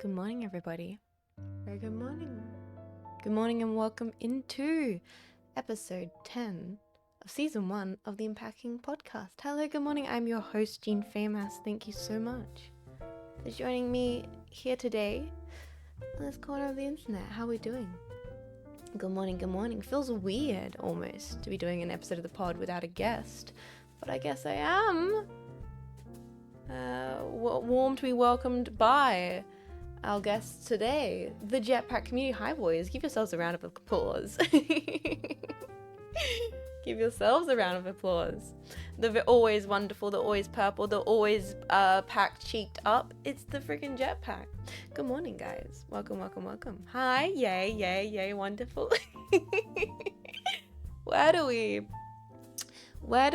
Good morning, everybody. Very good morning. Good morning and welcome into episode 10 of season 1 of the Unpacking podcast. Hello, good morning. I'm your host, Jean Faymas. Thank you so much for joining me here today on this corner of the internet. How are we doing? Good morning, good morning. Feels weird almost to be doing an episode of the pod without a guest, but I guess I am. Warm to be welcomed by our guests today, the Jetpack community. Hi boys, give yourselves a round of applause. Give yourselves a round of applause. They're always wonderful, they're always purple, they're always packed, cheeked up. It's the freaking Jetpack. Good morning, guys. Welcome, welcome, welcome. Hi, yay, yay, yay, wonderful. Where do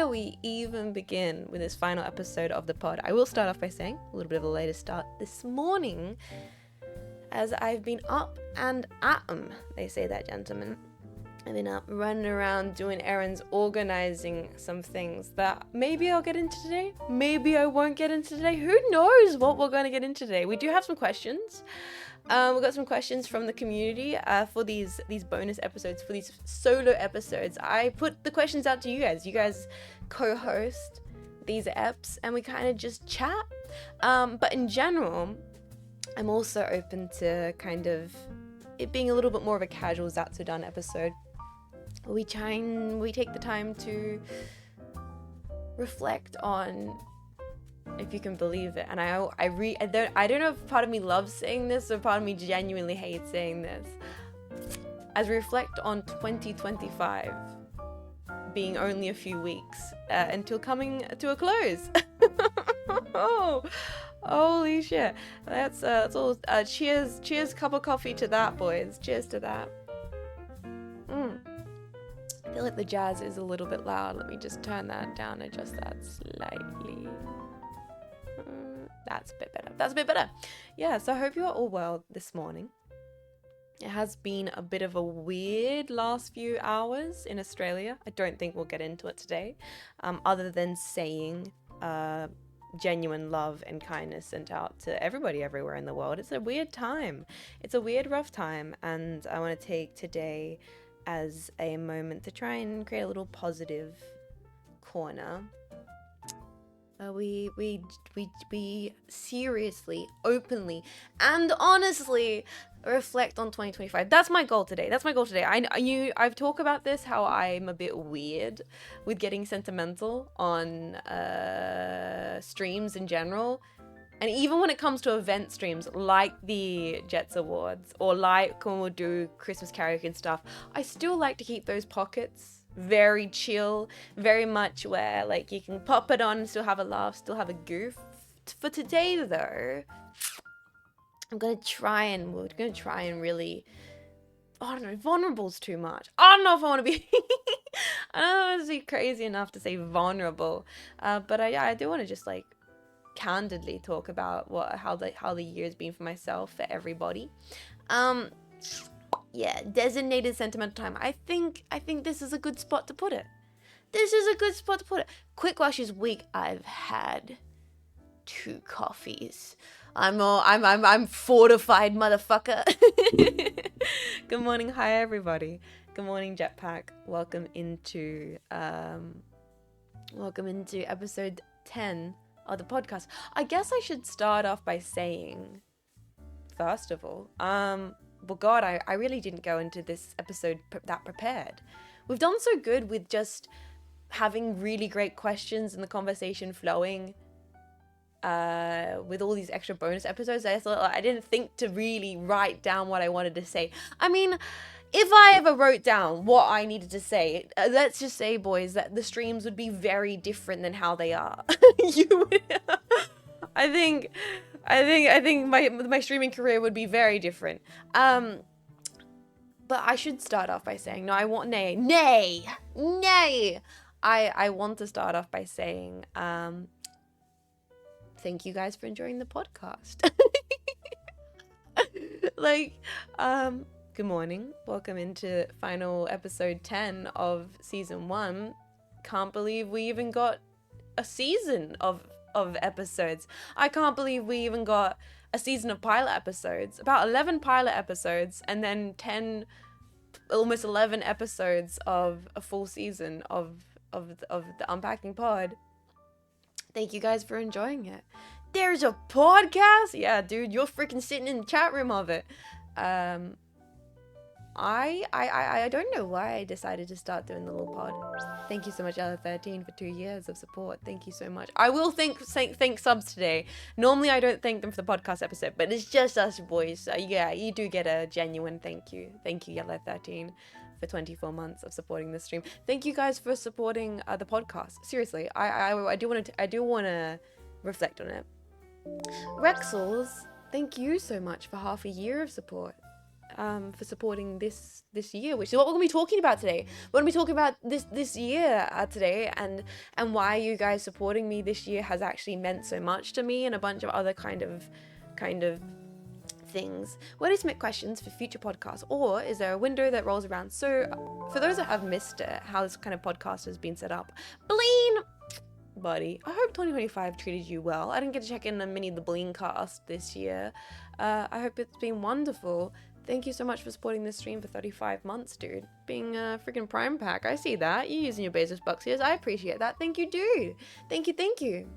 we even begin with this final episode of the pod? I will start off by saying a little bit of a later start this morning, as I've been up and at 'em. They say that, gentlemen. I've been up running around doing errands, organizing some things that maybe I'll get into today, maybe I won't get into today. Who knows what we're going to get into today? We do have some questions. We've got some questions from the community for these bonus episodes, for these solo episodes. I put the questions out to you guys. You guys co-host these eps and we kind of just chat. But in general, I'm also open to kind of it being a little bit more of a casual Zatsu done episode. We take the time to reflect on, if you can believe it, and I don't know if part of me loves saying this or part of me genuinely hates saying this, as we reflect on 2025 being only a few weeks until coming to a close. Oh, holy shit. That's all. Cheers, cup of coffee to that, boys. Cheers to that. I feel like the jazz is a little bit loud. Let me just turn that down, adjust that slightly. That's a bit better. Yeah, so I hope you're all well this morning. It has been a bit of a weird last few hours in Australia. I don't think we'll get into it today, other than saying genuine love and kindness sent out to everybody everywhere in the world. It's a weird time. It's a weird, rough time, and I want to take today as a moment to try and create a little positive corner. We seriously, openly, and honestly reflect on 2025. That's my goal today. I've talked about this, how I'm a bit weird with getting sentimental on streams in general. And even when it comes to event streams like the Jets Awards or like when we'll do Christmas karaoke and stuff, I still like to keep those pockets very chill, very much where like you can pop it on and still have a laugh, still have a goof. For today though, we're gonna try and really, I don't know, vulnerable's too much. I don't know if I want to be I don't want to be crazy enough to say vulnerable, but I do want to just like candidly talk about how the year's been for myself, for everybody. Yeah, designated sentimental time. I think this is a good spot to put it. Quick Wash's week, I've had 2 coffees. I'm fortified, motherfucker. Good morning, hi everybody. Good morning, Jetpack. Welcome into episode 10 of the podcast. I guess I should start off by saying, first of all, well, God, I really didn't go into this episode that prepared. We've done so good with just having really great questions and the conversation flowing with all these extra bonus episodes. I thought I didn't think to really write down what I wanted to say. I mean, if I ever wrote down what I needed to say, let's just say, boys, that the streams would be very different than how they are. You would, I think my streaming career would be very different. But I should start off by saying, I want to start off by saying, thank you guys for enjoying the podcast. Good morning. Welcome into final episode 10 of season 1. Can't believe we even got a season of of episodes. I can't believe we even got a season of pilot episodes, about 11 pilot episodes, and then 10, almost 11 episodes of a full season of the Unpacking pod. Thank you guys for enjoying it. There's a podcast? Yeah, dude, you're freaking sitting in the chat room of it. I don't know why I decided to start doing the little pod. Thank you so much, Ella13, for 2 years of support. Thank you so much. I will thank subs today. Normally I don't thank them for the podcast episode, but it's just us boys. So yeah, you do get a genuine thank you. Thank you, Ella13, for 24 months of supporting the stream. Thank you guys for supporting the podcast. Seriously, I do want to reflect on it. Rexels, thank you so much for half a year of support. For supporting this year, which is what we're gonna be talking about today. We're gonna be talking about this year today, and why you guys supporting me this year has actually meant so much to me, and a bunch of other kind of things. What do you submit questions for future podcasts, or is there a window that rolls around? So, for those that have missed it, how this kind of podcast has been set up, Bleen, buddy, I hope 2025 treated you well. I didn't get to check in on many of the Bleen cast this year. I hope it's been wonderful. Thank you so much for supporting this stream for 35 months, dude. Being a freaking Prime Pack. I see that. You're using your Bezos bucks here. I appreciate that. Thank you, dude. Thank you.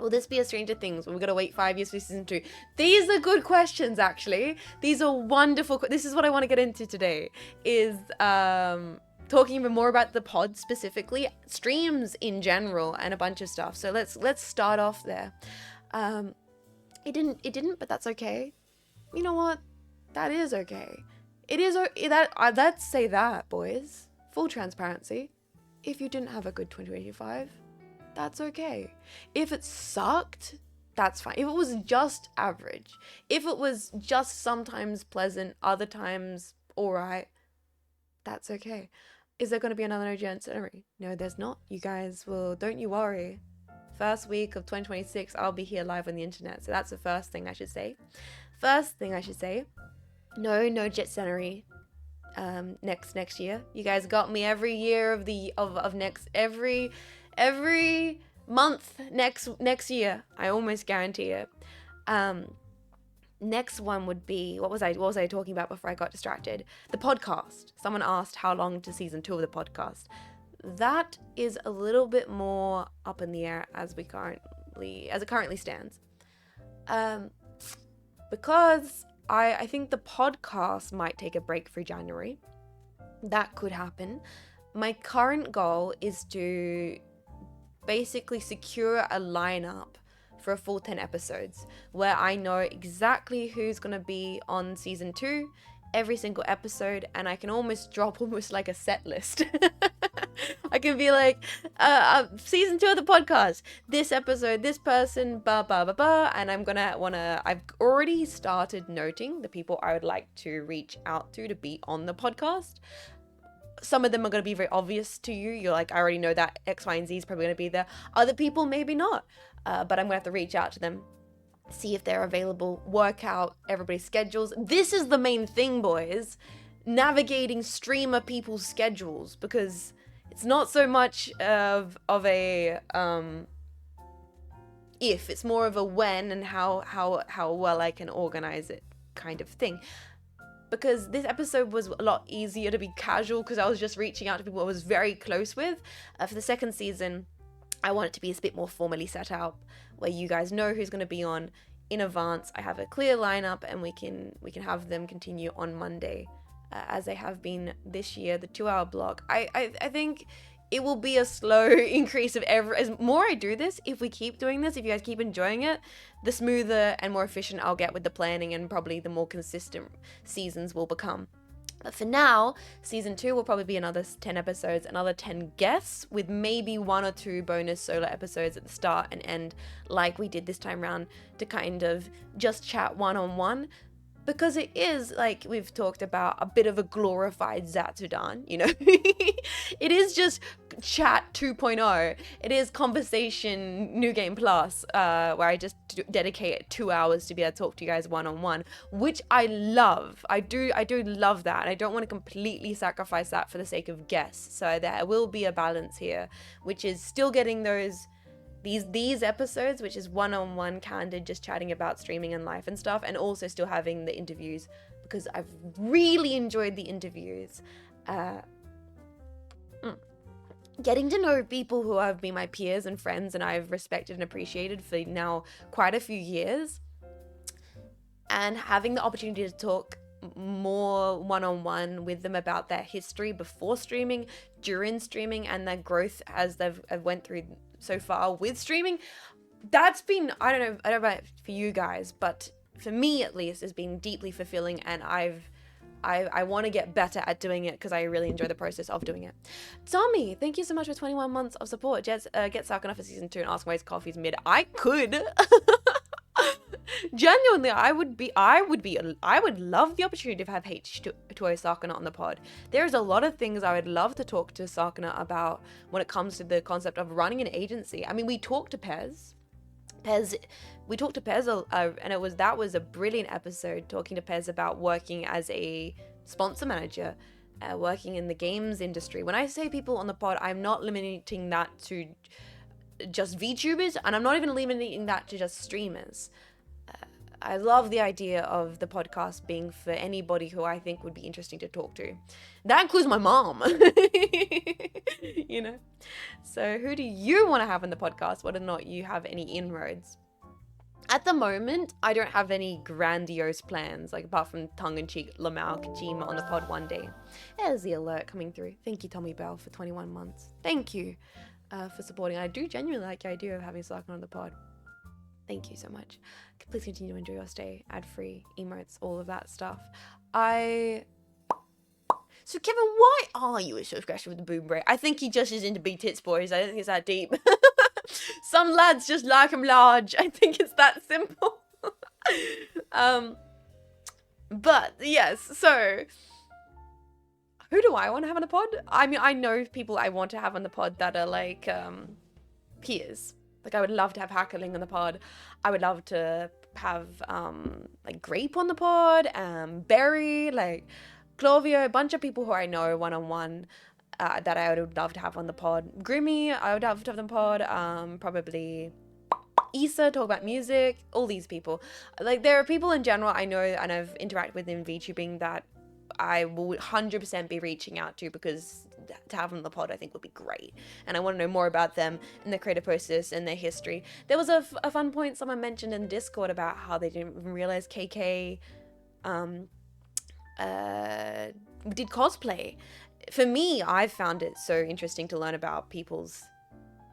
Will this be a Stranger Things? We've got to wait 5 years for season 2. These are good questions, actually. These are wonderful. This is what I want to get into today. Is talking even more about the pod specifically, streams in general, and a bunch of stuff. So let's start off there. It didn't, but that's okay. You know what? That is okay. It is that. Let's say that, boys. Full transparency. If you didn't have a good 2025, that's okay. If it sucked, that's fine. If it was just average, if it was just sometimes pleasant, other times alright, that's okay. Is there going to be another January? No, there's not. You guys will. Don't you worry. First week of 2026, I'll be here live on the internet. So that's the first thing I should say. No Jet Centery next year. You guys got me every year of next every month next year. I almost guarantee it. Next one would be what was I talking about before I got distracted? The podcast. Someone asked how long to season 2 of the podcast. That is a little bit more up in the air as it currently stands. Because I think the podcast might take a break for January. That could happen. My current goal is to basically secure a lineup for a full 10 episodes where I know exactly who's going to be on season 2, every single episode, and I can almost drop like a set list. I can be like, season 2 of the podcast, this episode, this person, blah, blah, blah, blah, and I've already started noting the people I would like to reach out to be on the podcast. Some of them are going to be very obvious to you. You're like, I already know that X, Y, and Z is probably going to be there. Other people, maybe not. But I'm going to have to reach out to them, see if they're available, work out everybody's schedules. This is the main thing, boys. Navigating streamer people's schedules, because it's not so much of a if, it's more of a when and how well I can organize it kind of thing. Because this episode was a lot easier to be casual because I was just reaching out to people I was very close with. For the second season, I want it to be a bit more formally set out, where you guys know who's going to be on in advance. I have a clear lineup, and we can have them continue on Monday, as they have been this year. The 2-hour block. I think it will be a slow increase of as more I do this. If we keep doing this, if you guys keep enjoying it, the smoother and more efficient I'll get with the planning, and probably the more consistent seasons will become. But for now, season 2 will probably be another 10 episodes, another 10 guests, with maybe 1 or 2 bonus solo episodes at the start and end, like we did this time round, to kind of just chat one-on-one. Because it is, like we've talked about, a bit of a glorified Zatsudan, you know? It is just chat 2.0. It is conversation New Game Plus, where I just dedicate 2 hours to be able to talk to you guys one-on-one, which I love. I do love that. I don't want to completely sacrifice that for the sake of guests. So there will be a balance here, which is still getting the these episodes, which is one-on-one, candid, just chatting about streaming and life and stuff, and also still having the interviews, because I've really enjoyed the interviews. Getting to know people who have been my peers and friends and I've respected and appreciated for now quite a few years, and having the opportunity to talk more one-on-one with them about their history before streaming, during streaming, and their growth as they've went through so far with streaming. That's been, I don't know about for you guys, but for me at least, has been deeply fulfilling, and I want to get better at doing it because I really enjoy the process of doing it. Tommy, thank you so much for 21 months of support. Get Sarkin off for season 2 and ask why his coffee's mid. I could. Genuinely, I would love the opportunity to have H2O Sarkana on the pod. There's a lot of things I would love to talk to Sarkana about when it comes to the concept of running an agency. I mean, we talked to Pez, and that was a brilliant episode, talking to Pez about working as a sponsor manager, working in the games industry. When I say people on the pod, I'm not limiting that to just VTubers, and I'm not even limiting that to just streamers. I love the idea of the podcast being for anybody who I think would be interesting to talk to. That includes my mom. You know? So who do you want to have on the podcast, whether or not you have any inroads? At the moment, I don't have any grandiose plans, like apart from tongue-in-cheek Lamau Kojima on the pod one day. There's the alert coming through. Thank you, Tommy Bell, for 21 months. Thank you for supporting. I do genuinely like the idea of having Sarkon on the pod. Thank you so much. Please continue to enjoy your stay. Ad-free, emotes, all of that stuff. So Kevin, why are you so aggressive with the boom break? I think he just is into big tits boys. I don't think it's that deep. Some lads just like them large. I think it's that simple. But yes, so who do I want to have on the pod? I mean, I know people I want to have on the pod that are like peers. Like, I would love to have Hackerling on the pod. I would love to have like Grape on the pod, Berry, like Clovio, a bunch of people who I know one-on-one that I would love to have on the pod. Grimmy, I would love to have on the pod. Probably Issa, talk about music, all these people. Like, there are people in general I know and I've interacted with in VTubing that I will 100% be reaching out to, because to have them on the pod I think would be great, and I want to know more about them and their creative process and their history. There was a fun point someone mentioned in Discord about how they didn't even realize KK did cosplay. For me, I've found it so interesting to learn about people's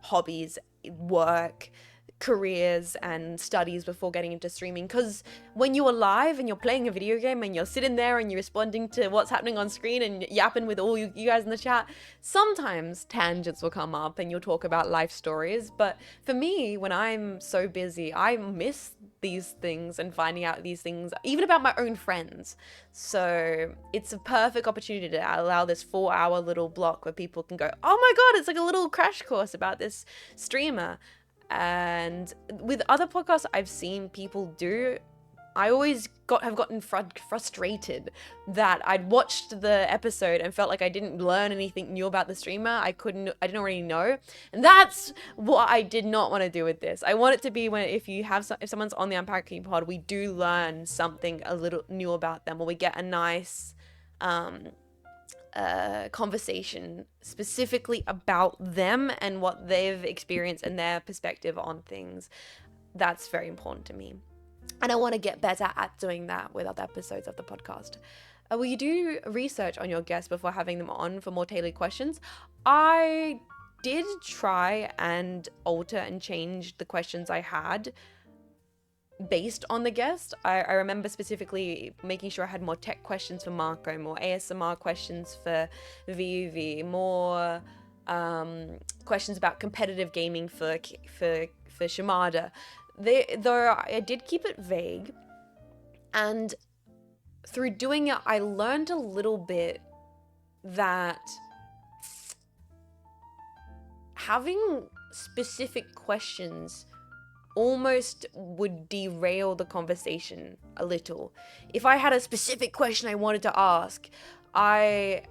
hobbies, work, careers and studies before getting into streaming, because when you're live and you're playing a video game and you're sitting there and you're responding to what's happening on screen and yapping with all you guys in the chat, sometimes tangents will come up and you'll talk about life stories. But for me, when I'm so busy, I miss these things and finding out these things even about my own friends. So it's a perfect opportunity to allow this 4-hour little block where people can go, oh my god, it's like a little crash course about this streamer. And with other podcasts I've seen people do, I always have gotten frustrated that I'd watched the episode and felt like I didn't learn anything new about the streamer. I didn't already know, and that's what I did not want to do with this. I want it to be when if someone's on the Unpacking pod, we do learn something a little new about them, or we get a nice conversation specifically about them and what they've experienced and their perspective on things. That's very important to me, and I want to get better at doing that with other episodes of the podcast. Will you do research on your guests before having them on for more tailored questions? I did try and alter and change the questions I had based on the guest. I remember specifically making sure I had more tech questions for Marco, more ASMR questions for VUV, more questions about competitive gaming for Shimada. Though I did keep it vague, and through doing it I learned a little bit that having specific questions almost would derail the conversation a little. If I had a specific question I wanted to ask, I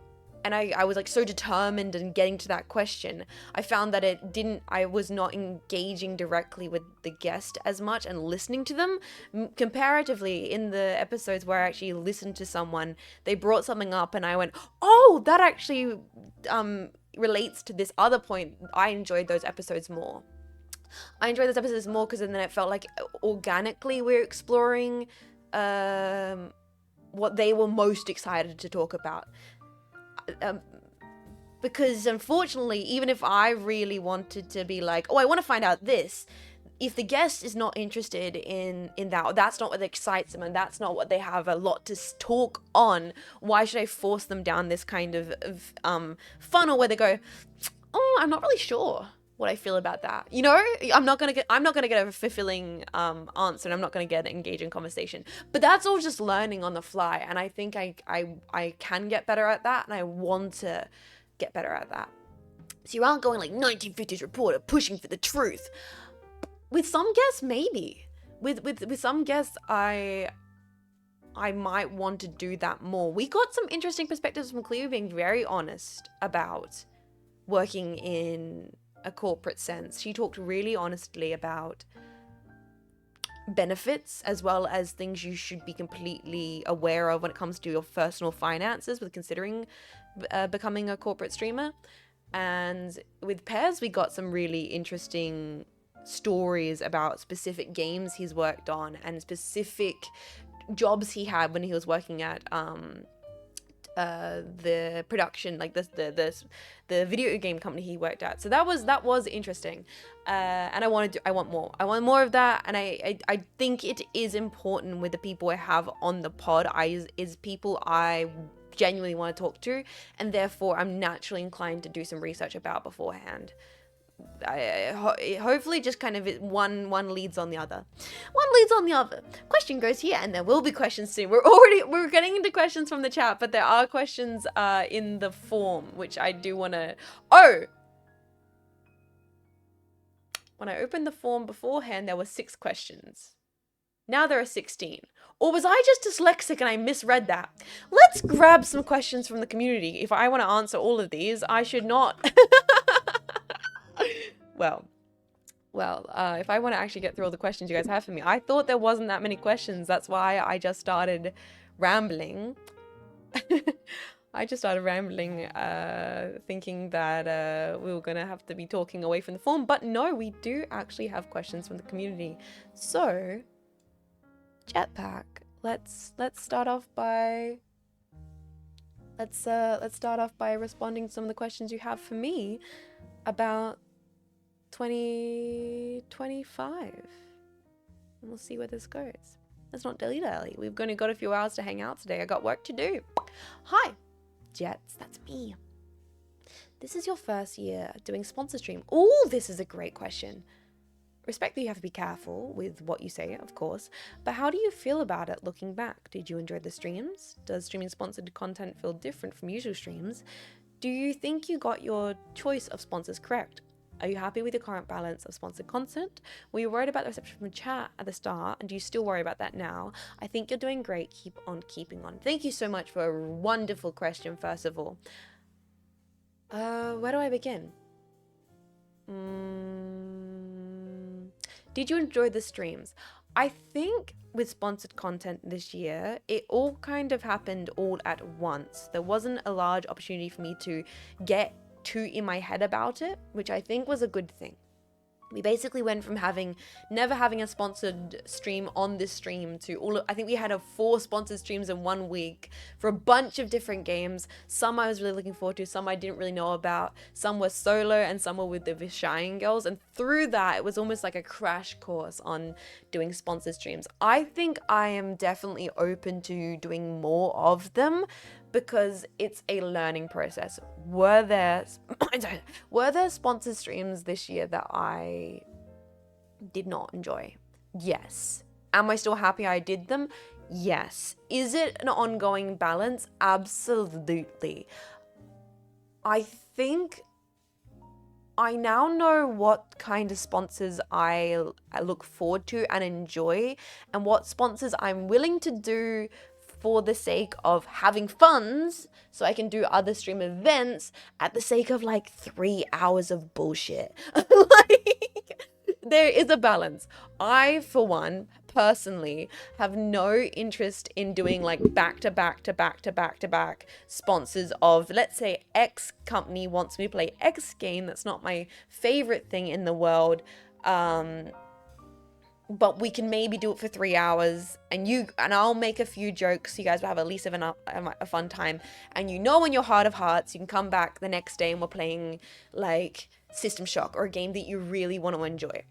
and I was like so determined in getting to that question, I found that I was not engaging directly with the guest as much and listening to them. Comparatively, in the episodes where I actually listened to someone, they brought something up and I went, oh, that actually relates to this other point. I enjoyed those episodes more. Because then it felt like organically we're exploring what they were most excited to talk about. Because unfortunately, even if I really wanted to be like, oh, I want to find out this, if the guest is not interested in that, or that's not what excites them, and that's not what they have a lot to talk on, why should I force them down this kind of funnel where they go, oh, I'm not really sure what I feel about that. You know, I'm not gonna get a fulfilling answer, and I'm not gonna get an engaging conversation. But that's all just learning on the fly, and I think I can get better at that, and I want to get better at that. So you aren't going like 1950s reporter pushing for the truth. With some guests, maybe. With some guests, I might want to do that more. We got some interesting perspectives from Cleo being very honest about working in a corporate sense. She talked really honestly about benefits as well as things you should be completely aware of when it comes to your personal finances with considering becoming a corporate streamer. And with Pez, we got some really interesting stories about specific games he's worked on and specific jobs he had when he was working at the production, like the video game company he worked at. So that was interesting, and I want more of that. And I think it is important with the people I have on the pod. Is people I genuinely want to talk to, and therefore I'm naturally inclined to do some research about beforehand. Hopefully just kind of one leads on the other. Question goes here, and there will be questions soon. We're getting into questions from the chat, but there are questions in the form, which I do want to. When I opened the form beforehand, there were 6 questions. Now there are 16. Or was I just dyslexic and I misread that? Let's grab some questions from the community. If I want to answer all of these, I should not. Well, if I want to actually get through all the questions you guys have for me, I thought there wasn't that many questions. That's why I just started rambling. Thinking that we were going to have to be talking away from the form. But no, we do actually have questions from the community. So, Jetpack, let's start off by responding to some of the questions you have for me about 2025, and we'll see where this goes. Let's not dilly-dally. We've only got a few hours to hang out today. I got work to do. Hi, Jets, that's me. This is your first year doing sponsor stream. Oh, this is a great question. Respect that you have to be careful with what you say, of course, but how do you feel about it looking back? Did you enjoy the streams? Does streaming sponsored content feel different from usual streams? Do you think you got your choice of sponsors correct? Are you happy with the current balance of sponsored content? Were you worried about the reception from chat at the start, and do you still worry about that now? I think you're doing great. Keep on keeping on. Thank you so much for a wonderful question, first of all. Where do I begin? Did you enjoy the streams? I think with sponsored content this year, it all kind of happened all at once. There wasn't a large opportunity for me to get too in my head about it, which I think was a good thing. We basically went from never having a sponsored stream on this stream to I think we had 4 sponsored streams in 1 week for a bunch of different games. Some I was really looking forward to, some I didn't really know about. Some were solo and some were with the Vishayan girls. And through that, it was almost like a crash course on doing sponsored streams. I think I am definitely open to doing more of them, because it's a learning process. Were there sponsored streams this year that I did not enjoy? Yes. Am I still happy I did them? Yes. Is it an ongoing balance? Absolutely. I think I now know what kind of sponsors I look forward to and enjoy, and what sponsors I'm willing to do for the sake of having funds so I can do other stream events at the sake of like 3 hours of bullshit. Like, there is a balance. I, for one, personally have no interest in doing like back to back sponsors of, let's say, X company wants me to play X game. That's not my favorite thing in the world. But we can maybe do it for 3 hours, and I'll make a few jokes so you guys will have at least a fun time. And in your heart of hearts, you can come back the next day and we're playing like System Shock or a game that you really want to enjoy.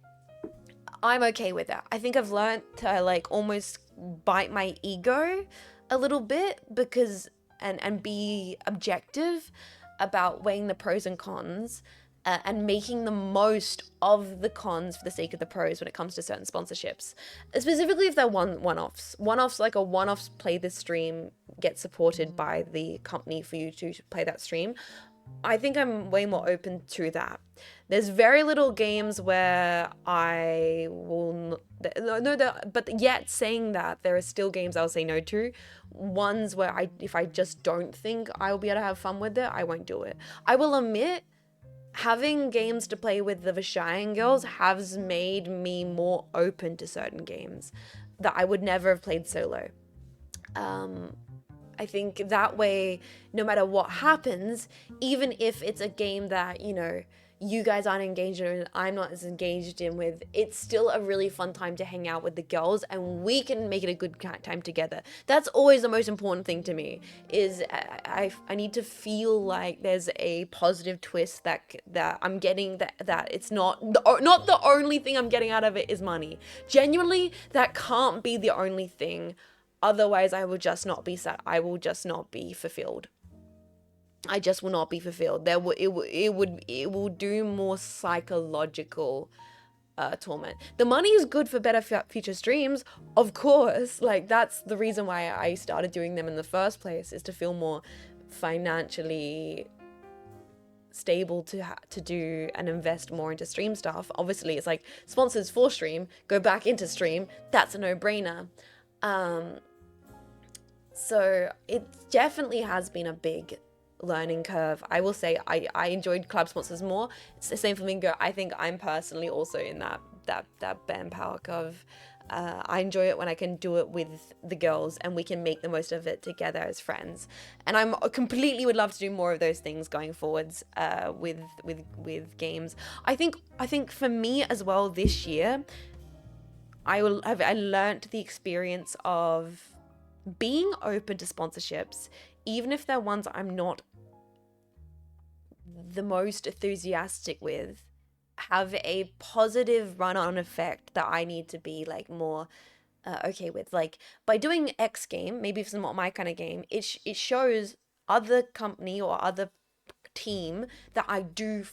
I'm okay with that. I think I've learned to like almost bite my ego a little bit because and be objective about weighing the pros and cons. And making the most of the cons for the sake of the pros when it comes to certain sponsorships. Specifically if they're one-offs. One-offs, like a one-off play this stream, get supported by the company for you to play that stream. I think I'm way more open to that. There's very little games where I will... but yet saying that, there are still games I'll say no to. Ones where if I just don't think I'll be able to have fun with it, I won't do it. I will admit, having games to play with the Vishayan girls has made me more open to certain games that I would never have played solo. I think that way, no matter what happens, even if it's a game that, you guys aren't engaged in and I'm not as engaged in with, it's still a really fun time to hang out with the girls and we can make it a good time together. That's always the most important thing to me, is I need to feel like there's a positive twist that I'm getting, that it's not the only thing I'm getting out of it is money. Genuinely, that can't be the only thing. Otherwise, I will just not be I will just not be fulfilled. I just will not be fulfilled. It will do more psychological torment. The money is good for better future streams, of course. Like, that's the reason why I started doing them in the first place, is to feel more financially stable to do and invest more into stream stuff. Obviously, it's like sponsors for stream, go back into stream. That's a no-brainer. So it definitely has been a big learning curve. I will say I enjoyed club sponsors more. It's the same for Mingo. I think I'm personally also in that band power curve. I enjoy it when I can do it with the girls and we can make the most of it together as friends. And I'm completely would love to do more of those things going forwards with games. I think for me as well this year, I learned the experience of being open to sponsorships, even if they're ones I'm not the most enthusiastic with, have a positive run-on effect that I need to be like more okay with. Like, by doing X game, maybe if it's not my kind of game, it shows other company or other team that I do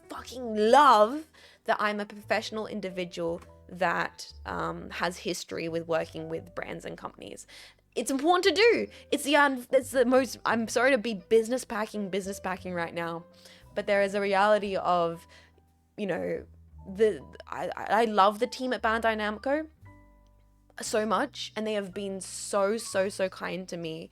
fucking love, that I'm a professional individual that has history with working with brands and companies. It's important to do. It's the most, I'm sorry to be business packing right now, but there is a reality of, I love the team at Bandai Namco so much, and they have been so kind to me.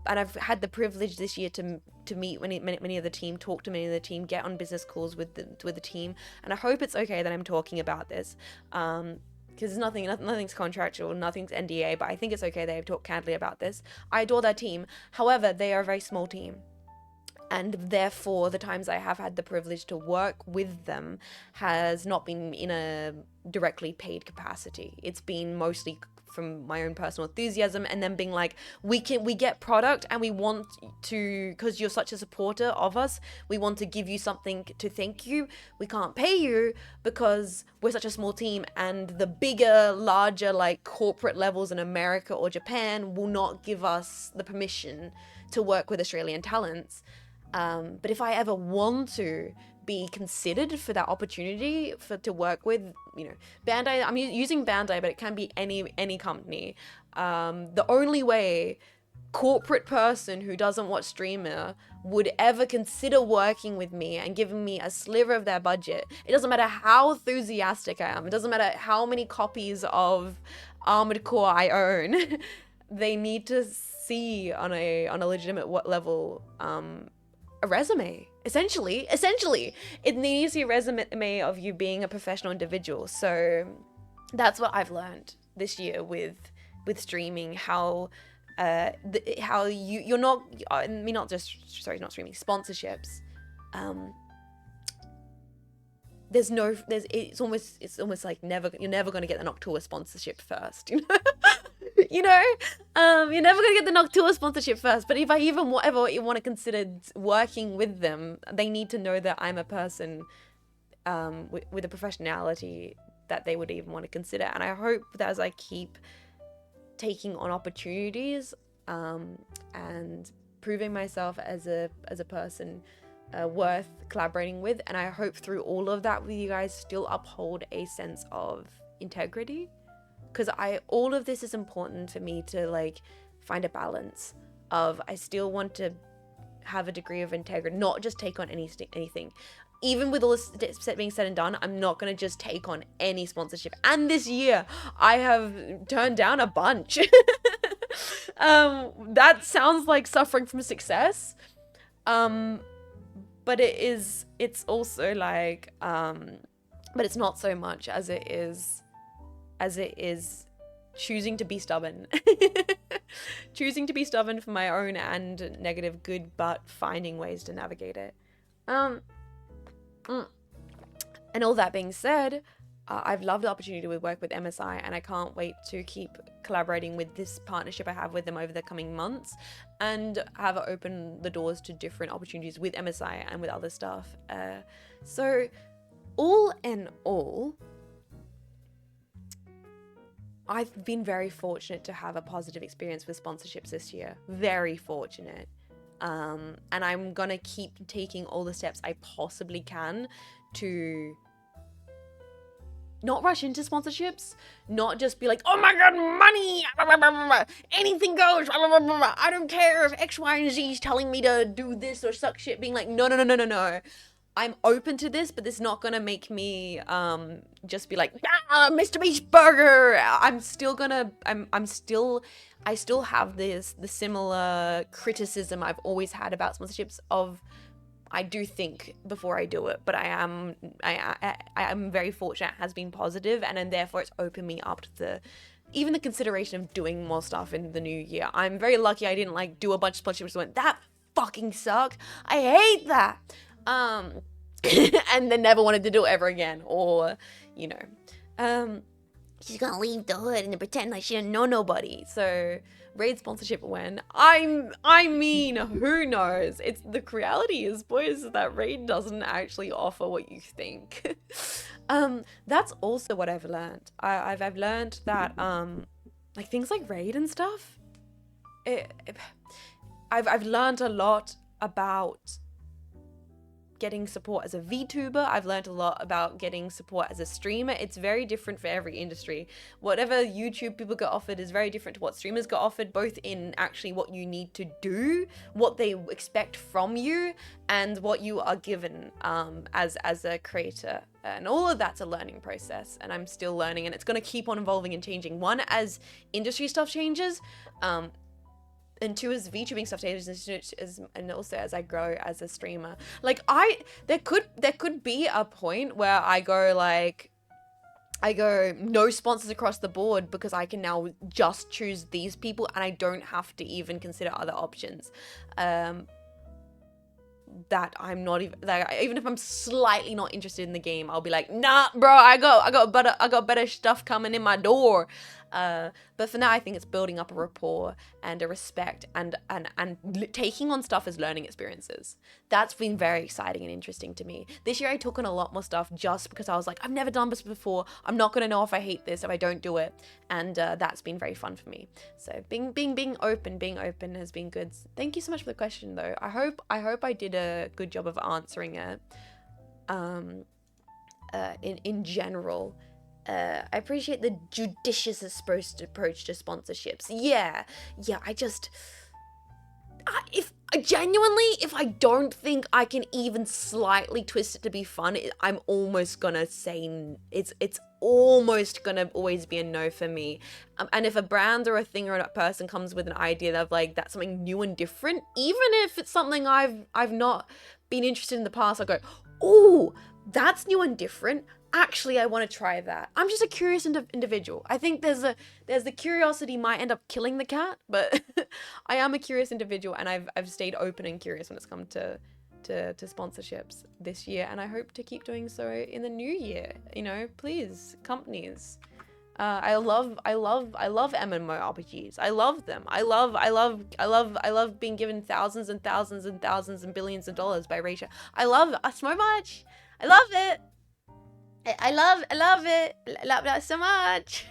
And I've had the privilege this year to meet many of the team, talk to many of the team, get on business calls with the team. And I hope it's okay that I'm talking about this, because nothing's contractual, nothing's NDA, but I think it's okay they talk candidly about this. I adore their team. However, they are a very small team. And therefore, the times I have had the privilege to work with them has not been in a directly paid capacity. It's been mostly from my own personal enthusiasm, and then being like, we get product and we want to, because you're such a supporter of us, we want to give you something to thank you. We can't pay you because we're such a small team, and the bigger, larger, like corporate levels in America or Japan will not give us the permission to work with Australian talents. But if I ever want to be considered for that opportunity to work with, Bandai, I'm using Bandai, but it can be any company. The only way corporate person who doesn't watch streamer would ever consider working with me and giving me a sliver of their budget, it doesn't matter how enthusiastic I am, it doesn't matter how many copies of Armored Core I own, they need to see on a legitimate level a resume. Essentially, it needs to see a resume of you being a professional individual. So that's what I've learned this year with streaming, how how you're not, I mean, not streaming, sponsorships. It's almost like you're never going to get the Noctua sponsorship first, you know. You're never gonna get the Noctua sponsorship first. But if I even ever want to consider working with them, they need to know that I'm a person with a professionality that they would even want to consider. And I hope that as I keep taking on opportunities and proving myself as a person worth collaborating with, and I hope through all of that with you guys still uphold a sense of integrity. Because all of this is important for me to like find a balance of, I still want to have a degree of integrity, not just take on anything. Even with all this being said and done, I'm not going to just take on any sponsorship. And this year, I have turned down a bunch. That sounds like suffering from success. But it's also like, but it's not so much as it is choosing to be stubborn. Choosing to be stubborn for my own and negative good, but finding ways to navigate it. And all that being said, I've loved the opportunity to work with MSI, and I can't wait to keep collaborating with this partnership I have with them over the coming months, and have opened the doors to different opportunities with MSI and with other stuff. So all in all, I've been very fortunate to have a positive experience with sponsorships this year. Very fortunate. And I'm gonna keep taking all the steps I possibly can to not rush into sponsorships, not just be like, oh my god, money, anything goes, I don't care if X, Y, and Z is telling me to do this or suck shit, being like, no. I'm open to this, but this is not gonna make me just be like, Mr. Beast Burger. I still have the similar criticism I've always had about sponsorships of, I do think before I do it, but I am very fortunate it has been positive, and then therefore it's opened me up to even the consideration of doing more stuff in the new year. I'm very lucky I didn't like do a bunch of sponsorships and went, that fucking sucked. I hate that. And then never wanted to do it ever again, or she's gonna leave the hood and pretend like she didn't know nobody. So Raid sponsorship when I mean, who knows? It's the reality is, boys, that Raid doesn't actually offer what you think. That's also what I've learned. I've learned that like things like Raid and stuff. I've learned a lot about getting support as a VTuber. I've learned a lot about getting support as a streamer. It's very different for every industry. Whatever YouTube people get offered is very different to what streamers get offered, both in actually what you need to do, what they expect from you, and what you are given as a creator. And all of that's a learning process, and I'm still learning, and it's going to keep on evolving and changing. One, as industry stuff changes, and two, as VTubing stuff changes, and also as I grow as a streamer. Like there could be a point where I go no sponsors across the board, because I can now just choose these people and I don't have to even consider other options. That I'm not even, like, even if I'm slightly not interested in the game, I'll be like, nah, bro, I got better stuff coming in my door. But for now, I think it's building up a rapport and a respect, and taking on stuff as learning experiences. That's been very exciting and interesting to me. This year, I took on a lot more stuff just because I was like, I've never done this before. I'm not gonna know if I hate this if I don't do it, and that's been very fun for me. So being open has been good. Thank you so much for the question, though. I hope I did a good job of answering it. In general. I appreciate the judicious approach to sponsorships. Yeah, genuinely, if I don't think I can even slightly twist it to be fun, I'm almost gonna say it's almost gonna always be a no for me. And if a brand or a thing or a person comes with an idea of like that's something new and different, even if it's something I've not been interested in the past, I go, oh, that's new and different. Actually, I want to try that. I'm just a curious individual. I think there's the curiosity might end up killing the cat, but I am a curious individual, and I've stayed open and curious when it's come to sponsorships this year, and I hope to keep doing so in the new year. You know, please, companies. I love MMORPGs. I love them. I love being given thousands and thousands and thousands and billions of dollars by Ratio. I love it so much. I love it. I love it. I love that so much.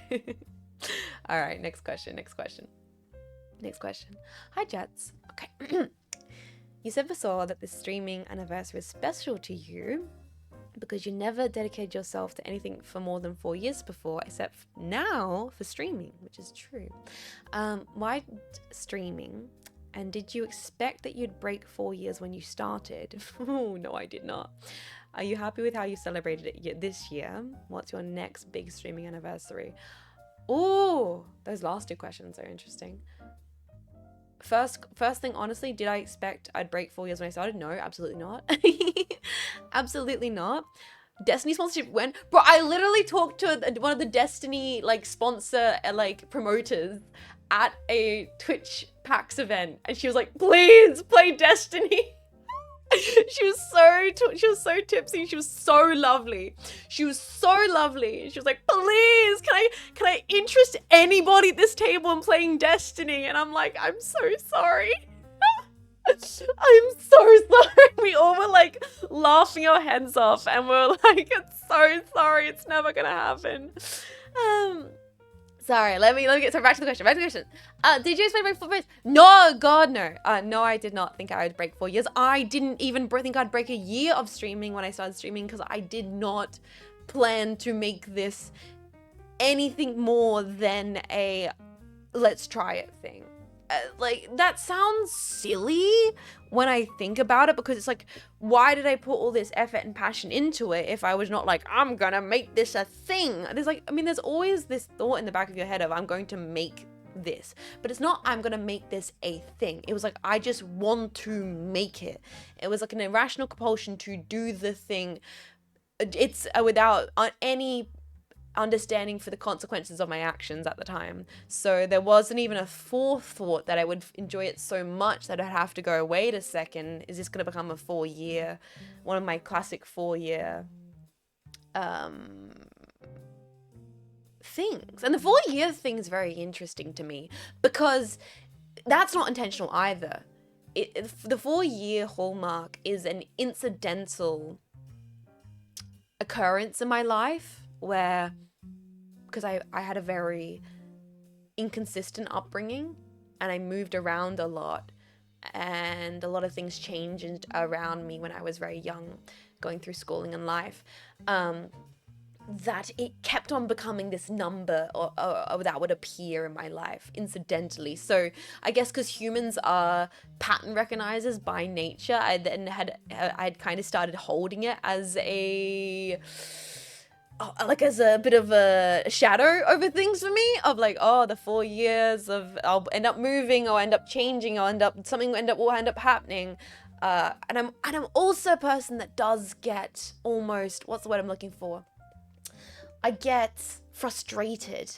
All right, next question. Hi, Jets. Okay. You said before that the streaming anniversary is special to you because you never dedicated yourself to anything for more than 4 years before, except now for streaming, which is true. Why streaming? And did you expect that you'd break 4 years when you started? Oh, no, I did not. Are you happy with how you celebrated it this year? What's your next big streaming anniversary? Oh, those last two questions are interesting. First thing, honestly, did I expect I'd break 4 years when I started? No, absolutely not. Absolutely not. Destiny sponsorship when? Bro, I literally talked to one of the Destiny like sponsor like promoters at a Twitch PAX event, and she was like, please play Destiny. She was so tipsy. She was so lovely. She was like, please, can I interest anybody at this table in playing Destiny? And I'm like, I'm so sorry. I'm so sorry. We all were like laughing our heads off, and we're like, it's so sorry. It's never gonna happen. Sorry, let me get back to the question. Did you expect to break 4 years? No, God, no. No, I did not think I would break 4 years. I didn't even think I'd break a year of streaming when I started streaming, because I did not plan to make this anything more than a let's try it thing. Like, that sounds silly when I think about it, because it's like, why did I put all this effort and passion into it if I was not like, I'm gonna make this a thing? There's always this thought in the back of your head of, I'm going to make this, but it's not, I'm gonna make this a thing. It was like, I just want to make it. It was like an irrational compulsion to do the thing. It's without any understanding for the consequences of my actions at the time. So there wasn't even a forethought that I would enjoy it so much that I'd have to go, wait a second, is this going to become a 4 year, one of my classic 4 year things. And the 4 year thing is very interesting to me, because that's not intentional either. The 4 year hallmark is an incidental occurrence in my life where, because I had a very inconsistent upbringing, and I moved around a lot, and a lot of things changed around me when I was very young, going through schooling and life, that it kept on becoming this number or that would appear in my life incidentally. So I guess because humans are pattern recognizers by nature, I'd kind of started holding it as as a bit of a shadow over things for me, of like, oh, the 4 years of I'll end up moving, or end up changing, or something will end up happening. And I'm also a person that does get almost, what's the word I'm looking for? I get frustrated.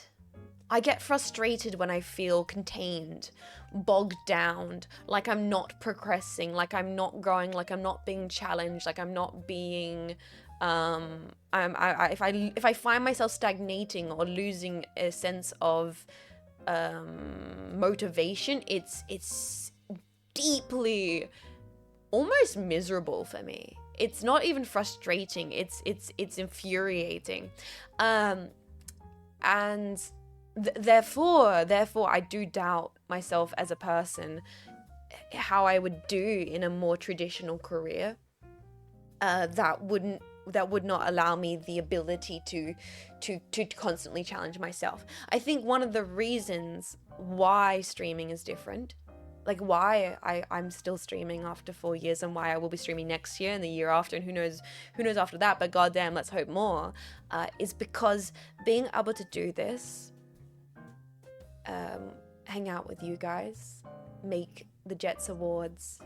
When I feel contained, bogged down, like I'm not progressing, like I'm not growing, like I'm not being challenged, like I'm not being if I find myself stagnating or losing a sense of motivation, it's deeply almost miserable for me. It's not even frustrating, it's infuriating. And therefore I do doubt myself as a person, how I would do in a more traditional career that would not allow me the ability to constantly challenge myself. I think one of the reasons why streaming is different, like why I'm still streaming after 4 years, and why I will be streaming next year and the year after, and who knows after that, but goddamn, let's hope more, is because being able to do this, hang out with you guys, make the Jets Awards,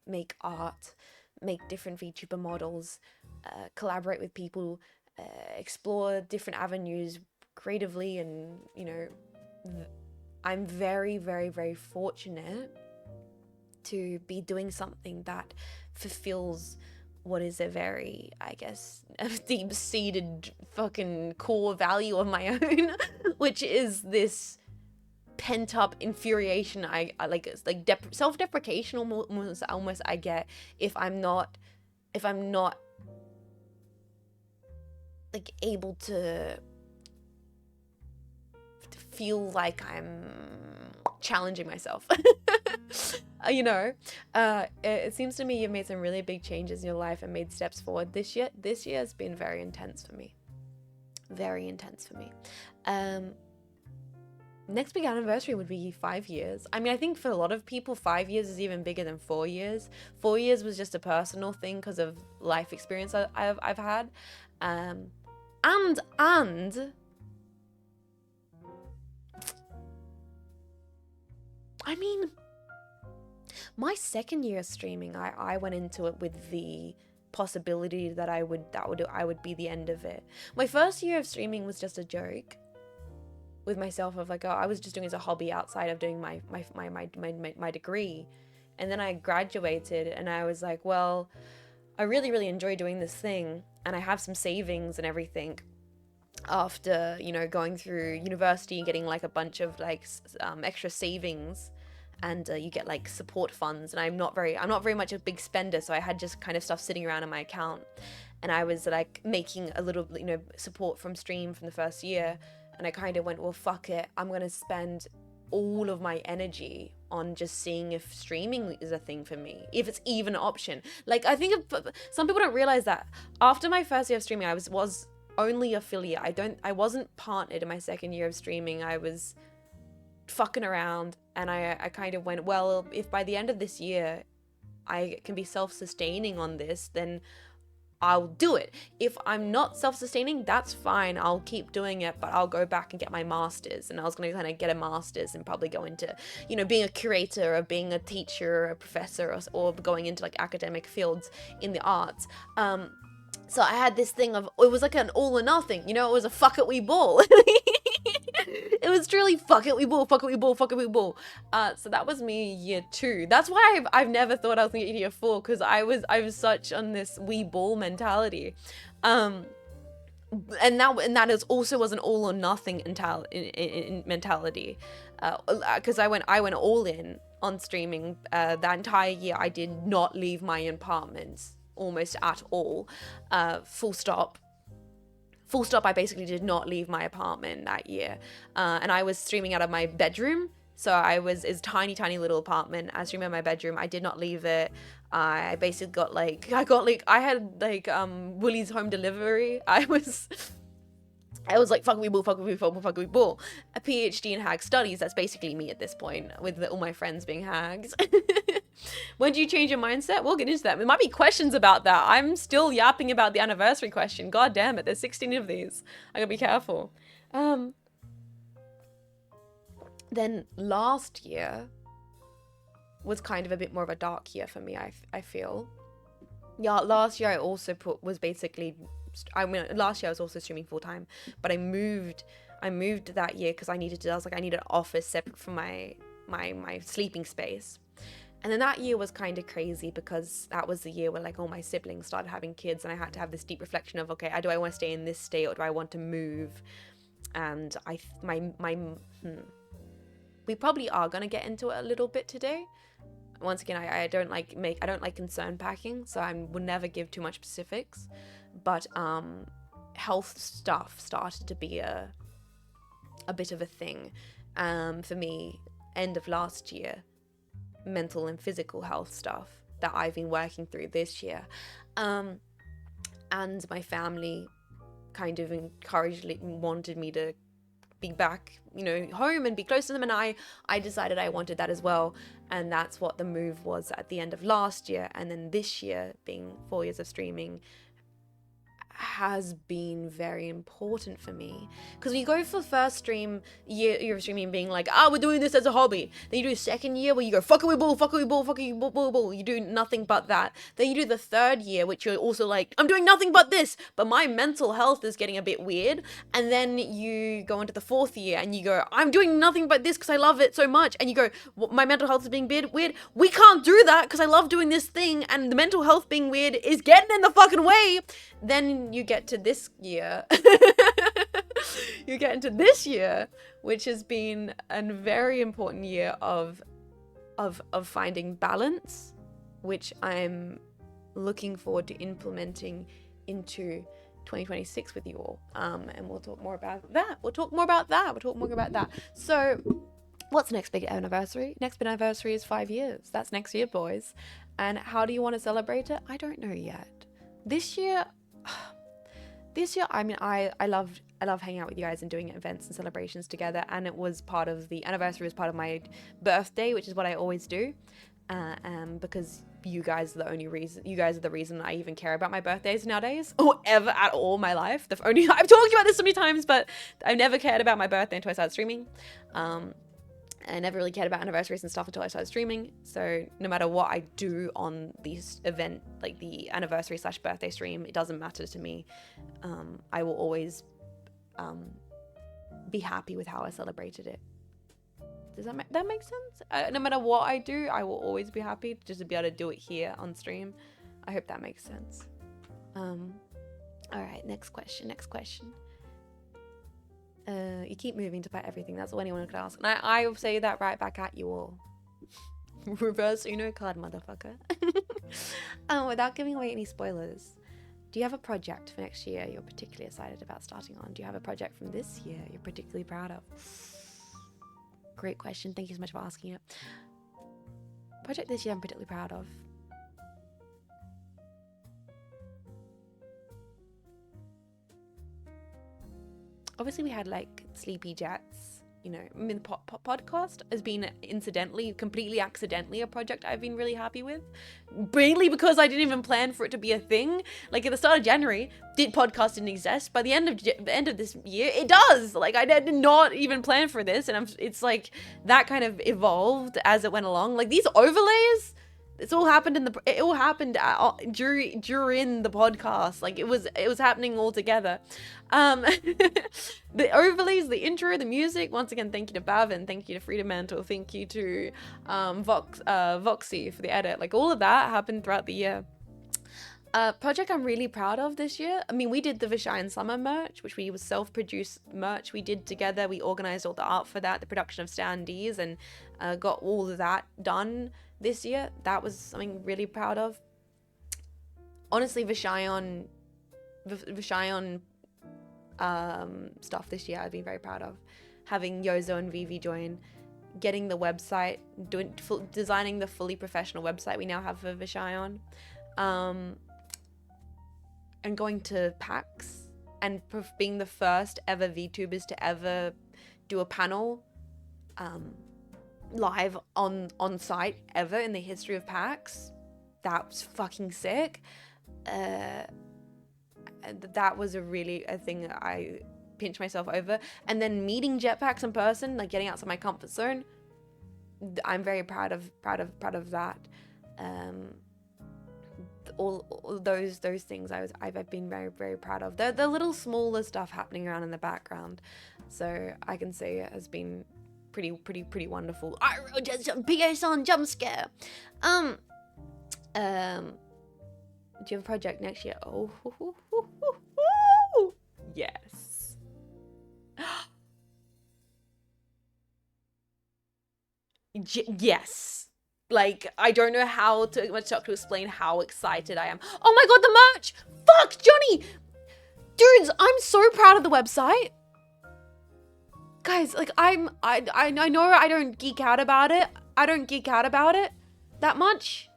make art, make different VTuber models, collaborate with people, explore different avenues creatively, and I'm very, very, very fortunate to be doing something that fulfills what is a very, I guess, a deep-seated fucking core value of my own, which is this pent-up infuriation. I like, it's like self-deprecation almost I get if I'm not like able to feel like I'm challenging myself. It seems to me you've made some really big changes in your life and made steps forward this year. This year has been very intense for me. Next big anniversary would be 5 years. I mean, I think for a lot of people, 5 years is even bigger than 4 years. 4 years was just a personal thing because of life experience I've had. And I mean, my second year of streaming, I went into it with the possibility that I would be the end of it. My first year of streaming was just a joke with myself of like, oh, I was just doing it as a hobby outside of doing my degree. And then I graduated and I was like, well, I really, really enjoy doing this thing, and I have some savings and everything after, going through university and getting like a bunch of like extra savings, and you get like support funds, and I'm not very much a big spender, so I had just kind of stuff sitting around in my account, and I was like making a little support from stream from the first year, and I kind of went, well, fuck it, I'm gonna spend all of my energy on just seeing if streaming is a thing for me, if it's even an option. Like, I think some people don't realize that after my first year of streaming, I was only affiliate. I wasn't partnered in my second year of streaming. I was fucking around, and I kind of went, well, if by the end of this year I can be self-sustaining on this, then I'll do it. If I'm not self-sustaining, that's fine. I'll keep doing it, but I'll go back and get my master's. And I was going to kind of get a master's and probably go into, being a curator or being a teacher or a professor, or going into like academic fields in the arts. So I had this thing of, it was like an all or nothing, it was a fuck it, we ball. It was truly fuck it, we ball, fuck it, we ball, fuck it, we ball. So that was me year 2. That's why I've never thought I was gonna get year 4, because I was such on this we ball mentality. And that is also was an all or nothing mentality. Because I went all in on streaming. That entire year I did not leave my apartment almost at all. Full stop, I basically did not leave my apartment that year. And I was streaming out of my bedroom. So it's tiny little apartment. I streamed in my bedroom. I did not leave it. I basically I had Woolies home delivery. I was like, fuck we ball, fuck we ball, fuck we ball. A PhD in hag studies. That's basically me at this point, with all my friends being hags. When do you change your mindset? We'll get into that. There might be questions about that. I'm still yapping about the anniversary question. God damn it, there's 16 of these. I gotta be careful. Then last year was kind of a bit more of a dark year for me, I feel. Yeah, last year I also last year I was also streaming full time, but I moved that year because I needed an office separate from my sleeping space. And then that year was kind of crazy because that was the year where like all my siblings started having kids, and I had to have this deep reflection of, okay, do I want to stay in this state or do I want to move? And we probably are gonna get into it a little bit today. Once again, I don't like concern packing, so I will never give too much specifics. But health stuff started to be a bit of a thing for me end of last year. Mental and physical health stuff that I've been working through this year. And my family kind of wanted me to be back, you know, home and be close to them. And I decided I wanted that as well. And that's what the move was at the end of last year. And then this year, being 4 years of streaming, has been very important for me, because when you go for the first year of streaming being like, we're doing this as a hobby, then you do a second year where you go fuck it with bull, fuck it with bull, fuck it with bull, you do nothing but that. Then you do the third year, which you're also like, I'm doing nothing but this, but my mental health is getting a bit weird. And then you go into the fourth year and you go, I'm doing nothing but this because I love it so much, and you go, my mental health is being weird, we can't do that because I love doing this thing and the mental health being weird is getting in the fucking way. Then you get to this year. You get into this year, which has been a very important year of finding balance, which I'm looking forward to implementing into 2026 with you all. And we'll talk more about that. So what's next big anniversary? Next big anniversary is 5 years. That's next year, boys. And how do you want to celebrate it? I don't know yet. This year, I mean, I love hanging out with you guys and doing events and celebrations together. And it was part of the anniversary, was part of my birthday, which is what I always do. Because you guys are the reason I even care about my birthdays nowadays, or ever at all in my life. I've talked about this so many times, but I've never cared about my birthday until I started streaming. I never really cared about anniversaries and stuff until I started streaming. So no matter what I do on these event, like the anniversary / birthday stream, it doesn't matter to me. I will always be happy with how I celebrated it. Does that make sense? No matter what I do, I will always be happy just to be able to do it here on stream. I hope that makes sense. All right, next question. You keep moving to buy everything. That's all anyone could ask. And I will say that right back at you all. Reverse Uno card, motherfucker. Without giving away any spoilers, do you have a project for next year you're particularly excited about starting on? Do you have a project from this year you're particularly proud of? Great question. Thank you so much for asking it. Project this year I'm particularly proud of. Obviously, we had like Sleepy Jets, you know. I mean, the podcast has been completely accidentally a project I've been really happy with. Mainly because I didn't even plan for it to be a thing. Like at the start of January, podcast didn't exist. By the end of this year, it does. Like I did not even plan for this, and it's like that kind of evolved as it went along. Like these overlays. It all happened during the podcast. Like it was happening all together. The overlays, the intro, the music. Once again, thank you to Bav and thank you to Freedom Mantle. Thank you to Voxy for the edit. Like all of that happened throughout the year. Project I'm really proud of this year. I mean, we did the Vishayan Summer merch, which was self-produced merch we did together. We organized all the art for that, the production of standees, and got all of that done this year. That was something really proud of. Honestly, Vishayan stuff this year I've been very proud of. Having Yozo and Vivi join, getting the website, designing the fully professional website we now have for Vishayan, and going to PAX and being the first ever VTubers to ever do a panel live on site ever in the history of PAX. That was fucking sick. That was a thing that I pinched myself over. And then meeting jetpacks in person, like getting outside my comfort zone, I'm very proud of that. All those things I've been very, very proud of. The little smaller stuff happening around in the background, so I can say it has been pretty wonderful. PA-san jump scare. Do you have a project next year? Oh, yes. Yes. Like, I don't know how much to explain how excited I am. Oh my god, the merch! Fuck, Johnny! Dudes, I'm so proud of the website. Guys, like, I know I don't geek out about it. I don't geek out about it that much.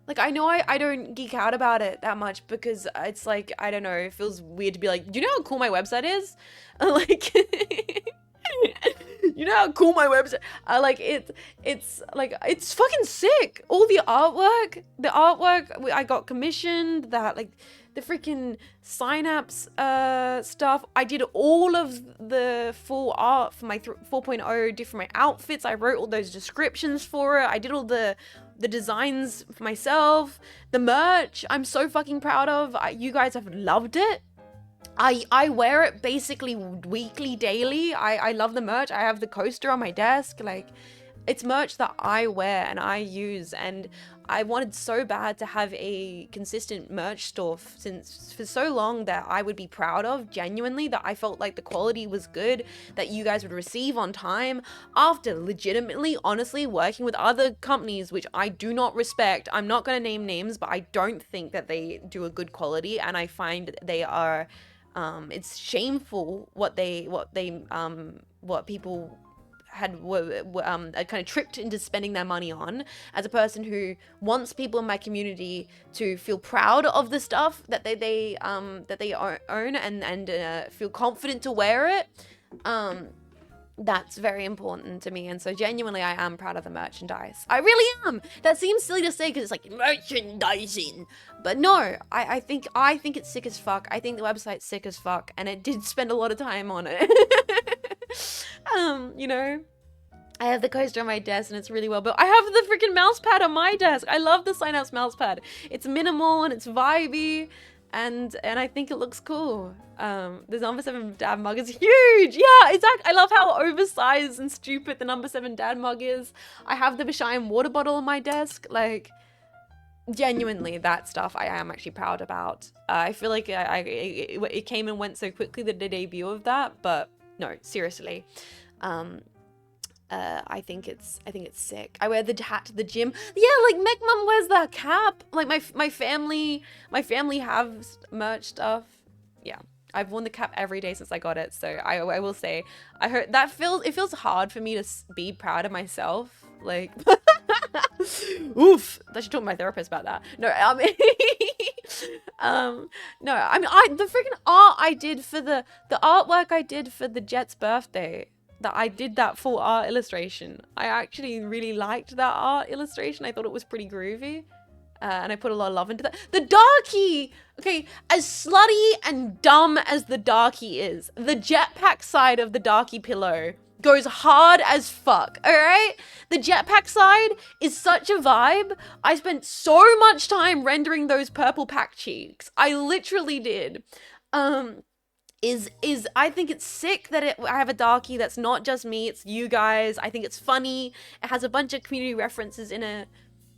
Like, I know I don't geek out about it that much because it's like, I don't know, it feels weird to be like, do you know how cool my website is? Like, You know how cool my website. Like it's like it's fucking sick. All the artwork I got commissioned. That like the freaking Cynapse stuff. I did all of the full art for my 4.0 different outfits. I wrote all those descriptions for it. I did all the designs for myself. The merch I'm so fucking proud of. You guys have loved it. I wear it basically weekly, daily. I love the merch. I have the coaster on my desk. Like, it's merch that I wear and I use, and I wanted so bad to have a consistent merch store for so long that I would be proud of, genuinely, that I felt like the quality was good, that you guys would receive on time, after legitimately, honestly, working with other companies, which I do not respect. I'm not going to name names, but I don't think that they do a good quality, and I find they are... it's shameful what people were kind of tricked into spending their money on. As a person who wants people in my community to feel proud of the stuff that they own and feel confident to wear it, that's very important to me. And so genuinely, I am proud of the merchandise. I really am. That seems silly to say because it's like merchandising, but no, I think it's sick as fuck. I think the website's sick as fuck, and it did spend a lot of time on it. You know, I have the coaster on my desk and it's really well built. I have the freaking mouse pad on my desk. I love the Cynapse mouse pad. It's minimal and it's vibey, and I think it looks cool. The number 7 dad mug is huge. Yeah, exactly. I love how oversized and stupid the number 7 dad mug is. I have the Bashine water bottle on my desk. Like, genuinely, that stuff I am actually proud about. I feel like it came and went so quickly, the debut of that, but no, seriously. I think it's sick. I wear the hat to the gym. Yeah, like Mech Mum wears the cap. Like my family have merch stuff. Yeah, I've worn the cap every day since I got it. So I will say, I heard that it feels hard for me to be proud of myself. Like, oof. I should talk to my therapist about that. No, no. I mean, the freaking art I did for the artwork I did for the Jet's birthday. That I did that full art illustration. I actually really liked that art illustration. I thought it was pretty groovy. And I put a lot of love into that. The darkie! Okay, as slutty and dumb as the darkie is, the jetpack side of the darkie pillow goes hard as fuck, alright? The jetpack side is such a vibe. I spent so much time rendering those purple pack cheeks. I literally did. I think it's sick that I have a darkie that's not just me, it's you guys. I think it's funny. It has a bunch of community references in it.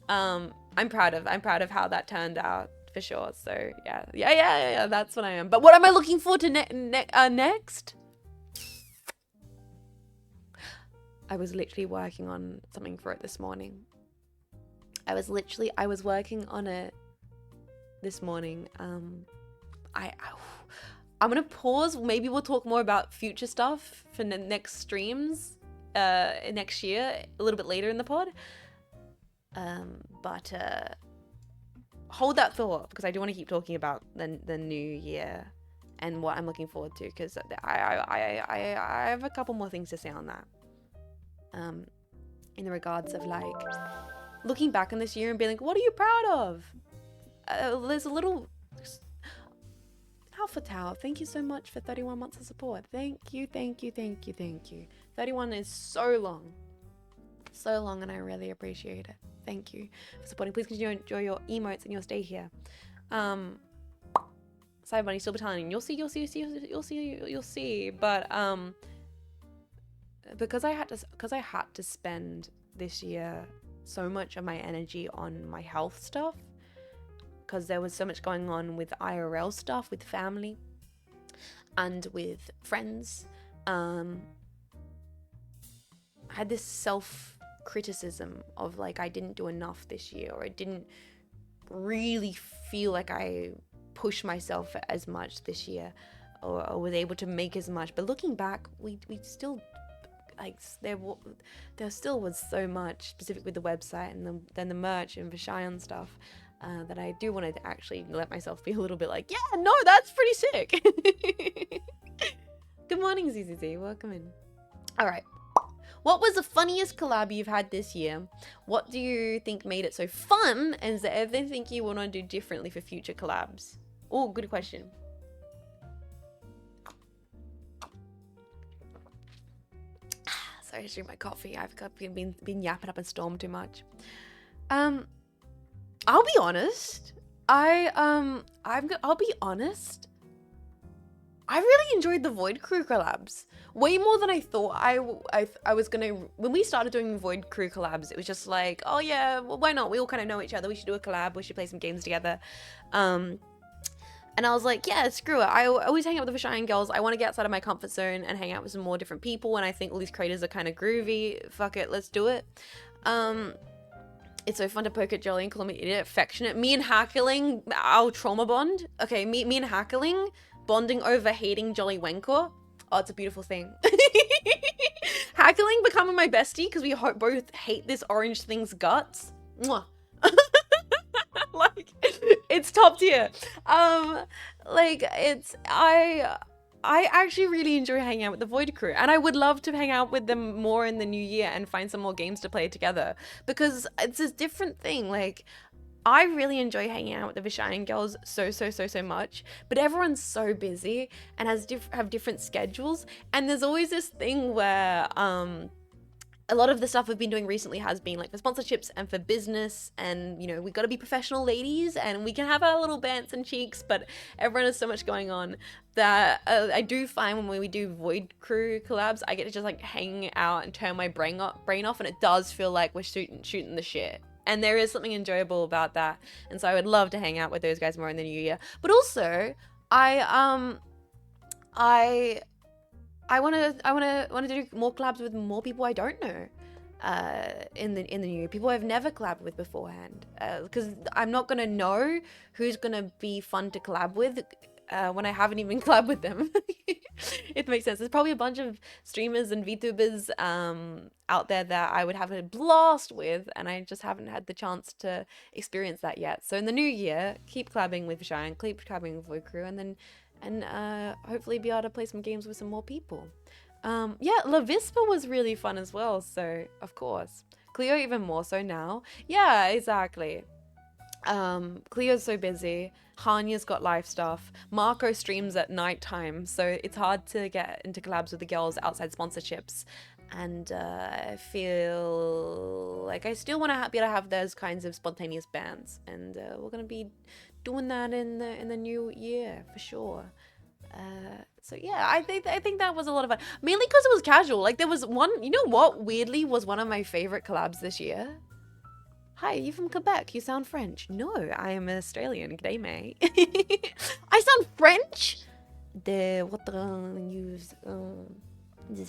I'm proud of how that turned out, for sure. So yeah, that's what I am. But what am I looking forward to next? I was literally working on something for it this morning. I was working on it this morning. I'm gonna pause. Maybe we'll talk more about future stuff for the next streams next year, a little bit later in the pod. But hold that thought, because I do want to keep talking about the new year and what I'm looking forward to, because I have a couple more things to say on that. In the regards of like looking back on this year and being like, what are you proud of? There's a little... Alpha Tower, thank you so much for 31 months of support. Thank you. 31 is so long, and I really appreciate it. Thank you for supporting. Please continue to enjoy your emotes and your stay here. Cyber Bunny, Silver Battalion, you'll see. But because I had to spend this year so much of my energy on my health stuff, because there was so much going on with IRL stuff, with family and with friends. I had this self-criticism of like, I didn't do enough this year, or I didn't really feel like I pushed myself as much this year, or was able to make as much. But looking back, we still, like, there still was so much, specifically with the website and then the merch and Vishayan stuff, that I do want to actually let myself be a little bit like, yeah, no, that's pretty sick. Good morning, ZZZ. Welcome in. All right. What was the funniest collab you've had this year? What do you think made it so fun? And is there anything you want to do differently for future collabs? Oh, good question. Sorry, I drink my coffee. I've been yapping up a storm too much. I'll be honest. I'll be honest. I really enjoyed the Void Crew collabs. Way more than I thought I was gonna. When we started doing Void Crew collabs, it was just like, oh yeah, well, why not? We all kind of know each other. We should do a collab. We should play some games together. And I was like, yeah, screw it. I always hang out with the Vashine girls. I want to get outside of my comfort zone and hang out with some more different people. And I think all these creators are kind of groovy. Fuck it, let's do it. It's so fun to poke at Jolly and call me idiot, affectionate. Me and Hackling, our trauma bond. Okay, me and Hackling bonding over hating Jolly Wenkor. Oh, it's a beautiful thing. Hackling becoming my bestie because we both hate this orange thing's guts. Mwah. Like, it's top tier. Like, I actually really enjoy hanging out with the Void Crew, and I would love to hang out with them more in the new year and find some more games to play together, because it's a different thing. Like, I really enjoy hanging out with the Vashine girls so much, but everyone's so busy and have different schedules, and there's always this thing where a lot of the stuff we've been doing recently has been like for sponsorships and for business, and you know, we got to be professional ladies and we can have our little bants and cheeks, but everyone has so much going on that I do find when we do Void Crew collabs, I get to just like hang out and turn my brain off, and it does feel like we're shooting the shit. And there is something enjoyable about that. And so I would love to hang out with those guys more in the new year. But also, I want to do more collabs with more people I don't know in the new year. People I've never collabed with beforehand. Because I'm not gonna know who's gonna be fun to collab with when I haven't even collabed with them. It makes sense. There's probably a bunch of streamers and VTubers out there that I would have a blast with, and I just haven't had the chance to experience that yet. So in the new year, keep collabing with Shine, keep collabing with Void Crew, and hopefully be able to play some games with some more people. Yeah, La Vispa was really fun as well, so of course. Cleo even more so now. Yeah, exactly. Cleo's so busy. Hanya's got life stuff. Marco streams at nighttime, so it's hard to get into collabs with the girls outside sponsorships. And I feel like I still want to be able to have those kinds of spontaneous bands, and we're gonna be doing that in the new year for sure. So yeah, I think that was a lot of fun, mainly because it was casual. Like, there was one, you know what, weirdly was one of my favorite collabs this year. Hi, you from Quebec? You sound French. No, I am Australian. G'day, mate. I sound French? What you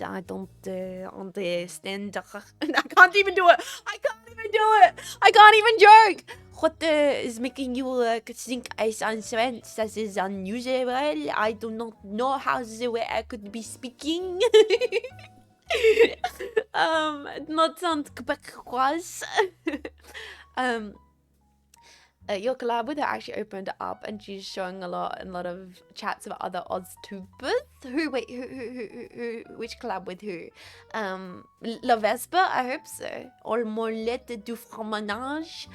I don't understand. I can't even do it. I can't even joke. What is making you think I sound French? That is unusual. I do not know how the way I could be speaking. Not sound Quebecois. Your collab with her actually opened up, and she's showing a lot of chats of other OzTubers. Which collab with who? La Vespa, I hope so. Or Molette du Fromage.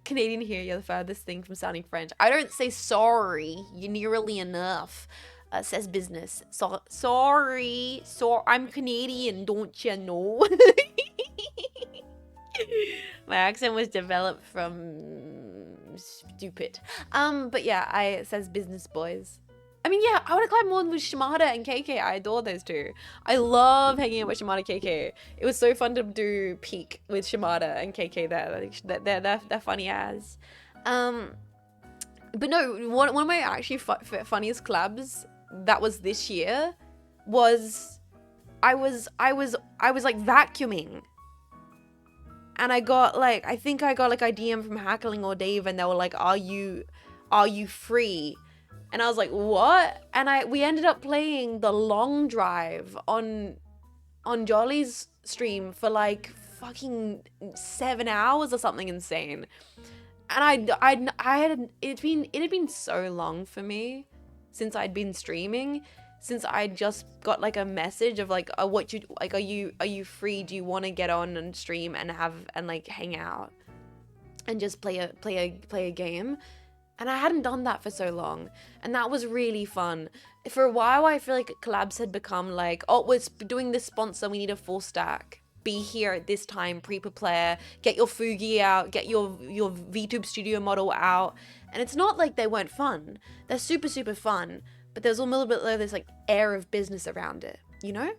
Canadian here, you're the furthest thing from sounding French. I don't say sorry, you're nearly enough. Says business. Sorry, I'm Canadian, don't you know? My accent was developed from stupid. But yeah, it says business boys. I mean, yeah, I want to collab more with Shimada and KK. I adore those two. I love hanging out with Shimada and KK. It was so fun to do Peak with Shimada and KK there. They're funny as. But no, one of my actually funniest collabs that was this year was I was like vacuuming, and I got like, I think I got like a DM from Hackling or Dave, and they were like, are you free? And I was like, what? And we ended up playing the long drive on Jolly's stream for like fucking 7 hours or something insane. And it had been so long for me since I'd been streaming. since I just got like a message of like, what you like, are you free? Do you want to get on and stream and like hang out and just play a game? And I hadn't done that for so long, and that was really fun. For a while, I feel like collabs had become like, oh, we're doing this sponsor, we need a full stack. Be here at this time, pre-prepare, get your Fugi out, get your VTube studio model out. And it's not like they weren't fun. They're super, super fun, but there's a little bit of this like air of business around it, you know?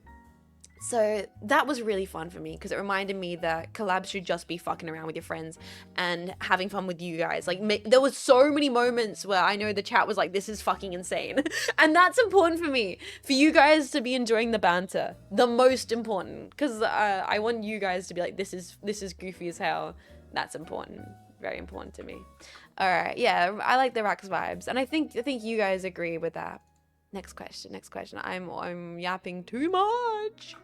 So that was really fun for me because it reminded me that collabs should just be fucking around with your friends and having fun with you guys. Like, there was so many moments where I know the chat was like, this is fucking insane. And that's important for me, for you guys to be enjoying the banter. The most important, because I want you guys to be like, this is goofy as hell. That's important. Very important to me. All right, yeah, I like the Rax vibes. And I think you guys agree with that. Next question. I'm yapping too much.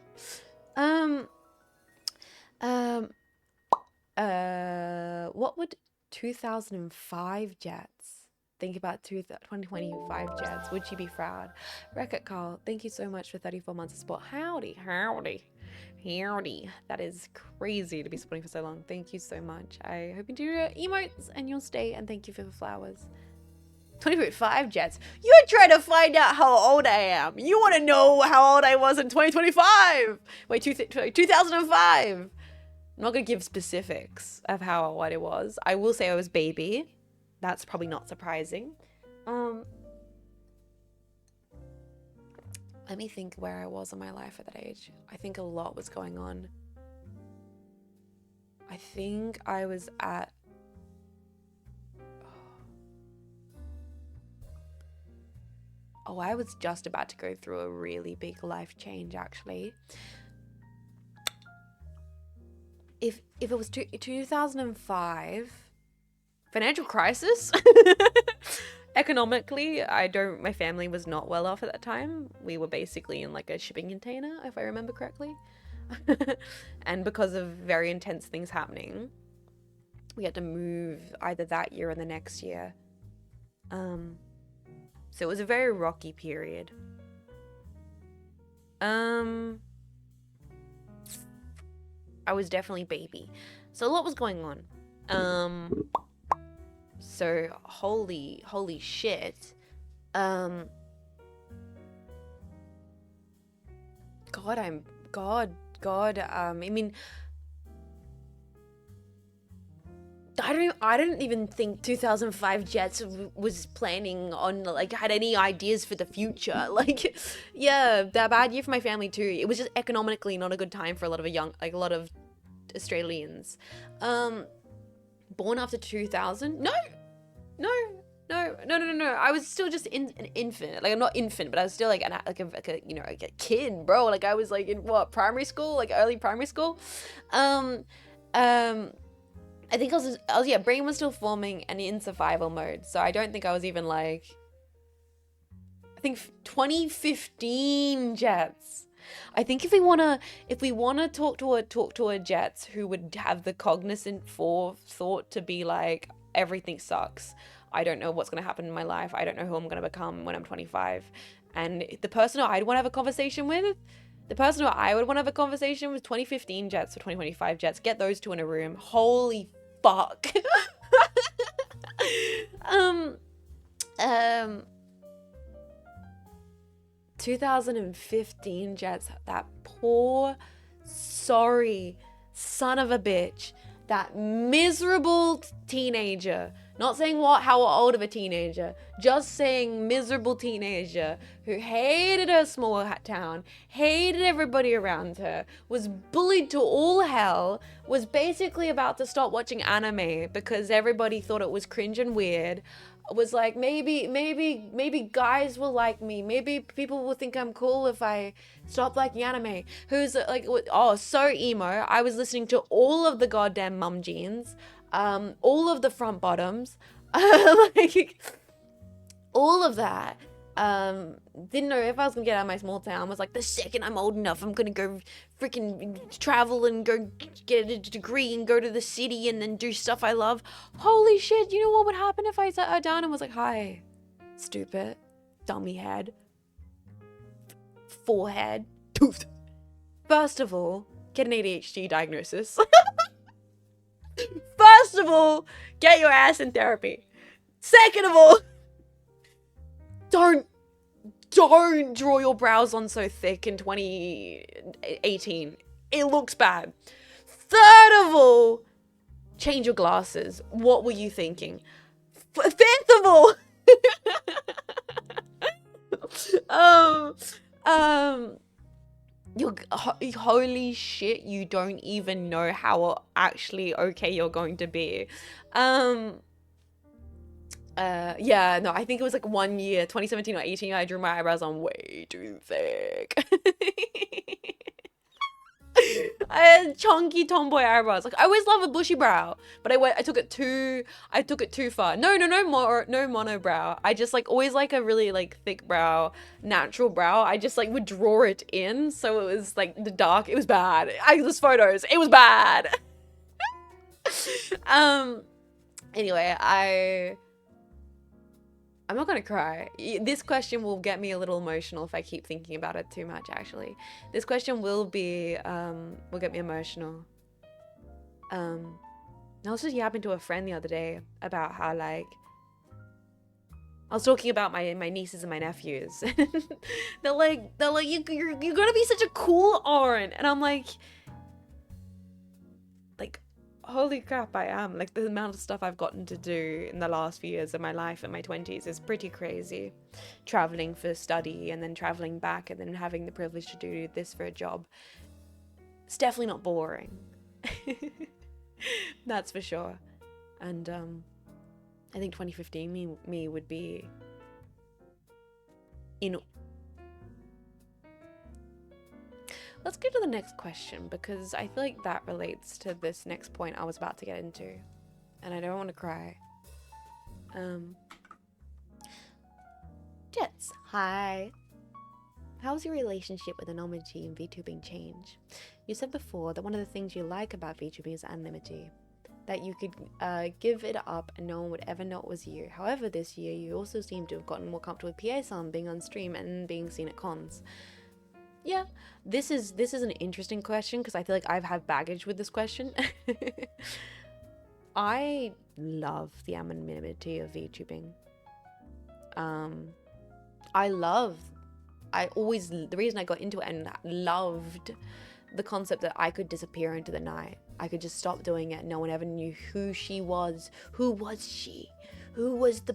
What would 2005 Jets think about 2025 Jets? Would you be proud? Record Carl, thank you so much for 34 months of support. Howdy. That is crazy to be supporting for so long. Thank you so much. I hope you do your emotes and you'll stay, and thank you for the flowers. 2025 Jets. You're trying to find out how old I am. You want to know how old I was in 2025. Wait, 2005. I'm not going to give specifics of how old I was. I will say I was baby. That's probably not surprising. Let me think where I was in my life at that age. I think a lot was going on. I think I was at... Oh, I was just about to go through a really big life change, actually. If it was 2005, financial crisis? Economically, my family was not well off at that time. We were basically in like a shipping container, if I remember correctly. And because of very intense things happening, we had to move either that year or the next year. So it was a very rocky period. I was definitely baby. So a lot was going on. So holy shit. God, I mean, I didn't even think 2005 Jets was planning on, like, had any ideas for the future. Like, yeah, that bad year for my family too. It was just economically not a good time for a lot of a lot of Australians. Born after 2000? No. I was still just an infant. Like, I'm not infant, but I was still like a kid, bro. Like, I was like in primary school, like early primary school. I think I was brain was still forming and in survival mode. So I don't think I was even like, I think 2015 Jets. I think if we wanna talk to a Jets who would have the cognizant forethought to be like, everything sucks. I don't know what's gonna happen in my life. I don't know who I'm gonna become when I'm 25. And the person who I'd want to have a conversation with, the person who I would want to have a conversation with, 2015 Jets or 2025 Jets. Get those two in a room. Holy fuck. 2015 Jets, that poor, sorry son of a bitch, that miserable teenager, not saying how old of a teenager, just saying miserable teenager who hated her small town, hated everybody around her, was bullied to all hell, was basically about to stop watching anime because everybody thought it was cringe and weird, was like, maybe guys will like me, maybe people will think I'm cool if I stop liking anime, who's like, oh, so emo. I was listening to all of the goddamn mum jeans, all of the front bottoms, like all of that. Didn't know if I was gonna get out of my small town. Was like, the second I'm old enough, I'm gonna go freaking travel and go get a degree and go to the city and then do stuff I love. Holy shit, you know what would happen if I sat her down and was like, hi, stupid, dummy head. forehead, tooth. First of all, get an ADHD diagnosis. First of all, get your ass in therapy. Second of all, don't draw your brows on so thick in 2018. It looks bad. Third of all, change your glasses. What were you thinking? Fifth of all, holy shit, you don't even know how actually okay you're going to be. Yeah, no, I think it was like 1 year, 2017 or 18, I drew my eyebrows on way too thick. I had chunky tomboy eyebrows. Like, I always love a bushy brow, but I took it too far. No monobrow. I just like always like a really like thick brow, natural brow. I just like would draw it in, so it was like the dark. It was bad. There's photos. It was bad. Anyway, I'm not gonna cry. This question will get me a little emotional if I keep thinking about it too much, actually. This question will get me emotional. I was just yapping to a friend the other day about how, like, I was talking about my nieces and my nephews. they're like, you're gonna be such a cool aunt. And I'm like, holy crap, I am. Like, the amount of stuff I've gotten to do in the last few years of my life in my 20s is pretty crazy. Traveling for study and then traveling back and then having the privilege to do this for a job. It's definitely not boring. That's for sure. And I think 2015 me would be in... Let's go to the next question, because I feel like that relates to this next point I was about to get into. And I don't want to cry. Jets, hi. How's your relationship with anonymity and VTubing change? You said before that one of the things you like about VTubing is anonymity. That you could give it up and no one would ever know it was you. However, this year you also seem to have gotten more comfortable with PA sound, being on stream and being seen at cons. Yeah, this is an interesting question because I feel like I've had baggage with this question. I love the anonymity of VTubing. The reason I got into it and loved the concept that I could disappear into the night. I could just stop doing it. No one ever knew who she was. Who was she? Who was the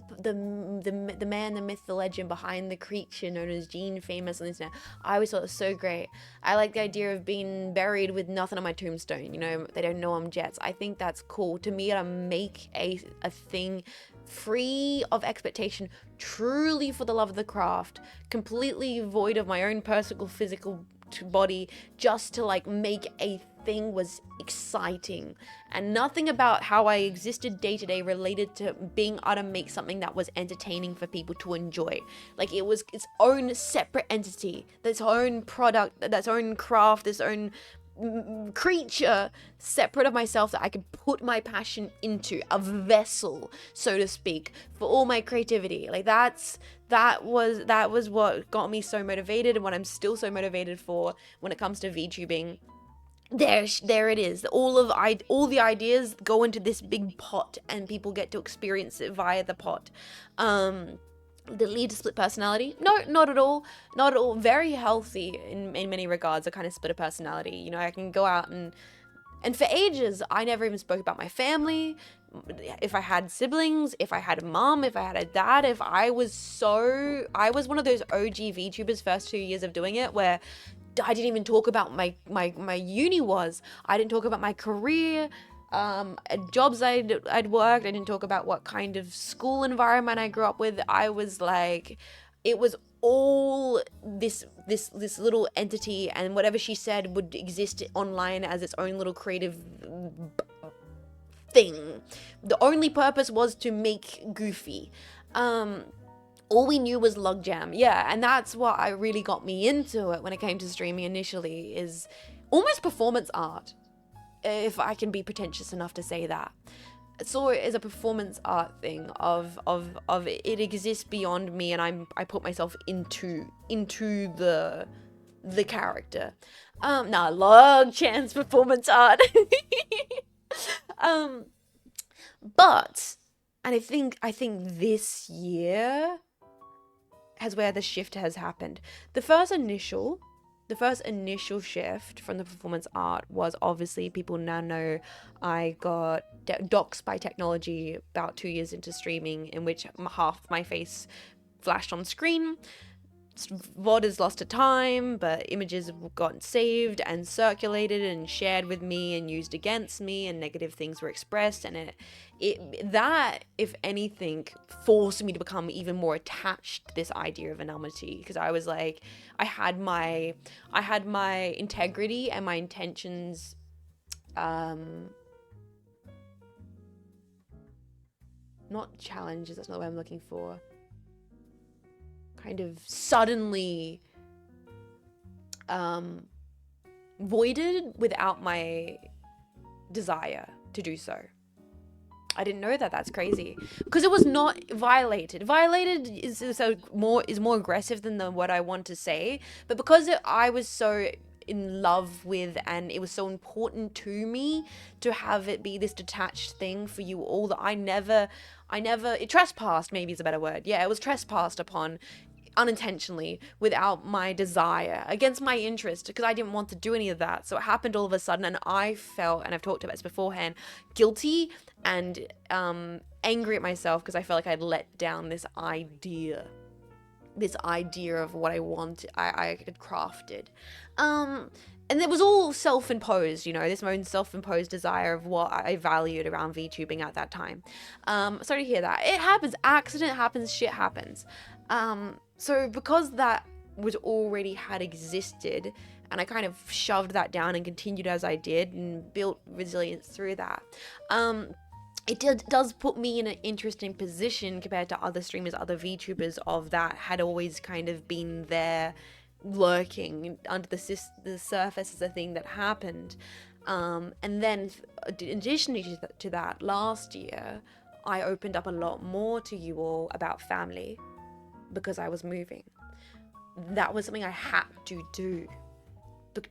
man, the myth, the legend behind the creature known as Jean Faymas on the internet? I always thought it was so great. I like the idea of being buried with nothing on my tombstone. You know, they don't know I'm Jets. I think that's cool. To me, to make a thing free of expectation, truly for the love of the craft, completely void of my own personal physical body, just to like make a thing was exciting, and nothing about how I existed day to day related to being able to make something that was entertaining for people to enjoy. Like, it was its own separate entity, its own product, its own craft, its own creature separate of myself that I could put my passion into, a vessel, so to speak, for all my creativity. Like, that was what got me so motivated, and what I'm still so motivated for when it comes to VTubing. There it is. All the ideas go into this big pot, and people get to experience it via the pot. The lead to split personality? No, not at all. Not at all. Very healthy in many regards, a kind of split of personality. You know, I can go out and for ages, I never even spoke about my family. If I had siblings, if I had a mom, if I had a dad, I was one of those OG VTubers first 2 years of doing it, where I didn't even talk about my uni was. I didn't talk about my career, jobs I'd worked. I didn't talk about what kind of school environment I grew up with. I was like, it was all this little entity, and whatever she said would exist online as its own little creative thing. The only purpose was to make goofy. All we knew was logjam. Yeah, and that's what I really got me into it when it came to streaming initially, is almost performance art, if I can be pretentious enough to say that. I saw it as a performance art thing of it exists beyond me, and I put myself into the the character. Nah, long chance performance art. But, and I think this year has where the shift has happened. The first initial shift from the performance art was obviously, people now know I got doxed by technology about 2 years into streaming, in which half my face flashed on screen. VOD is lost to time, but images have gotten saved and circulated and shared with me and used against me, and negative things were expressed, and that, if anything, forced me to become even more attached to this idea of anonymity, because I was like, I had my integrity and my intentions not challenges, that's not what I'm looking for, kind of suddenly voided without my desire to do so. I didn't know that. That's crazy, because it was not violated. Violated is more aggressive than what I want to say, but because I was so in love with, and it was so important to me to have it be this detached thing for you all, that it trespassed, maybe is a better word. Yeah, it was trespassed upon unintentionally, without my desire, against my interest, because I didn't want to do any of that. So it happened all of a sudden, and I felt, and I've talked about this beforehand, guilty and angry at myself, because I felt like I'd let down this idea of what I wanted, I had crafted. And it was all self-imposed, this my own self-imposed desire of what I valued around VTubing at that time. Sorry to hear that. It happens. Accident happens. Shit happens. So because that was already had existed, and I kind of shoved that down and continued as I did and built resilience through that, it does put me in an interesting position compared to other streamers, other VTubers of that had always kind of been there, lurking under the surface as a thing that happened. And then additionally to that, last year I opened up a lot more to you all about family, because I was moving. That was something I had to do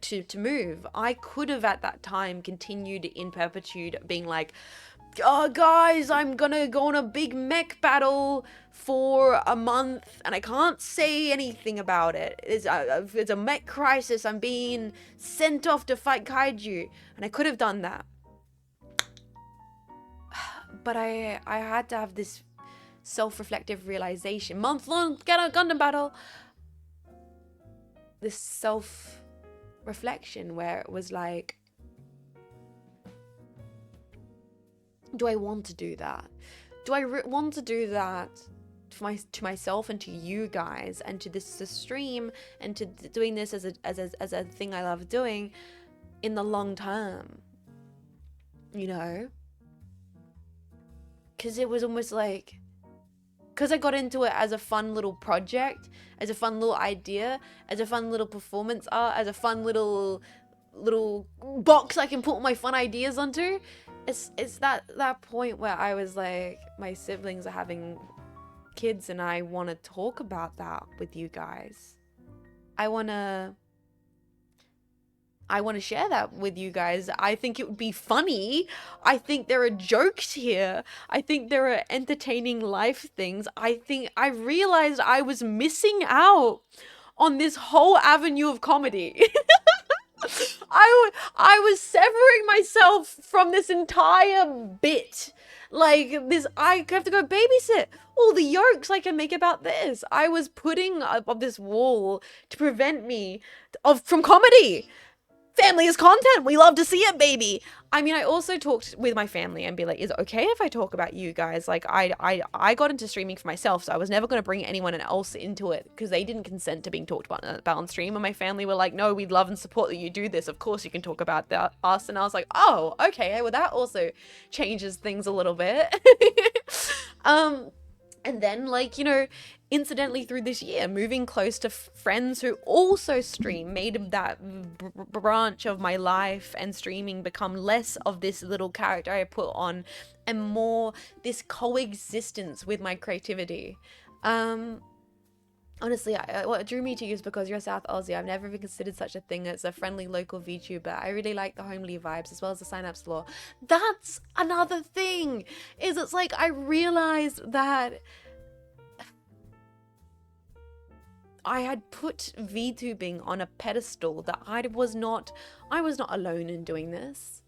to move. I could have at that time continued in perpetuity being like, oh guys, I'm gonna go on a big mech battle for a month and I can't say anything about it. It's a mech crisis. I'm being sent off to fight kaiju. And I could have done that. But I had to have this self-reflective realization. Month-long Gundam battle. This self-reflection where it was like, do I want to do that? Do I want to do that to myself and to you guys and to this stream and to doing this as a thing I love doing in the long term? Because it was almost like, because I got into it as a fun little project, as a fun little idea, as a fun little performance art, as a fun little box I can put my fun ideas onto. It's that point where I was like, my siblings are having kids and I want to talk about that with you guys. I want to share that with you guys. I think it would be funny. I think there are jokes here. I think there are entertaining life things. I realized I was missing out on this whole avenue of comedy. I was severing myself from this entire bit. Like this, I have to go babysit all the jokes I can make about this. I was putting up this wall to prevent me from comedy. Family is content. We love to see it, baby. I mean, I also talked with my family and be like, is it okay if I talk about you guys? Like, I got into streaming for myself, so I was never going to bring anyone else into it because they didn't consent to being talked about on stream. And my family were like, no, we love and support that you do this. Of course you can talk about us. And I was like, oh, okay. Well, that also changes things a little bit. And then, like, incidentally through this year, moving close to friends who also stream made that branch of my life and streaming become less of this little character I put on and more this coexistence with my creativity. Honestly, what drew me to you is because you're South Aussie. I've never even considered such a thing as a friendly local VTuber. I really like the homely vibes as well as the Synapse lore. That's another thing, is it's like I realized that I had put VTubing on a pedestal, that I was not alone in doing this.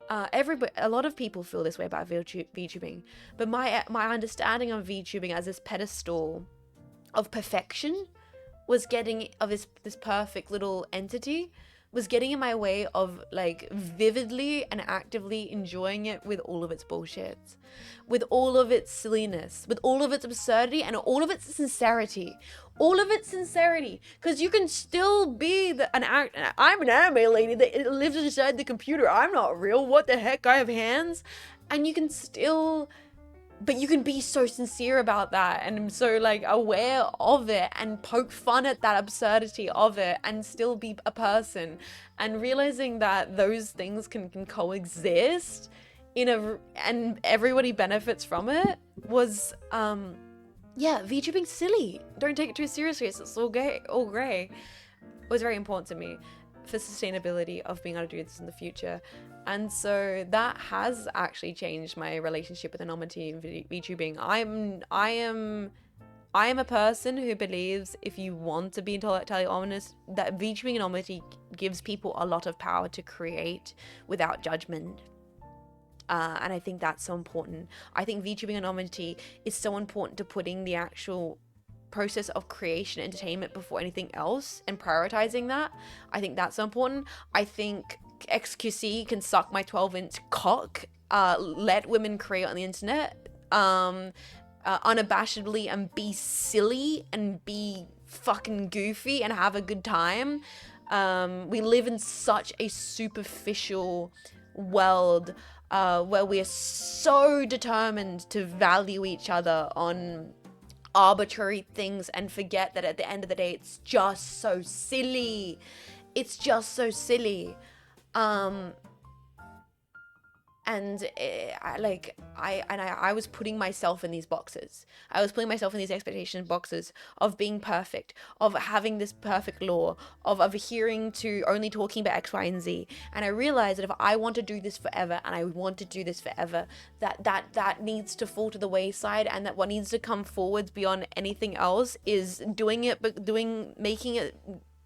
A lot of people feel this way about VTubing, but my understanding of VTubing as this pedestal of perfection was getting, of this perfect little entity, was getting in my way of like vividly and actively enjoying it with all of its bullshit, with all of its silliness, with all of its absurdity, and all of its sincerity. Because you can still be I'm an anime lady that lives inside the computer. I'm not real. What the heck? I have hands. And you can still, but you can be so sincere about that and so like aware of it and poke fun at that absurdity of it and still be a person, and realizing that those things can coexist and everybody benefits from it was yeah, VTubing silly. Don't take it too seriously. It's all gray. It was very important to me for sustainability of being able to do this in the future. And so that has actually changed my relationship with anonymity in VTubing. I am a person who believes if you want to be entirely honest, that VTubing anonymity gives people a lot of power to create without judgment. And I think that's so important. I think VTubing anonymity is so important to putting the actual process of creation, entertainment before anything else, and prioritizing that. I think that's so important. I think XQC can suck my 12-inch cock. Let women create on the internet unabashedly and be silly and be fucking goofy and have a good time. We live in such a superficial world where we are so determined to value each other on arbitrary things and forget that at the end of the day it's just so silly. And I was putting myself in these boxes. I was putting myself in these expectation boxes of being perfect, of having this perfect law, of adhering to only talking about X, Y, and Z. And I realized that if I want to do this forever, and I want to do this forever, that needs to fall to the wayside, and that what needs to come forwards beyond anything else is doing it, but making it,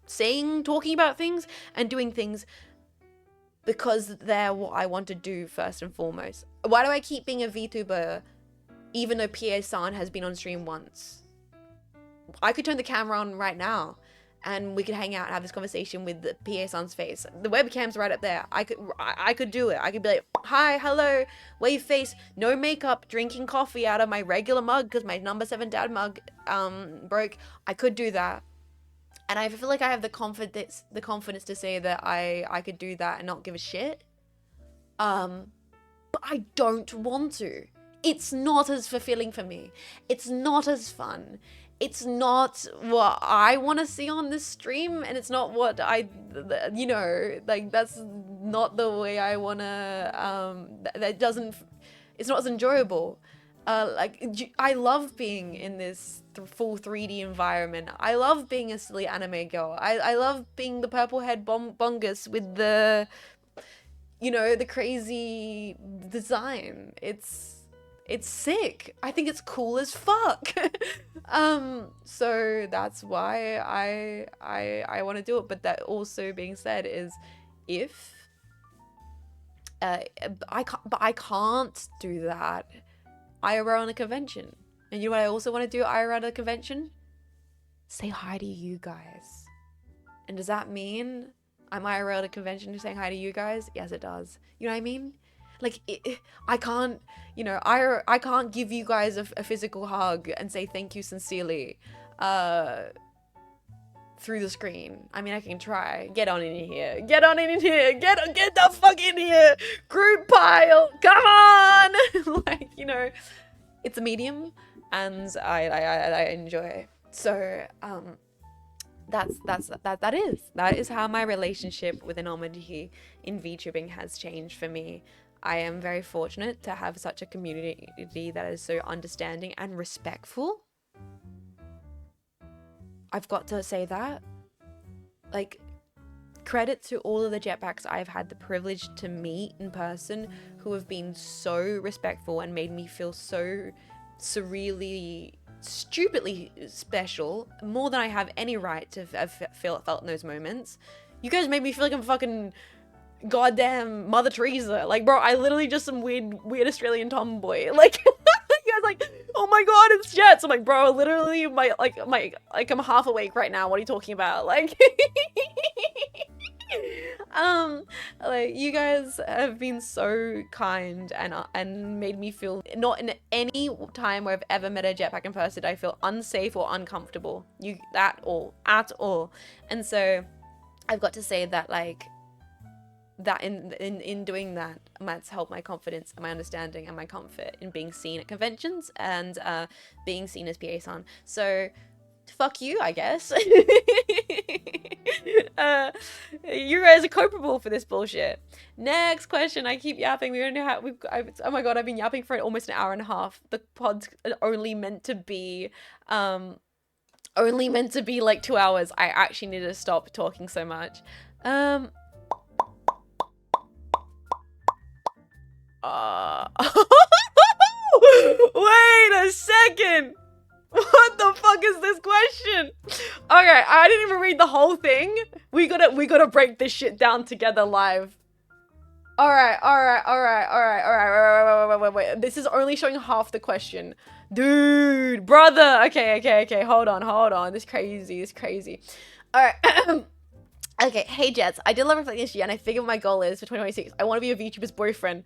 saying, talking about things, and doing things because they're what I want to do first and foremost. Why do I keep being a VTuber even though PA-san has been on stream once? I could turn the camera on right now and we could hang out and have this conversation with the PA-san's face. The webcam's right up there. I could do it. I could be like, hi, hello, wave face, no makeup, drinking coffee out of my regular mug because my number 7 dad mug broke. I could do that. And I feel like I have the confidence to say that I could do that and not give a shit. But I don't want to. It's not as fulfilling for me. It's not as fun. It's not what I want to see on this stream, and it's not what that's not the way I want to, it's not as enjoyable. I love being in this full 3D environment. I love being a silly anime girl. I love being the purple head bongus with the, the crazy design. It's sick. I think it's cool as fuck. So that's why I want to do it. But that also being said is, if I can't do that IRL on a convention. And you know what I also want to do IRL at a convention? Say hi to you guys. And does that mean I'm IRL at a convention saying hi to you guys? Yes, it does. You know what I mean? Like, I can't, I can't give you guys a physical hug and say thank you sincerely through the screen. I mean, I can try. Get on in here. Get the fuck in here. Group pile. Come on. It's a medium and I enjoy it. So, that is how my relationship with anonymity in VTubing has changed for me. I am very fortunate to have such a community that is so understanding and respectful. I've got to say that, like, credit to all of the jetpacks I've had the privilege to meet in person who have been so respectful and made me feel so surreally, stupidly special, more than I have any right to have felt in those moments. You guys made me feel like I'm fucking goddamn Mother Teresa. Like, bro, I literally just some weird Australian tomboy. Like, you guys like, oh my god, it's jets. I'm like, bro, literally I'm half awake right now. What are you talking about? Like, like, you guys have been so kind and made me feel, not in any time where I've ever met a jetpack in person, I feel unsafe or uncomfortable. At all. And so I've got to say that, like, that in doing that, that's helped my confidence and my understanding and my comfort in being seen at conventions and being seen as PA-san. So fuck you, I guess. You guys are culpable for this bullshit. Next question. I keep yapping. We don't know how oh my god, I've been yapping for almost an hour and a half. The pod's only meant to be like 2 hours. I actually need to stop talking so much. Wait a second. What the fuck is this question? Okay, I didn't even read the whole thing. We gotta break this shit down together live. Alright. Wait. This is only showing half the question. Dude, brother. Okay. Hold on. This is crazy. Alright. Okay, hey Jets. I did love reflecting this year, and I figured what my goal is for 2026. I want to be a VTuber's boyfriend.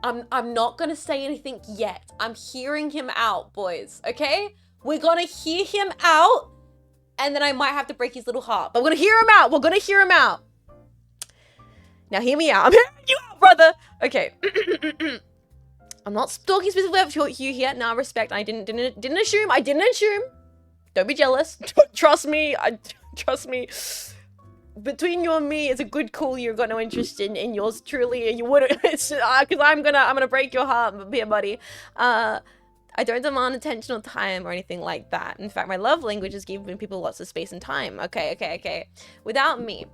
I'm not gonna say anything yet. I'm hearing him out, boys, okay? We're gonna hear him out, and then I might have to break his little heart. But we're gonna hear him out. We're gonna hear him out. Now hear me out. I'm hearing you out, brother. Okay. I'm not talking specifically about you here. Now respect. I didn't assume. I didn't assume. Don't be jealous. Trust me. Trust me. Between you and me, it's a good call. You've got no interest in yours truly, and you wouldn't. It's because I'm gonna break your heart, here, buddy. I don't demand attention or time or anything like that. In fact, my love language is giving people lots of space and time. Okay. Without me.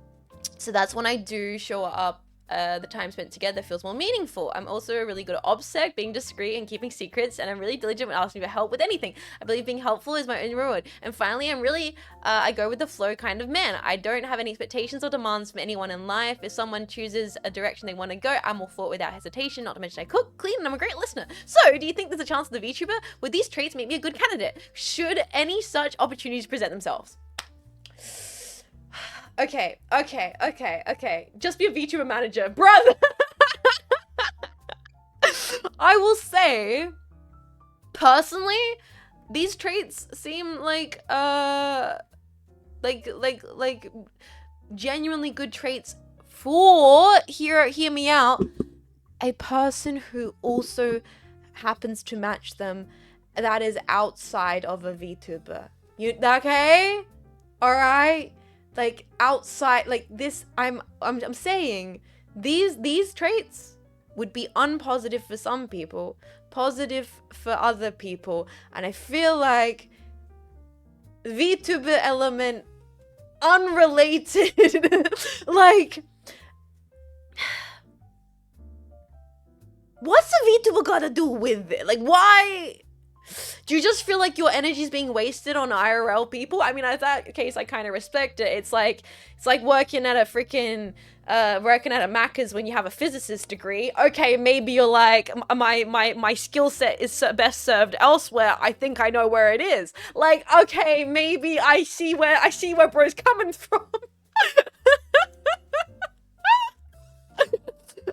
So that's when I do show up. The time spent together feels more meaningful. I'm also really good at OBSEC, being discreet and keeping secrets, and I'm really diligent when asking for help with anything. I believe being helpful is my own reward. And finally, I'm really, I go with the flow kind of man. I don't have any expectations or demands from anyone in life. If someone chooses a direction they want to go, I'm all for it without hesitation. Not to mention I cook, clean, and I'm a great listener. So, do you think there's a chance of the VTuber? Would these traits make me a good candidate? Should any such opportunities present themselves? Okay. Just be a VTuber manager. Brother! I will say, personally, these traits seem like genuinely good traits for, hear me out, a person who also happens to match them that is outside of a VTuber. Okay? Alright? Like, outside, like this, I'm saying these traits would be unpositive for some people, positive for other people, and I feel like VTuber element unrelated. Like, what's a VTuber gotta do with it? Like, why? Do you just feel like your energy is being wasted on IRL people? I mean, in that case, I kind of respect it. It's like working at a freaking, working at a Macca's when you have a physicist degree. Okay, maybe you're like, my skill set is best served elsewhere. I think I know where it is. Like, okay, maybe I see where bro's coming from.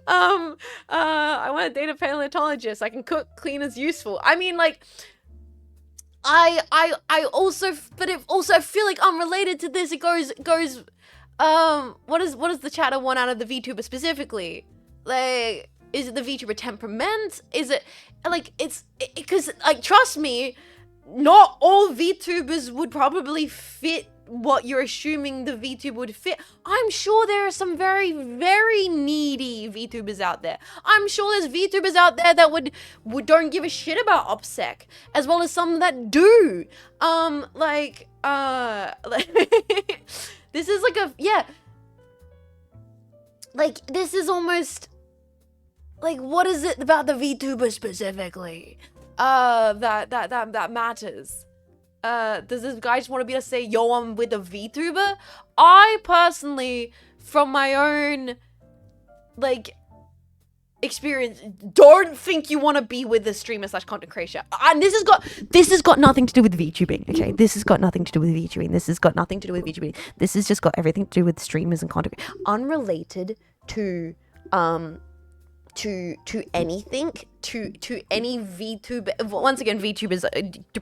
I want to date a paleontologist. I can cook, clean is useful. I mean, like, I also feel like unrelated to this. It goes, what is the chatter one out of the VTuber specifically? Like, is it the VTuber temperament? Is it, like, because, like, trust me, not all VTubers would probably fit what you're assuming the VTuber would fit. I'm sure there are some very, very needy VTubers out there. I'm sure there's VTubers out there that would don't give a shit about OPSEC, as well as some that do. This is like this is almost like, what is it about the VTuber specifically that matters? Does this guy just want to be able to say, yo, I'm with a VTuber? I personally, from my own experience, don't think you want to be with a streamer / content creator. And this has got nothing to do with VTubing, okay? This has got nothing to do with VTubing. This has got nothing to do with VTubing. This has just got everything to do with streamers and content, unrelated to anything, to any VTuber. Once again, VTubers,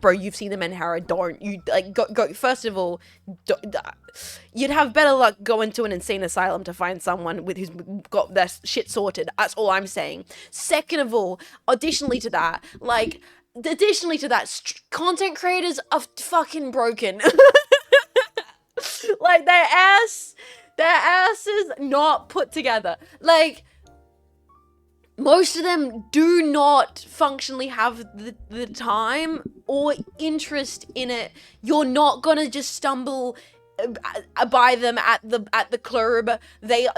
bro, you've seen them in Hara. Don't you go? First of all, you'd have better luck going to an insane asylum to find someone who's got their shit sorted. That's all I'm saying. Second of all, additionally to that, content creators are fucking broken. Like, their ass is not put together. Like, most of them do not functionally have the time or interest in it. You're not gonna just stumble by them at the club. Their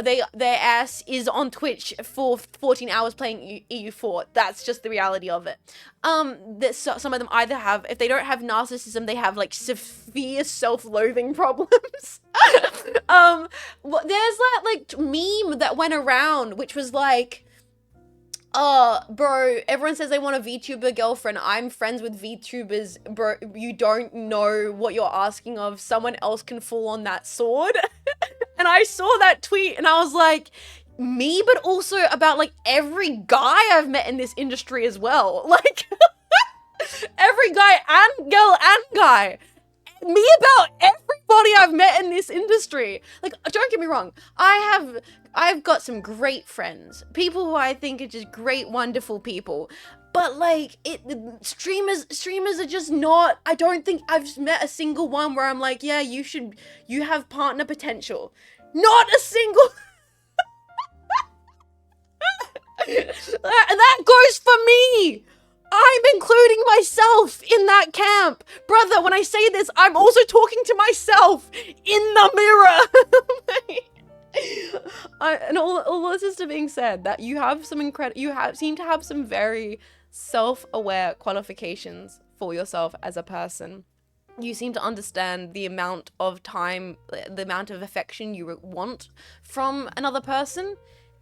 ass is on Twitch for 14 hours playing EU4. That's just the reality of it. Some of them either have, if they don't have narcissism, they have like severe self-loathing problems. There's that meme that went around, which was like, bro, everyone says they want a VTuber girlfriend. I'm friends with VTubers. Bro, you don't know what you're asking of. Someone else can fall on that sword. And I saw that tweet and I was like, me, but also about like every guy I've met in this industry as well. Like, every guy and girl and guy. Me about everybody I've met in this industry. Like, don't get me wrong. I've got some great friends. People who I think are just great, wonderful people. But like, streamers are just not, I don't think I've met a single one where I'm like, yeah, you have partner potential. Not a single. That goes for me. I'm including myself in that camp. Brother, when I say this, I'm also talking to myself in the mirror. And all this is to being said, that you have some seem to have some very self-aware qualifications for yourself as a person. You seem to understand the amount of time, the amount of affection you want from another person.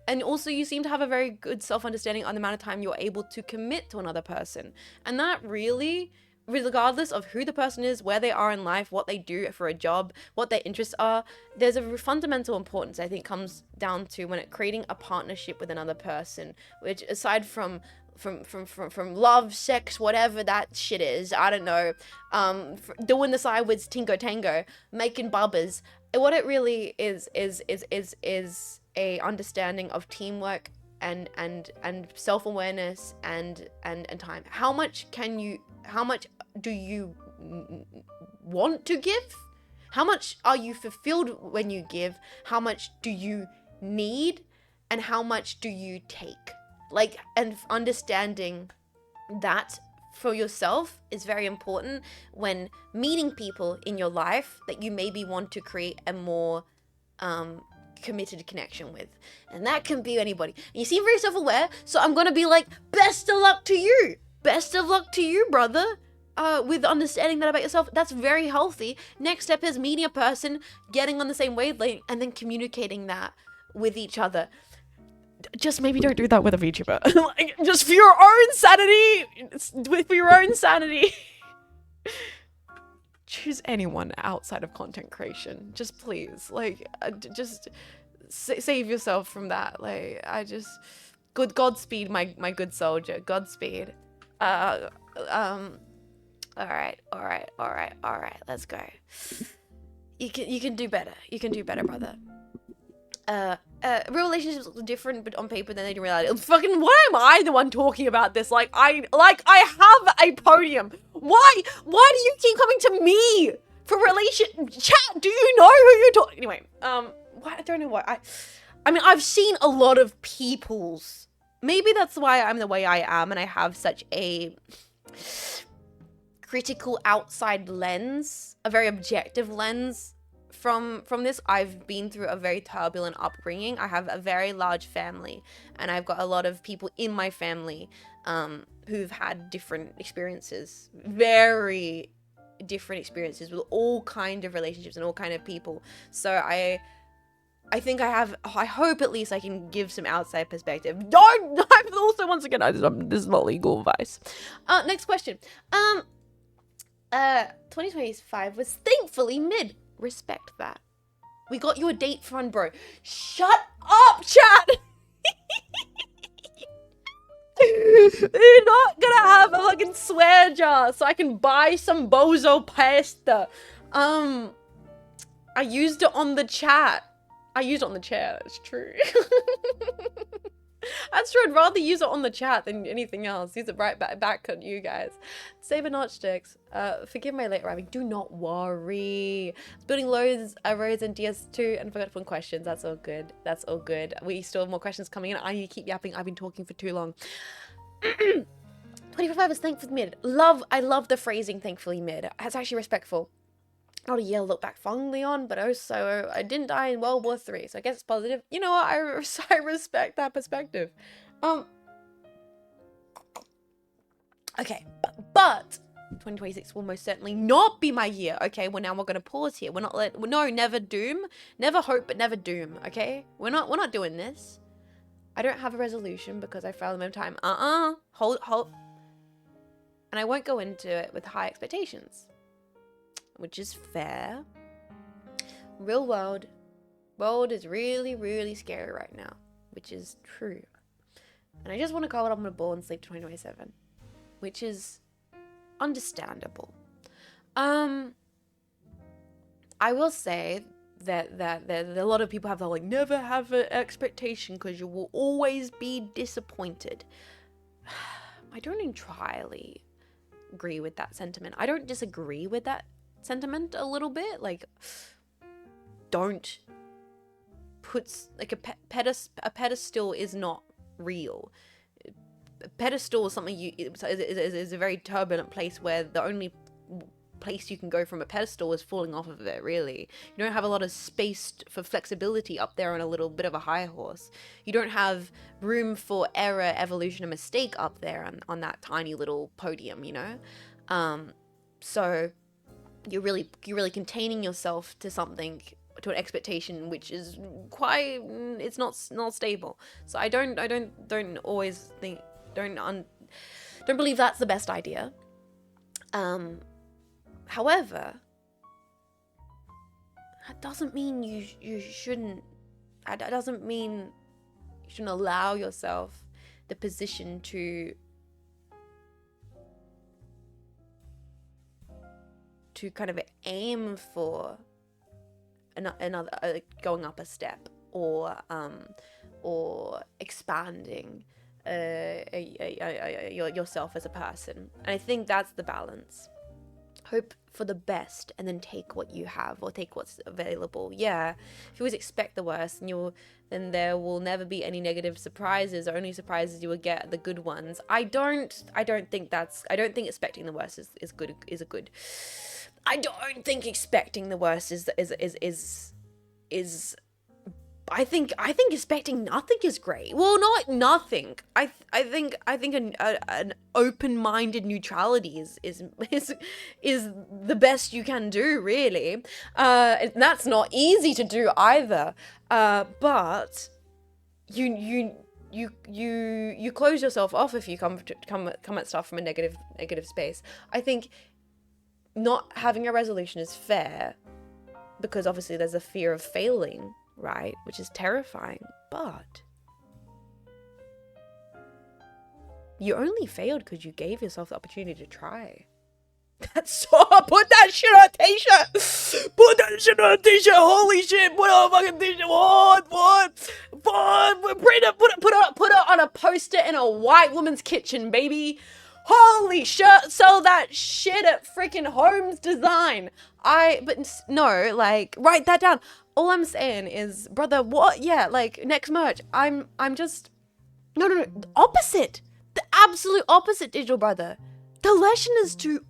And also you seem to have a very good self-understanding on the amount of time you're able to commit to another person. And that really, regardless of who the person is, where they are in life, what they do for a job, what their interests are, there's a fundamental importance, I think, comes down to when creating a partnership with another person, which aside from love, sex, whatever that shit is, I don't know, doing the side with Tingo Tango, making bubbas, what it really is a understanding of teamwork and self-awareness and time. How much do you want to give? How much are you fulfilled when you give? How much do you need? And how much do you take? Like, and understanding that for yourself is very important when meeting people in your life that you maybe want to create a more committed connection with. And that can be anybody. And you seem very self-aware, so I'm gonna be like, best of luck to you. Best of luck to you, brother. With understanding that about yourself. That's very healthy. Next step is meeting a person, getting on the same wavelength, and then communicating that with each other. Just maybe don't do that with a VTuber. Like, just for your own sanity. For your own sanity. Choose anyone outside of content creation. Just please. Like, just save yourself from that. Like, Godspeed, my good soldier. Godspeed. All right. Let's go. You can do better. You can do better, brother. Real relationships look different, but on paper than they do in reality. Fucking, why am I the one talking about this? I have a podium. Why do you keep coming to me for relation chat. Do you know who you're talking? Anyway, what, I don't know what I mean. I've seen a lot of people's. Maybe that's why I'm the way I am, and I have such a critical outside lens, a very objective lens from this. I've been through a very turbulent upbringing. I have a very large family, and I've got a lot of people in my family who've had different experiences, very different experiences with all kind of relationships and all kind of people. So I think I hope at least I can give some outside perspective. I'm also, once again, this is not legal advice. Next question. 2025 was thankfully mid. Respect that. We got you a date fund, bro. Shut up, chat! You're not gonna have a fucking swear jar so I can buy some bozo pasta. I used it on the chat. I used it on the chair, that's true. That's true, I'd rather use it on the chat than anything else. Use it right back on you guys. Saber Notchsticks, forgive my late arriving. Do not worry. I was building loads of roads in DS2 and forgot to put in questions. That's all good. That's all good. We still have more questions coming in. I keep yapping. I've been talking for too long. 25 is thankfully mid. I love the phrasing thankfully mid. It's actually respectful. Not a year to look back fondly on, but also I didn't die in World War III, so I guess it's positive. You know what? I respect that perspective. Okay, but 2026 will most certainly not be my year. Okay, well now we're gonna pause here. We're not no, never doom, never hope, but never doom. Okay, we're not doing this. I don't have a resolution because I failed a moment of time. Hold, and I won't go into it with high expectations, which is fair. Real world is really, really scary right now, which is true. And I just want to curl up on a ball and sleep 2027, which is understandable. I will say that a lot of people have the like never have an expectation because you will always be disappointed. I don't entirely agree with that sentiment. I don't disagree with that sentiment a little bit. Like, don't put like a pedestal is not real. A pedestal is something is a very turbulent place where the only place you can go from a pedestal is falling off of it. Really, you don't have a lot of space for flexibility up there on a little bit of a high horse. You don't have room for error, evolution, and mistake up there on that tiny little podium, you know. So you're really containing yourself to something, to an expectation which is quite, it's not stable. So I don't always think, don't believe that's the best idea. However, that doesn't mean you shouldn't. That doesn't mean you shouldn't allow yourself the position to kind of aim for another going up a step, or expanding yourself as a person. And I think that's the balance. Hope for the best and then take what you have, or take what's available. Yeah, if you always expect the worst, then there will never be any negative surprises, or only surprises you will get the good ones. I don't think expecting the worst is good. I don't think expecting the worst is I think expecting nothing is great. Well, not nothing. I think an open-minded neutrality is the best you can do, really. And that's not easy to do either. But you close yourself off if you come at stuff from a negative space. I think not having a resolution is fair, because obviously there's a fear of failing, right? Which is terrifying. But you only failed because you gave yourself the opportunity to try. That's so. Put that shit on a t-shirt. Put that shit on a t-shirt. Holy shit. Put it on a fucking t-shirt. What? Put it on a poster in a white woman's kitchen, baby. Holy shit, sell that shit at freaking Homes Design. But no, like, write that down. All I'm saying is, brother, what? Yeah, like, next merch. I'm just, no, the opposite. The absolute opposite, digital brother. The lesson is to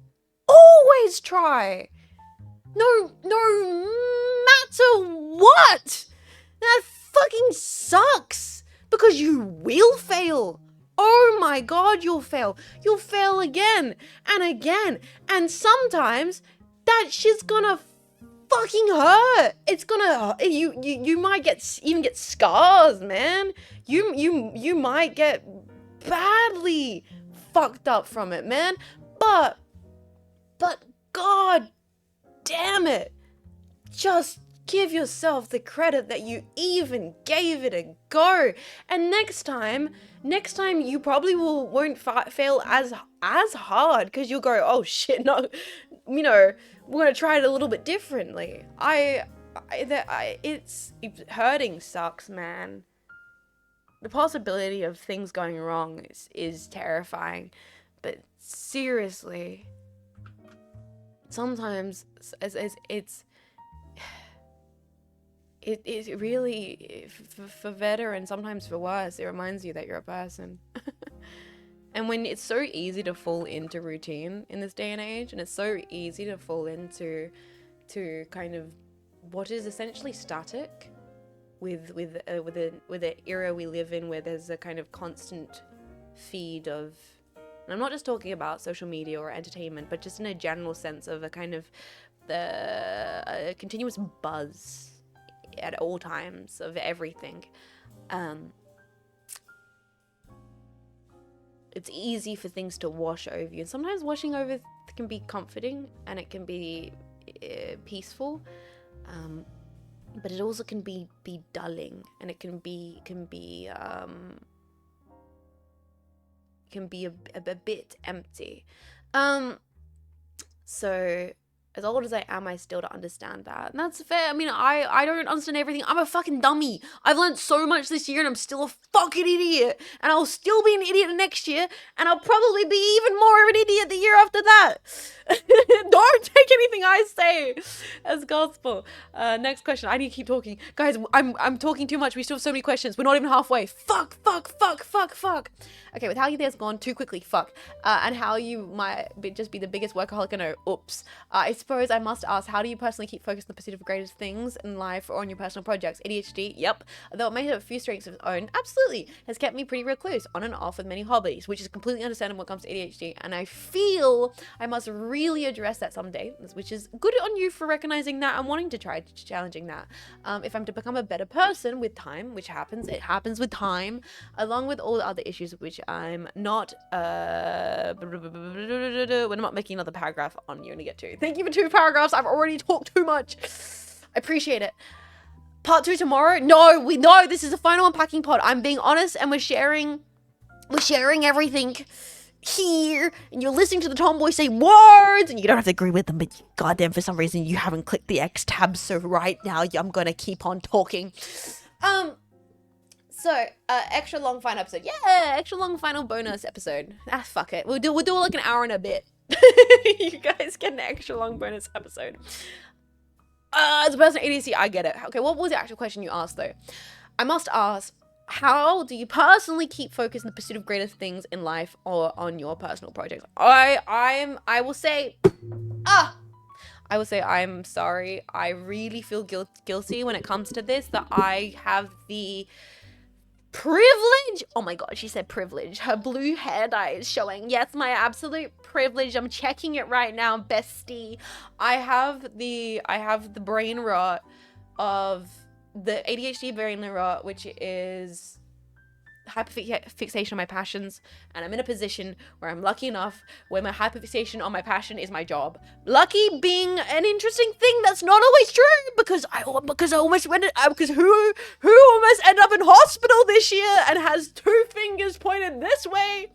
always try. No matter what. That fucking sucks. Because you will fail. Oh my god, you'll fail. You'll fail again and again. And sometimes that shit's gonna fucking hurt. It's gonna you might even get scars, man. You might get badly fucked up from it, man. But god damn it. Just give yourself the credit that you even gave it a go. And next time you probably won't fail as hard, because you'll go, oh shit, no, you know, we're gonna try it a little bit differently. It's hurting sucks, man. The possibility of things going wrong is terrifying, but seriously, sometimes it really, for better and sometimes for worse, it reminds you that you're a person. And when it's so easy to fall into routine in this day and age, and it's so easy to fall into kind of what is essentially static with the era we live in, where there's a kind of constant feed of, and I'm not just talking about social media or entertainment, but just in a general sense of a kind of a continuous buzz at all times of everything. It's easy for things to wash over you, and sometimes washing over can be comforting and it can be peaceful, but it also can be dulling, and it can be a bit empty. So as old as I am, I still don't understand that. And that's fair. I mean, I don't understand everything. I'm a fucking dummy. I've learned so much this year and I'm still a fucking idiot. And I'll still be an idiot next year. And I'll probably be even more of an idiot the year after that. Don't take anything I say as gospel. Next question. I need to keep talking. Guys, I'm talking too much. We still have so many questions. We're not even halfway. Fuck. Okay, with how your day's gone too quickly, fuck. And how you might just be the biggest workaholic I know. Oops. I suppose I must ask, how do you personally keep focused on the pursuit of greatest things in life or on your personal projects? ADHD, yep. Though it may have a few strengths of its own, absolutely, has kept me pretty recluse, on and off with many hobbies, which is completely understandable when it comes to ADHD. And I feel I must really address that someday, which is good on you for recognizing that and wanting to try challenging that. If I'm to become a better person with time, which happens, it happens with time, along with all the other issues which I'm not, we're not making another paragraph on you to get to. Thank you for 2 paragraphs. I've already talked too much. I appreciate it. Part 2 tomorrow? No, this is the final unpacking pod. I'm being honest, and we're sharing everything here, and you're listening to the tomboy say words, and you don't have to agree with them, but goddamn, for some reason you haven't clicked the X tab, so right now I'm gonna keep on talking. So, extra long final episode. Yeah, extra long final bonus episode. Fuck it. We'll do like an hour and a bit. You guys get an extra long bonus episode. As a person with ADHD, I get it. Okay, what was the actual question you asked though? I must ask, how do you personally keep focused in the pursuit of greatest things in life or on your personal projects? I will say I'm sorry. I really feel guilty when it comes to this, that I have the privilege. Oh my god, she said privilege. Her blue hair dye is showing. Yes, my absolute privilege. I'm checking it right now, bestie. I have the brain rot of the ADHD brain rot, which is hyperfixation on my passions, and I'm in a position where I'm lucky enough where my hyperfixation on my passion is my job. Lucky being an interesting thing that's not always true, because who almost ended up in hospital this year and has 2 fingers pointed this way.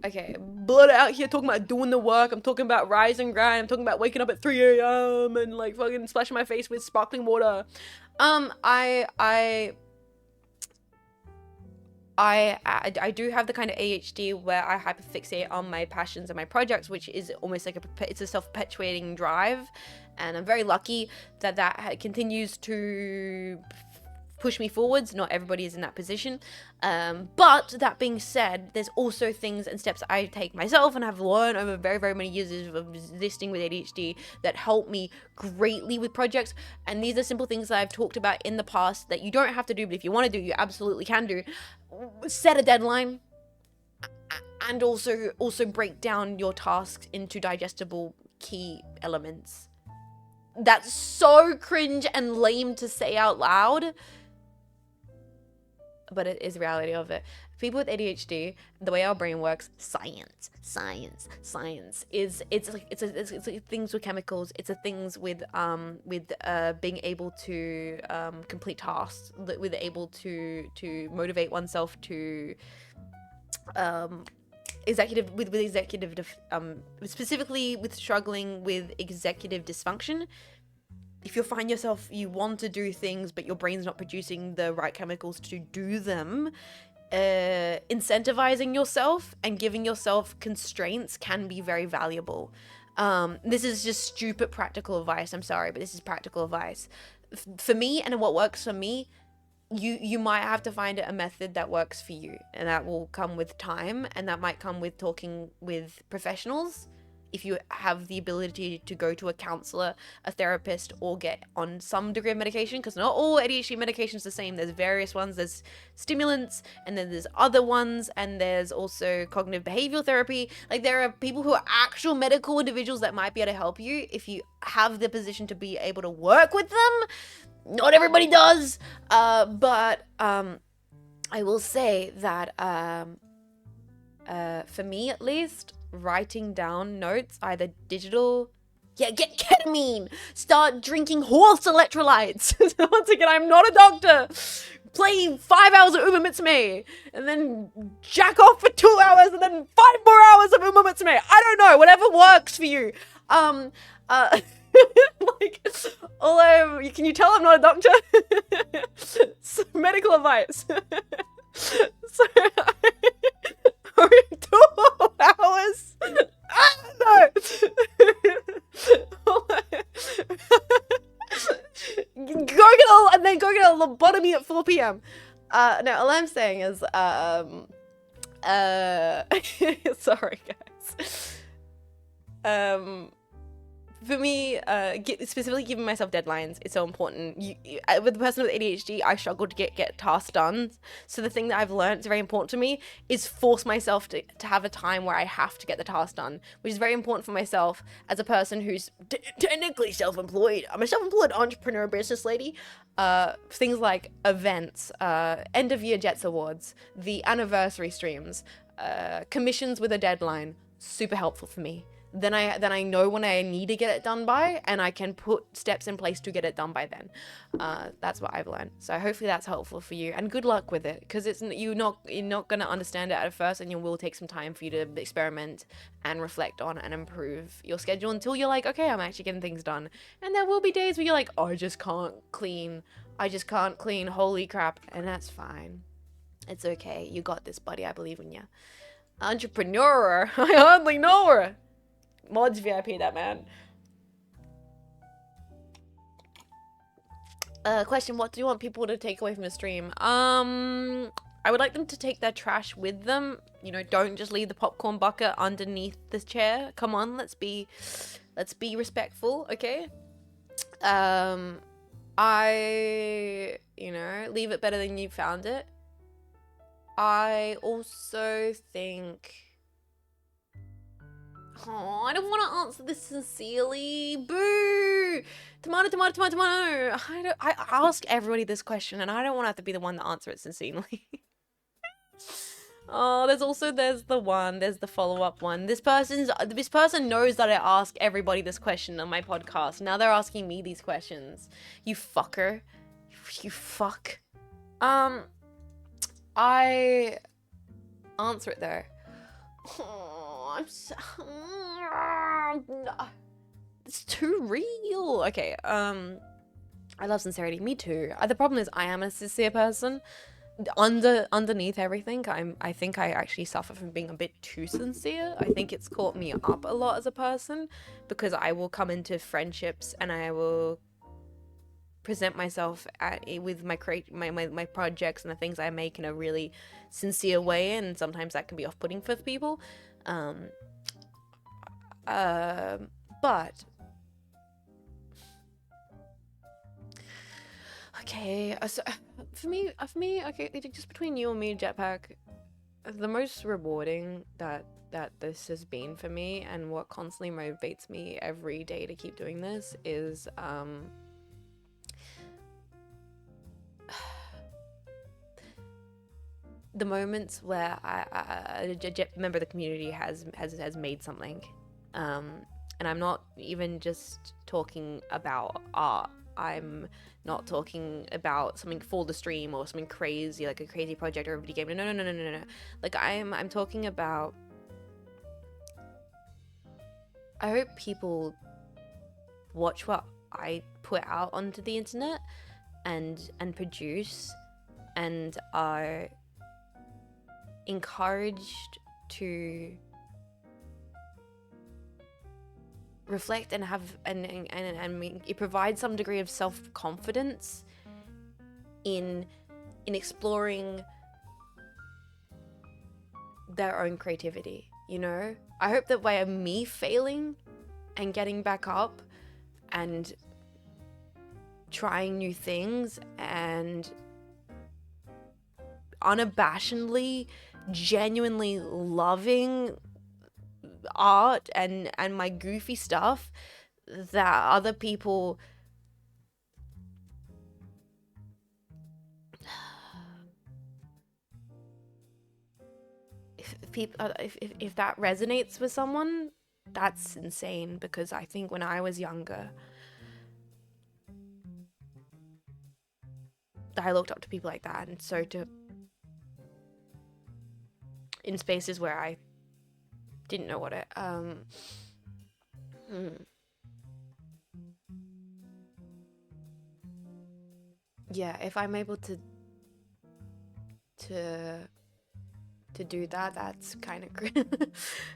Okay, blood out here talking about doing the work. I'm talking about rise and grind. I'm talking about waking up at 3 a.m. and like fucking splashing my face with I do have the kind of ADHD where I hyperfixate on my passions and my projects, which is almost like it's a self-perpetuating drive, and I'm very lucky that continues to push me forwards. Not everybody is in that position, but that being said, there's also things and steps I take myself and have learned over very, very many years of existing with ADHD that help me greatly with projects. And these are simple things that I've talked about in the past that you don't have to do, but if you want to do, you absolutely can do. Set a deadline, and also break down your tasks into digestible key elements. That's so cringe and lame to say out loud, but it is the reality of it. People with ADHD, the way our brain works, science is it's like things with chemicals. It's a things with being able to complete tasks, with able to motivate oneself to specifically with struggling with executive dysfunction. If you find yourself, you want to do things, but your brain's not producing the right chemicals to do them, incentivizing yourself and giving yourself constraints can be very valuable. This is just stupid practical advice. I'm sorry, but this is practical advice. For me, and what works for me, you might have to find a method that works for you, and that will come with time, and that might come with talking with professionals. If you have the ability to go to a counselor, a therapist, or get on some degree of medication, because not all ADHD medications are the same. There's various ones. There's stimulants, and then there's other ones, and there's also cognitive behavioral therapy. Like, there are people who are actual medical individuals that might be able to help you if you have the position to be able to work with them. Not everybody does, but I will say that for me at least, writing down notes, either digital, get ketamine, start drinking horse electrolytes. Once again, I'm not a doctor. Play 5 hours of Uma Mitsume, and then jack off for 2 hours, and then 5 more hours of Uma Mitsume. I don't know, whatever works for you. Like, although, can you tell I'm not a doctor? So, medical advice. So, 2 hours? I don't know. Go get a lobotomy at 4 p.m. No, all I'm saying is, sorry guys. For me, specifically giving myself deadlines is so important. With the person with ADHD, I struggle to get tasks done. So the thing that I've learned is very important to me is force myself to have a time where I have to get the task done, which is very important for myself as a person who's technically self-employed. I'm a self-employed entrepreneur business lady. Things like events, end of year Jets Awards, the anniversary streams, commissions with a deadline, super helpful for me. Then I know when I need to get it done by, and I can put steps in place to get it done by then. That's what I've learned. So hopefully that's helpful for you, and good luck with it, because you're not gonna understand it at first, and it will take some time for you to experiment and reflect on and improve your schedule until you're like, okay, I'm actually getting things done. And there will be days where you're like, oh, I just can't clean. Holy crap, and that's fine. It's okay. You got this, buddy. I believe in you. Entrepreneur. I hardly know her. Mods VIP, that man. Question, what do you want people to take away from the stream? I would like them to take their trash with them. You know, don't just leave the popcorn bucket underneath the chair. Come on, let's be respectful, okay? Leave it better than you found it. I also think... Oh, I don't want to answer this sincerely. Boo! Tomato. I ask everybody this question, and I don't want to have to be the one to answer it sincerely. Oh, there's the follow-up one. This person knows that I ask everybody this question on my podcast. Now they're asking me these questions. You fucker. You fuck. I answer it though. Oh, it's too real. Okay, I love sincerity. Me too. The problem is I am a sincere person, underneath everything, I think I actually suffer from being a bit too sincere. I think it's caught me up a lot as a person, because I will come into friendships and I will present myself with my projects and the things I make in a really sincere way, and sometimes that can be off-putting for people. But okay, so for me, okay, just between you and me, Jetpack, the most rewarding that this has been for me, and what constantly motivates me every day to keep doing this, is the moments where a member of the community has made something, and I'm not even just talking about art. I'm not talking about something for the stream or something crazy, like a crazy project or a video game. No. Like I'm talking about. I hope people watch what I put out onto the internet and produce, and are encouraged to reflect and have and it provides some degree of self-confidence in exploring their own creativity, you know? I hope that by me failing and getting back up and trying new things and unabashedly, genuinely loving art and my goofy stuff, that other people if that resonates with someone, that's insane. Because I think when I was younger, I looked up to people like that, and so in spaces where I didn't know what it yeah, if I'm able to do that, that's kind of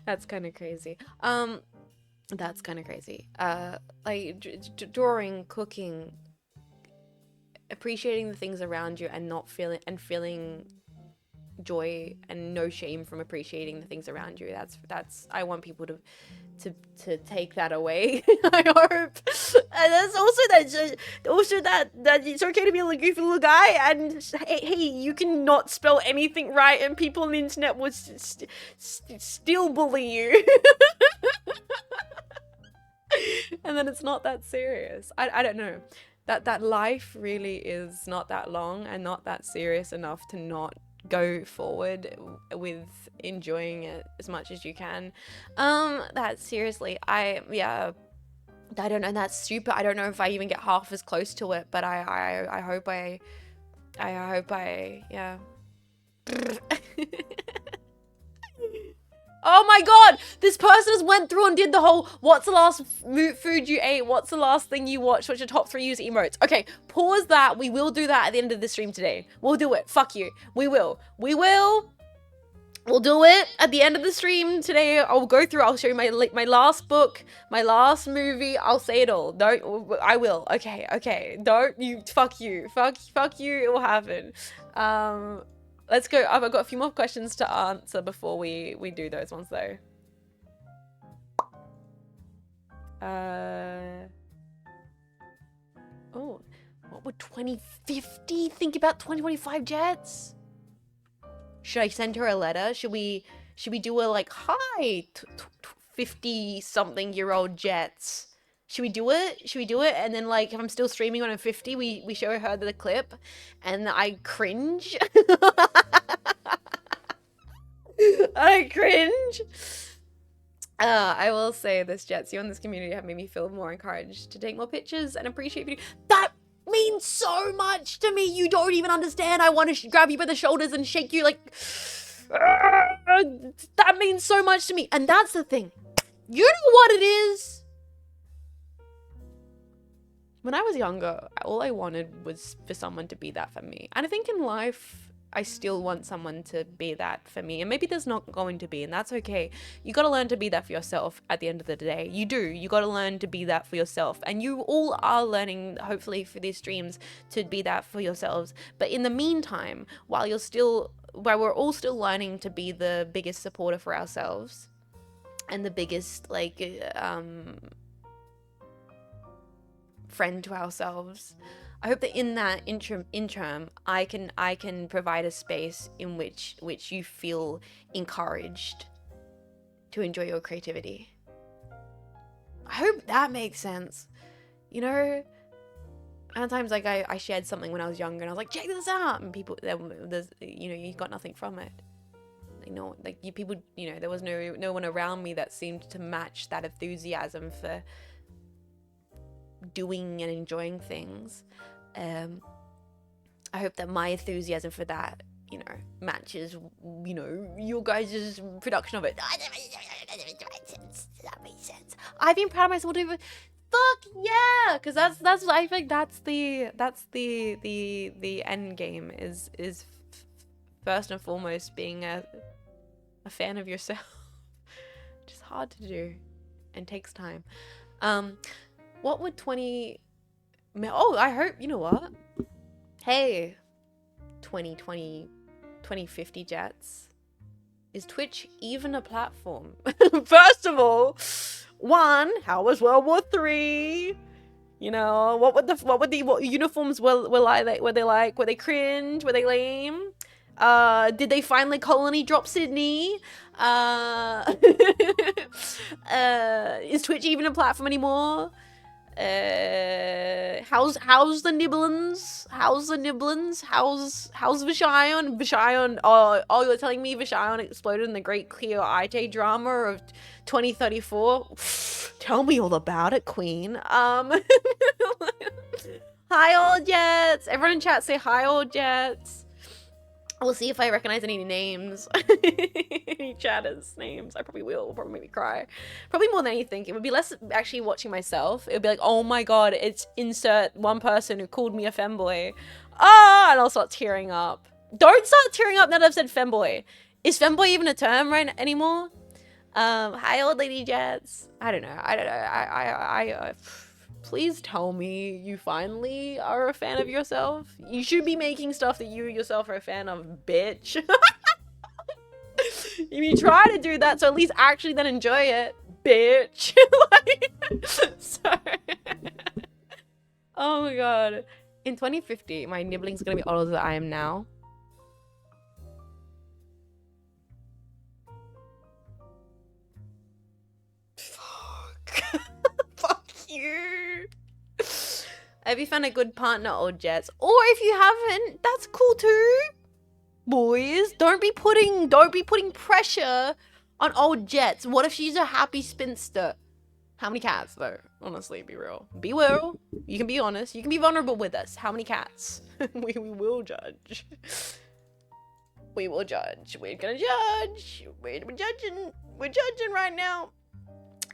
that's kind of crazy. That's kind of crazy. Like drawing, cooking, appreciating the things around you, and not feeling joy and no shame from appreciating the things around you. That's I want people to take that away. I hope. And that's also that it's okay to be a goofy little guy, and hey, you can not spell anything right, and people on the internet will still bully you. And then it's not that serious. I don't know. That life really is not that long and not that serious enough to not go forward with enjoying it as much as you can. That seriously, I don't know. That's super. I don't know if I even get half as close to it, but I hope I yeah. Oh my god, this person has went through and did the whole, what's the last food you ate? What's the last thing you watched? What's your top 3 user emotes? Okay, pause that. We will do that at the end of the stream today. We'll do it. Fuck you. We will. We'll do it at the end of the stream today. I'll go through. I'll show you my last book, my last movie. I'll say it all. I will. Okay. Don't you. Fuck you. Fuck you. It will happen. Let's go. I've got a few more questions to answer before we do those ones though. Oh, what would 2050 think about 2025 jets? Should I send her a letter? Should we do a like, hi, 50-something-year-old jets? Should we do it? And then, like, if I'm still streaming when I'm 50, we show her the clip, and I cringe. I cringe. I will say this, Jets, you and this community have made me feel more encouraged to take more pictures and appreciate beauty. That means so much to me. You don't even understand. I want to grab you by the shoulders and shake you like... that means so much to me. And that's the thing. You know what it is? When I was younger, all I wanted was for someone to be that for me. And I think in life, still want someone to be that for me. And maybe there's not going to be, and that's okay. You got to learn to be that for yourself at the end of the day. You do. You got to learn to be that for yourself. And you all are learning, hopefully, for these streams to be that for yourselves. But in the meantime, while we're all still learning to be the biggest supporter for ourselves and the biggest, like, friend to ourselves, I hope that in that interim, I can provide a space in which you feel encouraged to enjoy your creativity. I hope that makes sense. You know, sometimes like I shared something when I was younger and I was like, check this out, and people, there's, you know, you got nothing from it. Like, no, like people, you know, there was no one around me that seemed to match that enthusiasm for doing and enjoying things. I hope that my enthusiasm for that, you know, matches, you know, your guys' production of it. That makes sense. I've been proud of myself to fuck yeah, because that's I think that's the end game is first and foremost being a fan of yourself, which is hard to do and takes time. What would I hope, you know what? Hey, 2050 Jets. Is Twitch even a platform? First of all, how was World War III? You know, what uniforms were like? Were they like? Were they cringe? Were they lame? Did they finally colony drop Sydney? Is Twitch even a platform anymore? How's the Nibblins? How's Vishayon? Oh, you're telling me Vishayon exploded in the Great Cleo Ite drama of 2034? Tell me all about it, Queen. Hi, all Jets. Everyone in chat say hi, all Jets. We'll see if I recognize any names. Any chatters' names. I probably will. It'll probably make me cry. Probably more than anything. It would be less actually watching myself. It would be like, oh my god, it's insert one person who called me a femboy. Ah, and I'll start tearing up. Don't start tearing up now that I've said femboy. Is femboy even a term right anymore? Hi, old lady Jets. I don't know. I please tell me you finally are a fan of yourself. You should be making stuff that you yourself are a fan of, bitch. If you try to do that, so at least actually then enjoy it, bitch. Like, sorry. Oh my god. In 2050, my nibbling's gonna be older than I am now. Fuck. Fuck you. Have you found a good partner, old Jets? Or if you haven't, that's cool too. Boys, don't be putting pressure on old Jets. What if she's a happy spinster? How many cats though? Honestly, be real. Be real. You can be honest. You can be vulnerable with us. How many cats? we will judge. We will judge. We're gonna judge. We're judging. We're judging right now.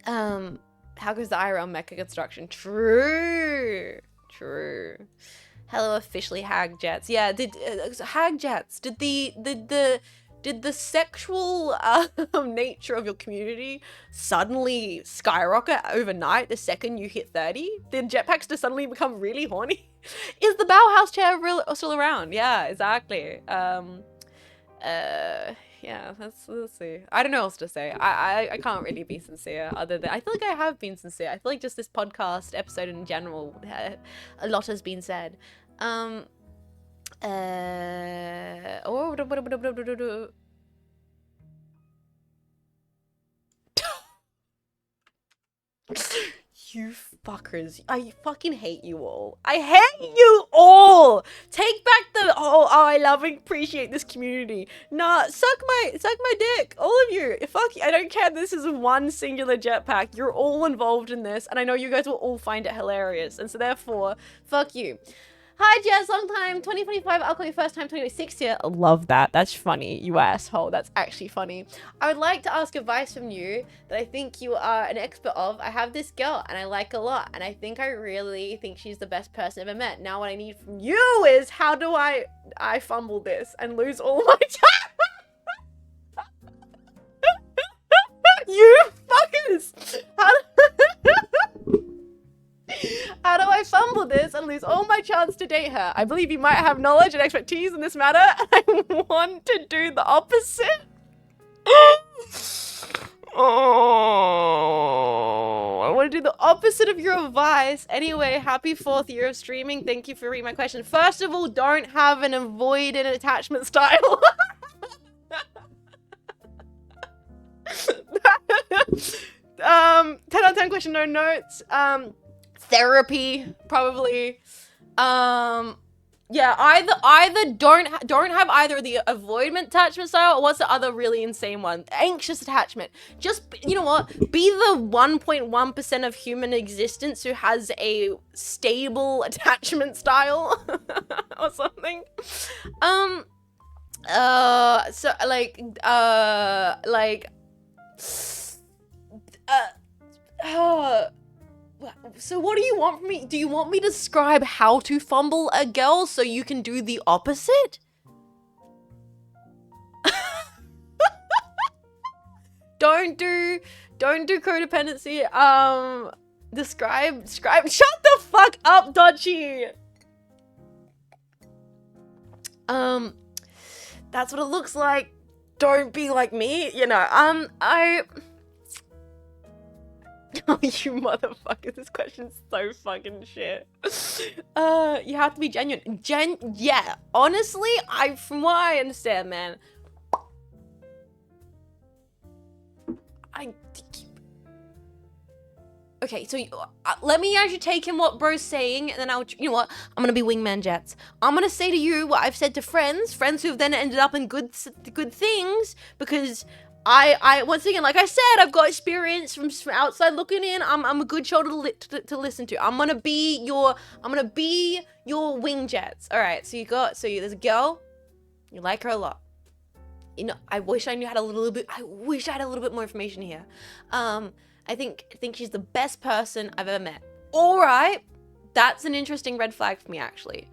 How goes the IRL mecha construction? True. Hello, officially Hag Jets. Yeah, Hag Jets? Did the sexual nature of your community suddenly skyrocket overnight the second you hit 30? Did jetpacks just suddenly become really horny? Is the Bauhaus chair still around? Yeah, exactly. Yeah, let's see. I don't know what else to say. I can't really be sincere other than I feel like I have been sincere. I feel like just this podcast episode in general, a lot has been said. You fuckers. I fucking hate you all. I hate you all. Take back the I love and appreciate this community. Nah, suck my dick. All of you. Fuck you. I don't care. This is one singular jetpack. You're all involved in this, and I know you guys will all find it hilarious. And so therefore, fuck you. Hi, Jess, long time. 2025, I'll call you first time. 2026 year. Love that. That's funny, you asshole. That's actually funny. I would like to ask advice from you that I think you are an expert of. I have this girl and I like a lot, and I really think she's the best person I've ever met. Now, what I need from you is how do I fumble this and lose all my time? You fuckers! How do I fumble this and lose all my chance to date her? I believe you might have knowledge and expertise in this matter. I want to do the opposite. Oh, I want to do the opposite of your advice. Anyway, happy 4th year of streaming. Thank you for reading my question. First of all, don't have an avoidant attachment style. 10 out of 10 question, no notes. Therapy, probably. Yeah, either don't have either the avoidant attachment style, or what's the other really insane one? Anxious attachment. Just, you know what? Be the 1.1% of human existence who has a stable attachment style or something. So what do you want from me? Do you want me to describe how to fumble a girl so you can do the opposite? Don't do codependency. Describe. Shut the fuck up, Dodgy. That's what it looks like. Don't be like me, you know. Oh, you motherfucker, this question's so fucking shit. You have to be genuine. Yeah, honestly, from what I understand, man, okay, so let me actually take in what bro's saying, and then you know what? I'm gonna be wingman Jets. I'm gonna say to you what I've said to friends who've then ended up in good things, because I once again, like I said, I've got experience from outside looking in. I'm a good shoulder to listen to. I'm gonna be your wing Jets. All right, so there's a girl, you like her a lot. You know, I wish I had a little bit more information here. I think she's the best person I've ever met. All right, that's an interesting red flag for me, actually.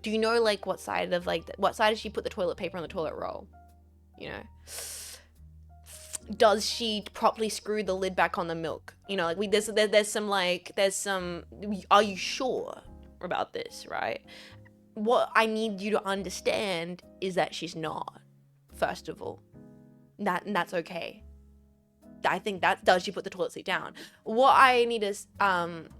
Do you know, like, what side does she put the toilet paper on the toilet roll? You know, does she properly screw the lid back on the milk? You know, like there's some. Are you sure about this, right? What I need you to understand is that she's not. First of all, that's okay. I think does she put the toilet seat down? What I need is don't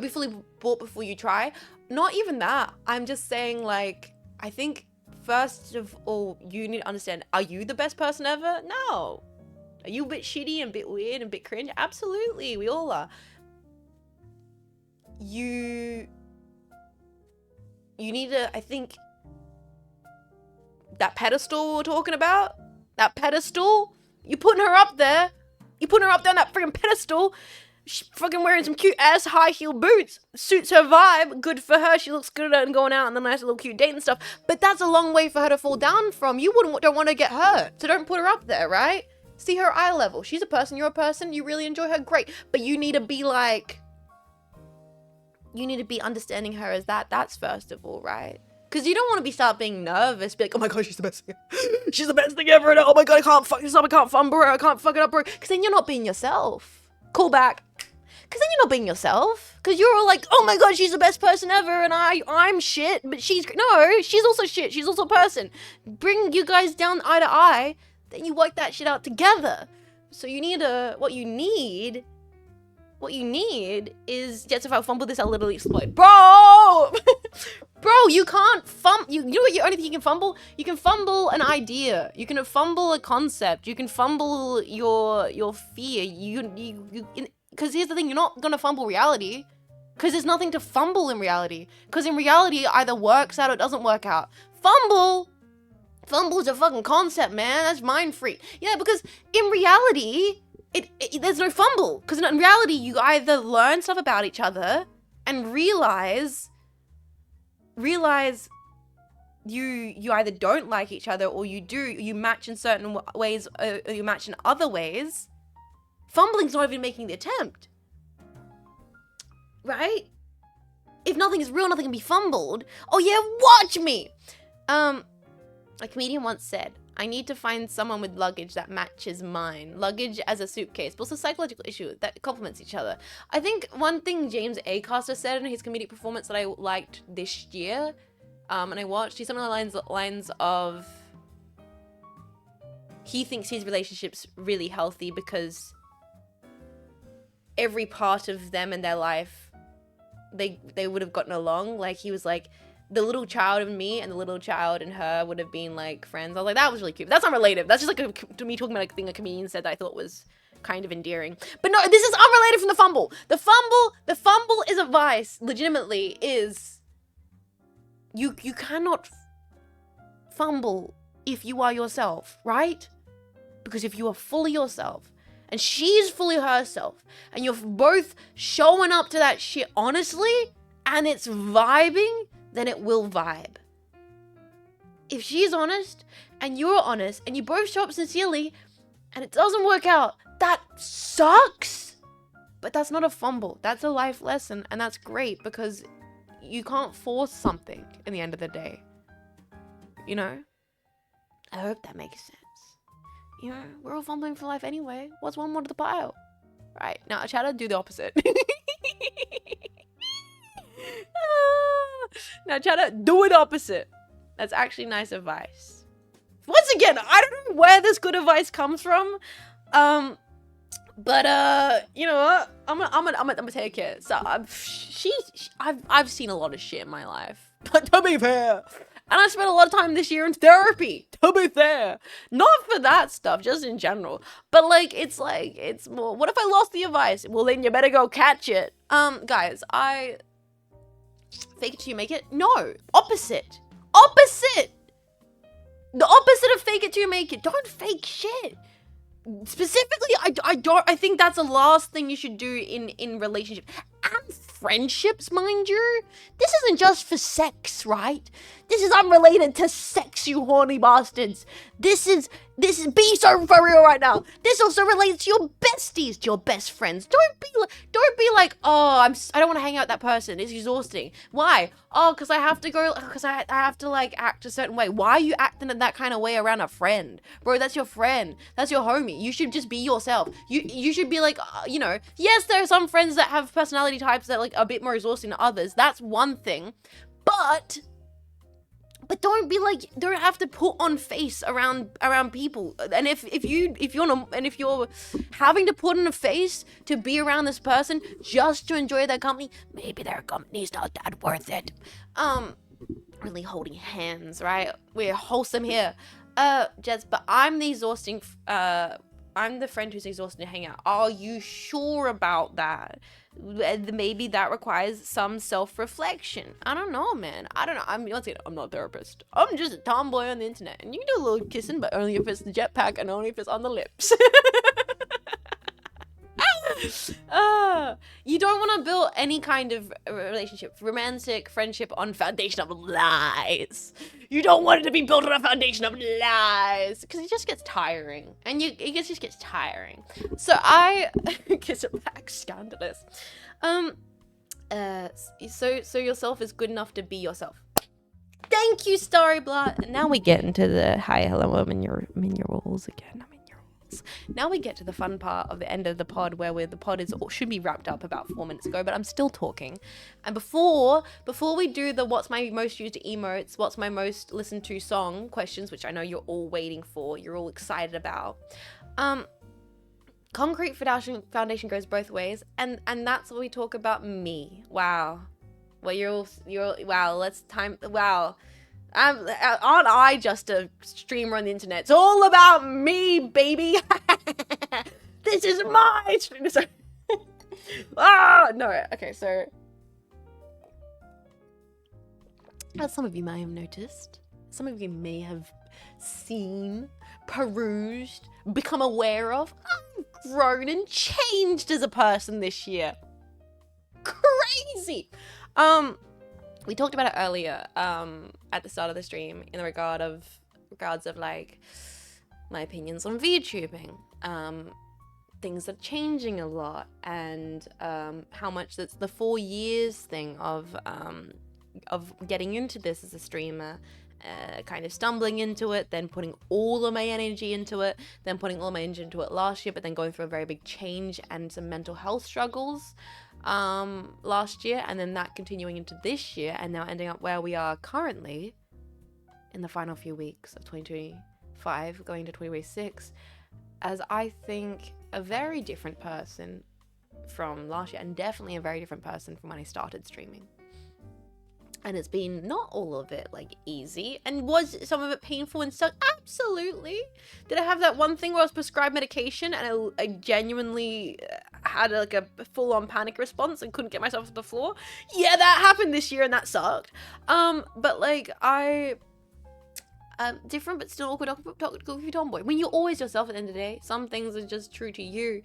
be fully bought before you try. Not even that. I'm just saying, like, I think first of all, you need to understand, are you the best person ever? No. Are you a bit shitty and a bit weird and a bit cringe? Absolutely. We all are. You need to, I think, that pedestal we're talking about, that pedestal, you're putting her up there. You're putting her up there on that freaking pedestal. She's fucking wearing some cute ass high heel boots. Suits her vibe. Good for her. She looks good and going out on the nice little cute date and stuff. But that's a long way for her to fall down from. You don't want to get hurt. So don't put her up there, right? See her eye level. She's a person. You're a person. You really enjoy her. Great. But you need to be like... You need to be understanding her as that. That's first of all, right? Because you don't want to start being nervous. Be like, oh my god, she's the best thing. She's the best thing ever. And oh my god, I can't fuck this up. I can't fumble her. I can't fuck it up, bro. Because then you're not being yourself. Call back. Because then you're not being yourself. Because you're all like, oh my god, she's the best person ever, and I'm shit, but she's also shit. She's also a person. Bring you guys down eye to eye, then you work that shit out together. So you need what you need is, yes, if I fumble this, I'll literally explode. Bro! Bro, you can't you know what, the only thing you can fumble? You can fumble an idea. You can fumble a concept. You can fumble your fear. Because here's the thing, you're not gonna fumble reality. Because there's nothing to fumble in reality. Because in reality, it either works out or it doesn't work out. Fumble's a fucking concept, man. That's mind freak. Yeah, because in reality, there's no fumble, because in reality you either learn stuff about each other and realize you either don't like each other, or you match in certain ways, or you match in other ways. Fumbling's not even making the attempt, right? If nothing is real, nothing can be fumbled. Oh yeah, watch me. A comedian once said, I need to find someone with luggage that matches mine. Luggage as a suitcase, but also a psychological issue that complements each other. I think one thing James Acaster said in his comedic performance that I liked this year, and I watched, he's something along the lines of, he thinks his relationship's really healthy because every part of them in their life, they would have gotten along. Like, he was like, the little child in me and the little child in her would have been like friends. I was like, that was really cute. But that's not related. That's just like to me talking about a thing a comedian said that I thought was kind of endearing. But no, this is unrelated from the fumble. The fumble is advice, legitimately, is you cannot fumble if you are yourself, right? Because if you are fully yourself and she's fully herself and you're both showing up to that shit honestly and it's vibing, then it will vibe. If she's honest and you're honest and you both show up sincerely and it doesn't work out, that sucks. But that's not a fumble. That's a life lesson, and that's great because you can't force something in the end of the day. You know? I hope that makes sense. You know, we're all fumbling for life anyway. What's one more to the pile? Right, now I try to do the opposite. Now try to do it opposite. That's actually nice advice. Once again, I don't know where this good advice comes from. But you know what? I'm gonna take it. So I've seen a lot of shit in my life. But to be fair, and I spent a lot of time this year in therapy. To be fair, not for that stuff, just in general. But like, it's more. What if I lost the advice? Well, then you better go catch it. Guys, fake it till you make it? No. Opposite. The opposite of fake it till you make it. Don't fake shit. Specifically, I think that's the last thing you should do in relationships and friendships, mind you. This isn't just for sex, right? This is unrelated to sex, you horny bastards. This is be so for real right now. This also relates to your besties, to your best friends. Don't be like, oh, I don't want to hang out with that person. It's exhausting. Why? Oh, because I have to go, because I have to like act a certain way. Why are you acting in that kind of way around a friend? Bro, that's your friend. That's your homie. You should just be yourself. You should be like, you know, yes, there are some friends that have personality types that like are a bit more exhausting than others. That's one thing. But don't be like, don't have to put on face around people. And if you're having to put on a face to be around this person just to enjoy their company, maybe their company's not that worth it. Really holding hands, right? We're wholesome here. Jess, but I'm the exhausting, I'm the friend who's exhausted to hang out. Are you sure about that? Maybe that requires some self-reflection. I don't know, man. I don't know. I'm not a therapist. I'm just a tomboy on the internet. And you can do a little kissing, but only if it's the jetpack and only if it's on the lips. You don't want to build any kind of relationship, romantic friendship, on foundation of lies. You don't want it to be built on a foundation of lies, because it just gets tiring, and it just gets tiring. So I kiss it back, scandalous. So yourself is good enough to be yourself. Thank you, Starry-Blot. Now we get into the hi, hello, I'm in your roles again. Now we get to the fun part of the end of the pod, where the pod should be wrapped up about 4 minutes ago, but I'm still talking. And before we do the what's my most used emotes, what's my most listened to song questions, which I know you're all waiting for, you're all excited about. Concrete foundation goes both ways, and that's what we talk about me. Wow. Well, you're wow. Wow. Aren't I just a streamer on the internet? It's all about me, baby. This is my stream. No. Okay, so as some of you may have noticed, some of you may have seen, perused, become aware of, grown and changed as a person this year. Crazy. We talked about it earlier at the start of the stream in the regards of like my opinions on VTubing. Things are changing a lot, and how much that's the 4 years thing of getting into this as a streamer, kind of stumbling into it, then putting all of my energy into it, then putting all my energy into it last year, but then going through a very big change and some mental health struggles last year, and then that continuing into this year, and now ending up where we are currently in the final few weeks of 2025 going to 2026 as I think a very different person from last year, and definitely a very different person from when I started streaming. And it's been not all of it like easy, and was some of it painful and stuff? Absolutely. Did I have that one thing where I was prescribed medication and I genuinely had like a full-on panic response and couldn't get myself off the floor? Yeah, that happened this year and that sucked. But like different but still awkward goofy tomboy. When you're always yourself at the end of the day, some things are just true to you.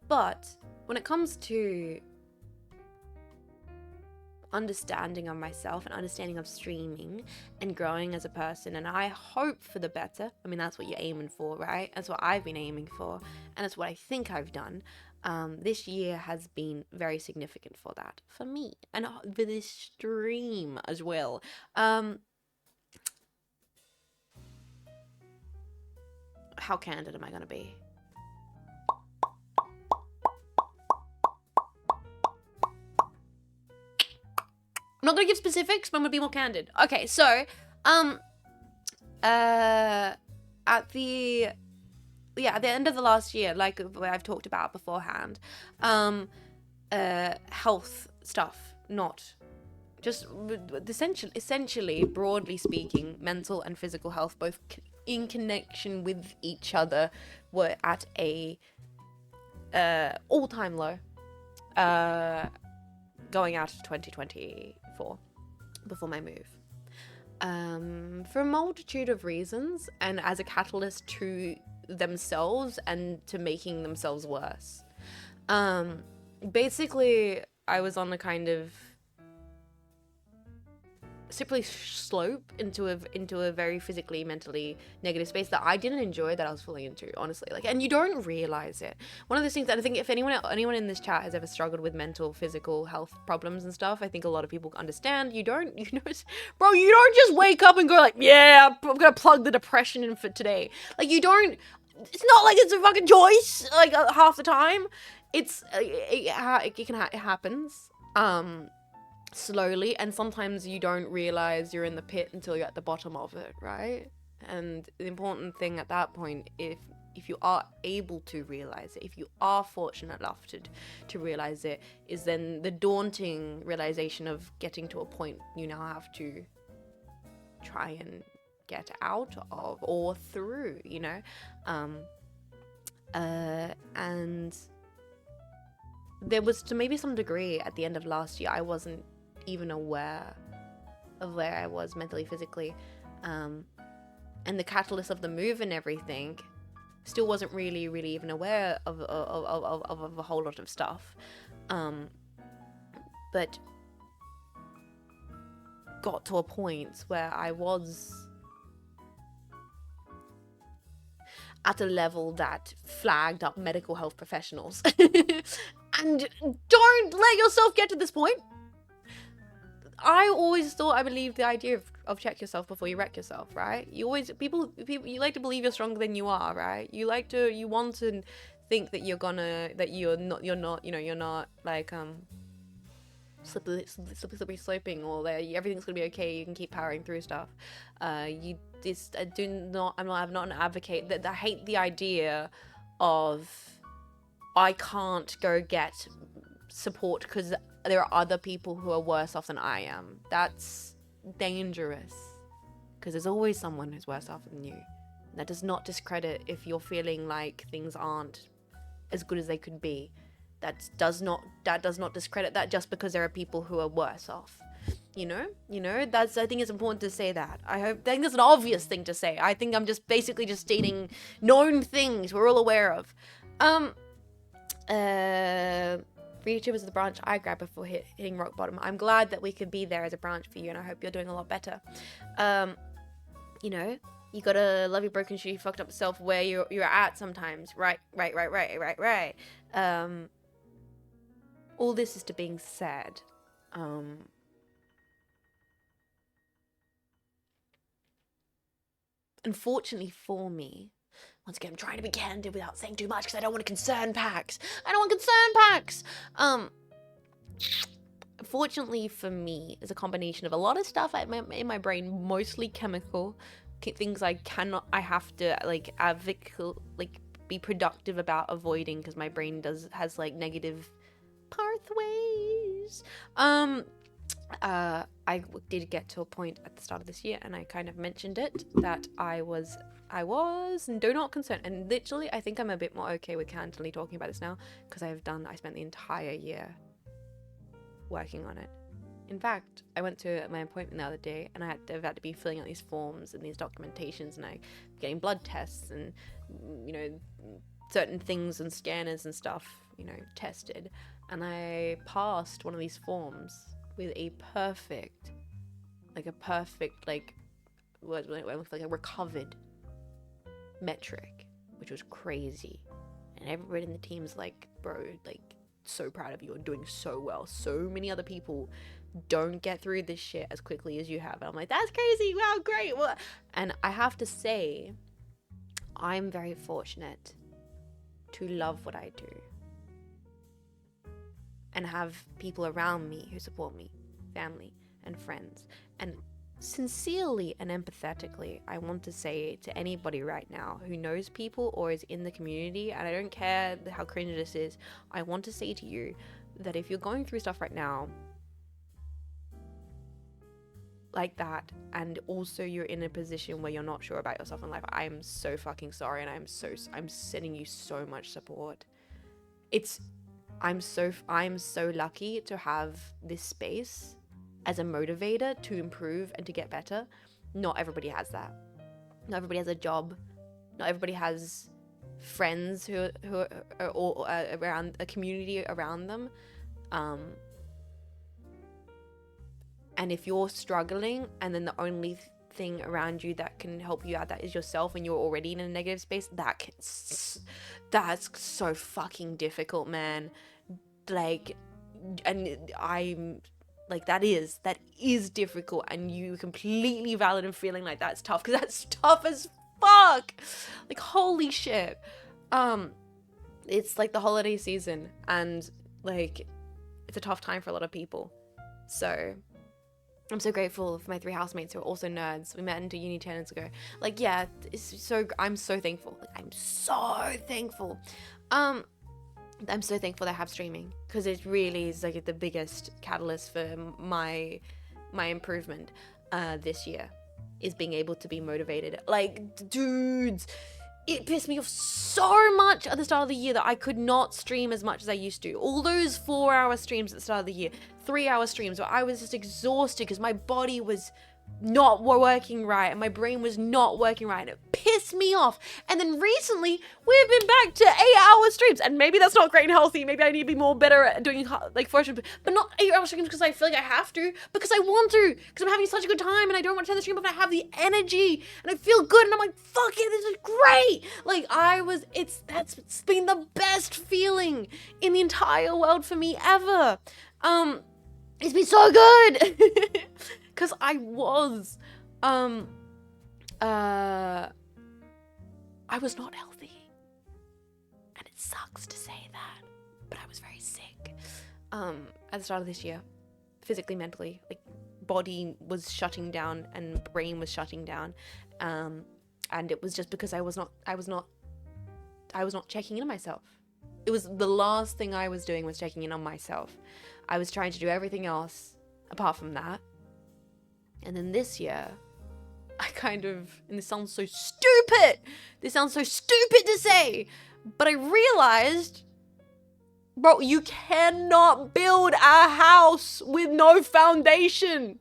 But when it comes to understanding of myself and understanding of streaming and growing as a person, and I hope for the better. I mean, that's what you're aiming for, right? That's what I've been aiming for, and that's what I think I've done. This year has been very significant for that, for me, and for this stream as well. How candid am I gonna be? I'm not gonna give specifics, but I'm gonna be more candid. Okay, so, at the end of the last year, like I've talked about beforehand, health stuff, not just essentially, broadly speaking, mental and physical health, both in connection with each other, were at a all-time low, going out of 2024 before my move, for a multitude of reasons, and as a catalyst to themselves and to making themselves worse. Basically, I was on a kind of slippery slope into a very physically, mentally negative space that I didn't enjoy, that I was falling into, honestly. Like, and you don't realize it. One of those things that I think, if anyone in this chat has ever struggled with mental, physical health problems and stuff, I think a lot of people understand. Bro, you don't just wake up and go like, yeah, I'm gonna plug the depression in for today. Like, you don't. It's not like it's a fucking choice. Like, half the time, it happens. Slowly, and sometimes you don't realize you're in the pit until you're at the bottom of it, right? And the important thing at that point, if you are able to realize it, if you are fortunate enough to realize it, is then the daunting realization of getting to a point you now have to try and get out of or through, you know? And there was, to maybe some degree, at the end of last year, I wasn't even aware of where I was mentally, physically, and the catalyst of the move and everything, still wasn't really even aware of a whole lot of stuff, but got to a point where I was at a level that flagged up medical health professionals. And don't let yourself get to this point. I always believed the idea of check yourself before you wreck yourself, right? You like to believe you're stronger than you are, right? You want to think that you're not like slippery sloping, or that everything's gonna be okay, you can keep powering through stuff. I'm not an advocate that. I hate the idea of I can't go get support because there are other people who are worse off than I am. That's dangerous, because there's always someone who's worse off than you. That does not discredit if you're feeling like things aren't as good as they could be. That does not discredit that just because there are people who are worse off. You know, I think it's important to say that. I think that's an obvious thing to say. I think I'm just basically just stating known things we're all aware of. For YouTubers as the branch I grabbed before hitting rock bottom. I'm glad that we could be there as a branch for you, and I hope you're doing a lot better. You know, you gotta love your broken shoe, you fucked up self where you're at sometimes. Right. All this is to being said. Unfortunately for me, once again, I'm trying to be candid without saying too much because I don't want to concern packs. Fortunately for me, it's a combination of a lot of stuff in my brain, mostly chemical, things I have to like be productive about avoiding because my brain has like negative pathways. I did get to a point at the start of this year, and I kind of mentioned it, that I was and do not concern, and literally I think I'm a bit more okay with candidly talking about this now because I spent the entire year working on it. In fact, I went to my appointment the other day, and I've had to be filling out these forms and these documentations, and I'm getting blood tests and, you know, certain things and scanners and stuff, you know, tested, and I passed one of these forms with a perfect a recovered metric, which was crazy. And everybody in the team's like, bro, like, so proud of you, you're doing so well. So many other people don't get through this shit as quickly as you have. And I'm like, that's crazy, wow, great. What? And I have to say, I'm very fortunate to love what I do and have people around me who support me, family and friends. And sincerely and empathetically, I want to say to anybody right now who knows people or is in the community, and I don't care how cringe this is, I want to say to you that if you're going through stuff right now like that, and also you're in a position where you're not sure about yourself in life, I am so fucking sorry, and I'm sending you so much support. I'm so lucky to have this space as a motivator to improve and to get better. Not everybody has that. Not everybody has a job. Not everybody has friends who are all around, a community around them. And if you're struggling, and then the only thing around you that can help you out that is yourself, and you're already in a negative space, that's so fucking difficult, man. Like, and I'm like, that is difficult, and you completely valid in feeling like that's tough, because that's tough as fuck. Like, holy shit. It's like the holiday season, and like, it's a tough time for a lot of people. So I'm so grateful for my 3 housemates who are also nerds. We met into uni 10 years ago. Like, yeah, I'm so thankful. Like, I'm so thankful. I'm so thankful that I have streaming, because it really is like the biggest catalyst for my improvement this year, is being able to be motivated. Like, dudes, it pissed me off so much at the start of the year that I could not stream as much as I used to. All those 4-hour streams at the start of the year, 3-hour streams where I was just exhausted because my body was not working right and my brain was not working right, and it pissed me off. And then recently we've been back to 8-hour streams, and maybe that's not great and healthy. Maybe I need to be more better at doing like 4 streams, but not 8-hour streams because I feel like I have to, because I want to, because I'm having such a good time and I don't want to turn the stream off, and I have the energy and I feel good and I'm like, fuck it, this is great. Like, that's been the best feeling in the entire world for me ever. It's been so good. Because I was not healthy. And it sucks to say that, but I was very sick at the start of this year. Physically, mentally. Like, body was shutting down and brain was shutting down. And it was just because I was not checking in on myself. It was the last thing I was doing was checking in on myself. I was trying to do everything else apart from that. And then this year, and this sounds so stupid. This sounds so stupid to say, but I realized, bro, you cannot build a house with no foundation.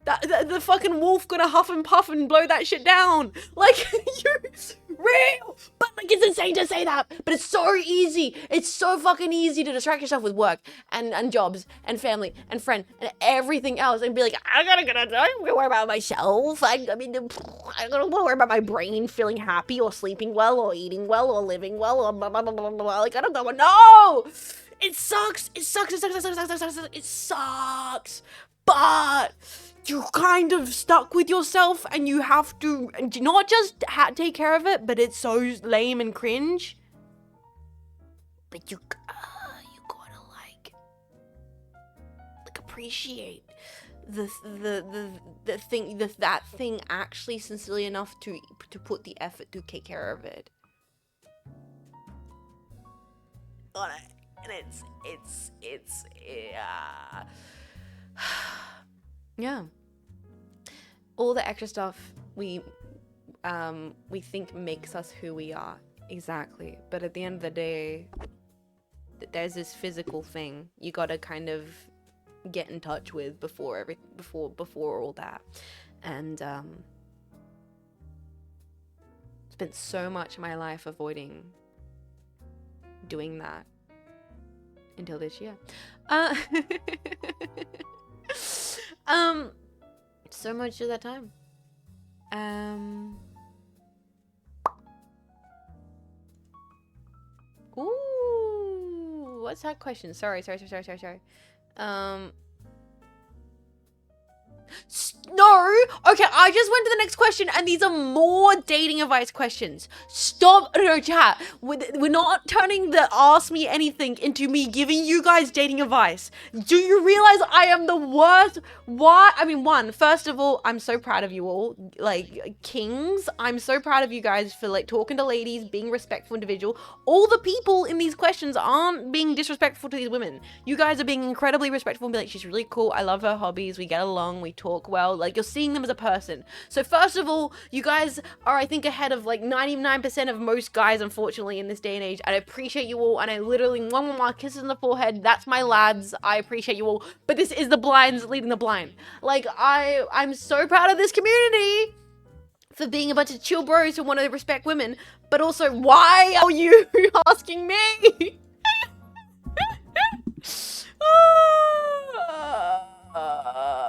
The fucking wolf gonna huff and puff and blow that shit down. Like, real. But like, it's insane to say that. But it's so easy. It's so fucking easy to distract yourself with work and jobs and family and friend and everything else and be like, I'm gonna worry about myself. I mean, I'm gonna worry about my brain feeling happy or sleeping well or eating well or living well or blah, blah, blah, blah, blah. Like, I don't know. No! It sucks. It sucks. It sucks. It sucks. It sucks. It sucks. It sucks. But you're kind of stuck with yourself and you have to not just take care of it, but it's so lame and cringe. But you gotta like appreciate that thing actually sincerely enough to put the effort to take care of it. And it's yeah. All the extra stuff we think makes us who we are. Exactly. But at the end of the day, there's this physical thing you gotta kind of get in touch with before all that. And spent so much of my life avoiding doing that until this year. So much of that time. Ooh, what's that question? Sorry. No! Okay, I just went to the next question and these are more dating advice questions. Stop, no, chat. We're not turning the ask me anything into me giving you guys dating advice. Do you realize I am the worst? Why? I mean, first of all, I'm so proud of you all. Like, kings. I'm so proud of you guys for like talking to ladies, being respectful individual. All the people in these questions aren't being disrespectful to these women. You guys are being incredibly respectful and be like, she's really cool. I love her hobbies. We get along. We talk well. Like, you're seeing them as a person. So first of all, you guys are, I think, ahead of like 99% of most guys, unfortunately, in this day and age. And I appreciate you all. And I literally, mwah, kisses on the forehead. That's my lads. I appreciate you all. But this is the blinds leading the blind. Like, I'm so proud of this community for being a bunch of chill bros who want to respect women. But also, why are you asking me?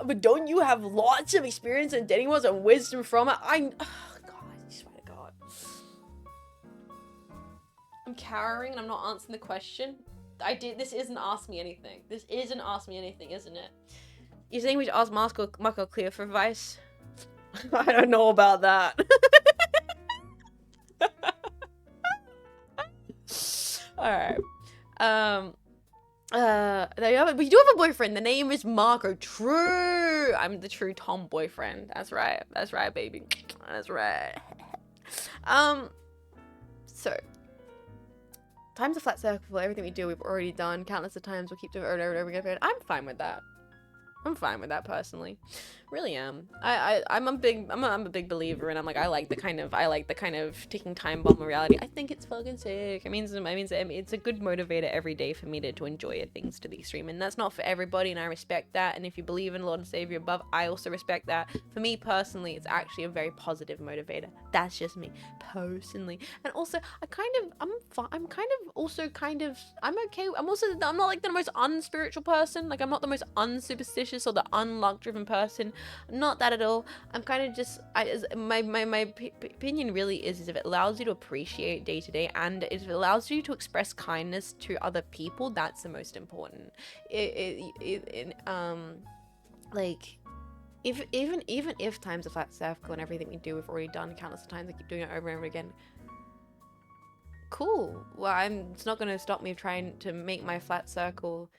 But don't you have lots of experience in dating worlds and wisdom from it? God, I swear to God. I'm cowering and I'm not answering the question. This isn't Ask Me Anything. This isn't Ask Me Anything, isn't it? You think we should ask Marco Clear for advice? I don't know about that. Alright. We do have a boyfriend. The name is Marco. True. I'm the true Tom boyfriend. That's right. That's right, baby. That's right. So time's a flat circle. Everything we do, we've already done countless of times. We'll keep doing it over and over again. I'm fine with that. I'm fine with that personally. Really am. I'm a big believer, and I like the kind of ticking time bomb of reality. I think it's fucking sick. It means it's a good motivator every day for me to enjoy things to the extreme, and that's not for everybody, and I respect that. And if you believe in Lord and Savior above, I also respect that. For me personally, it's actually a very positive motivator. That's just me personally. And also, I'm okay. I'm not like the most unspiritual person. Like, I'm not the most unsuperstitious or the unluck driven person. Not that at all. I'm kind of just, my opinion really is if it allows you to appreciate day to day, and if it allows you to express kindness to other people, that's the most important. Like, even if time's a flat circle and everything we do we've already done countless of times, I keep doing it over and over again. Cool. Well, it's not going to stop me trying to make my flat circle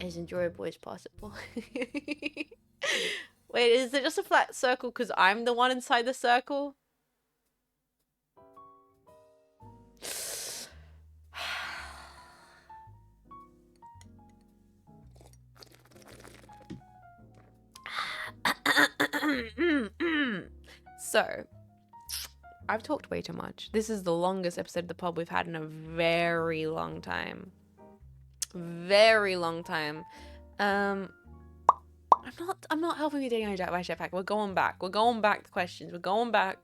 as enjoyable as possible. Wait, is it just a flat circle because I'm the one inside the circle? So, I've talked way too much. This is the longest episode of the pod we've had in a very long time. Very long time. I'm not helping you dating on Jetpack. We're going back. We're going back to questions. We're going back.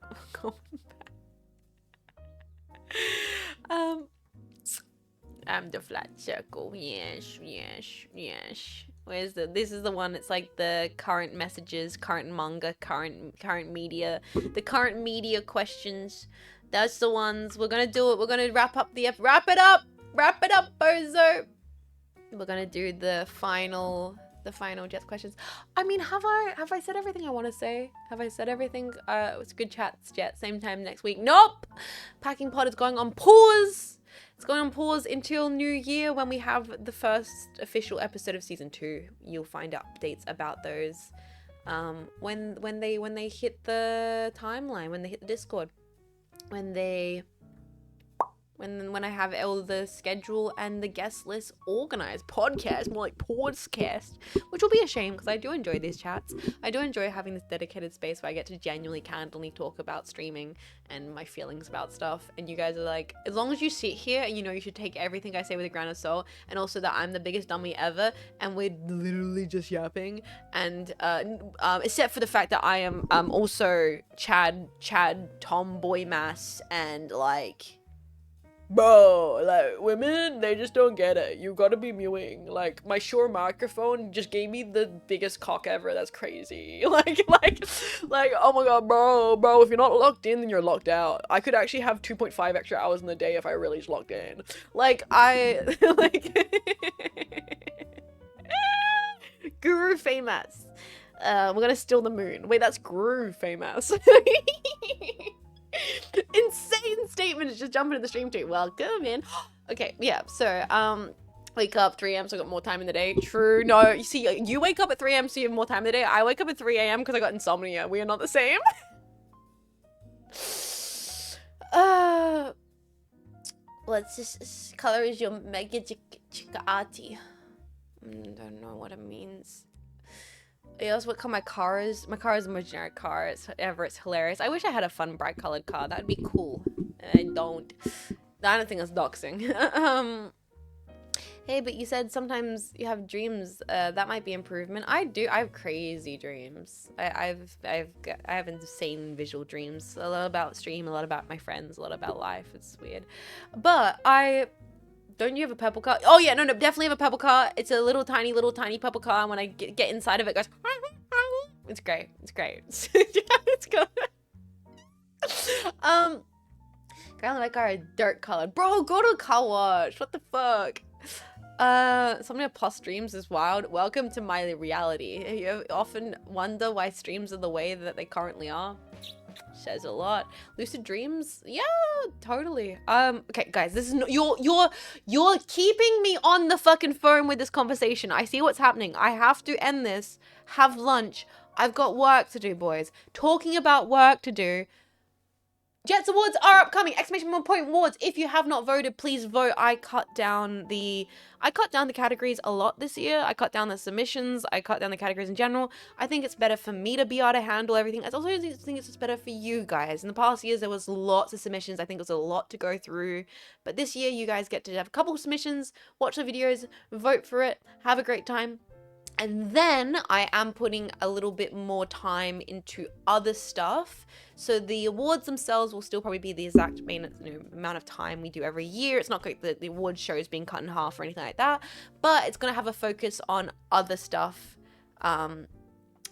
I'm the flat circle. Yes, yes, yes. This is the one. It's like the current messages, current manga, current media, the current media questions. That's the ones. We're gonna do it. We're gonna wrap it up, bozo. We're gonna do the final Jets questions. I mean, have I said everything I want to say? Have I said everything? It's good chats, Jet. Same time next week. Nope. Packing Pod is going on pause. It's going on pause until New Year when we have the first official episode of season 2. You'll find updates about those when they hit the timeline, when they hit the Discord, when I have all the schedule and the guest list organized. Podcast, more like podcast, which will be a shame because I do enjoy these chats. I do enjoy having this dedicated space where I get to genuinely, candidly talk about streaming and my feelings about stuff. And you guys are like, as long as you sit here and you know you should take everything I say with a grain of salt, and also that I'm the biggest dummy ever, and we're literally just yapping. And except for the fact that I am also Chad tomboy mass and like. Bro, like, women, they just don't get it. You gotta be mewing. Like, my Shure microphone just gave me the biggest cock ever. That's crazy. Like, oh my god, bro, if you're not locked in, then you're locked out. I could actually have 2.5 extra hours in the day if I really just locked in. Like, Guru Faymas. We're gonna steal the moon. Wait, that's Guru Faymas. Insane statement is just jumping in the stream too. Welcome in. Okay, yeah, so wake up 3 a.m. so I got more time in the day. True. No, you see, you wake up at 3 a.m. so you have more time in the day. I wake up at 3 a.m. because I got insomnia. We are not the same. What's this color is your mega chikaati? Don't know what it means. Yes, what color my car is? My car is the most generic car. It's hilarious. I wish I had a fun, bright colored car. That'd be cool. I don't think it's doxing. Hey, but you said sometimes you have dreams. That might be improvement. I do. I have crazy dreams. I have insane visual dreams. A lot about stream. A lot about my friends. A lot about life. It's weird. But don't you have a purple car? Oh yeah, no, definitely have a purple car. It's a little tiny purple car. And when I get inside of it, it goes. It's great. It's great. Yeah, it's good. Guy on the car is dirt colored. Bro, go to a car wash. What the fuck? Something of plus streams is wild. Welcome to my reality. You often wonder why streams are the way that they currently are. Says a lot. Lucid dreams? Yeah, totally. Okay, guys, this is you're keeping me on the fucking phone with this conversation. I see what's happening. I have to end this. Have lunch. I've got work to do, boys. Talking about work to do. Jets Awards are upcoming! Exclamation point awards. If you have not voted, please vote. I cut down the categories a lot this year. I cut down the submissions. I cut down the categories in general. I think it's better for me to be able to handle everything. I also think it's just better for you guys. In the past years, there was lots of submissions. I think it was a lot to go through. But this year, you guys get to have a couple of submissions, watch the videos, vote for it, have a great time. And then I am putting a little bit more time into other stuff. So the awards themselves will still probably be the exact amount of time we do every year. It's not like the award show is being cut in half or anything like that. But it's going to have a focus on other stuff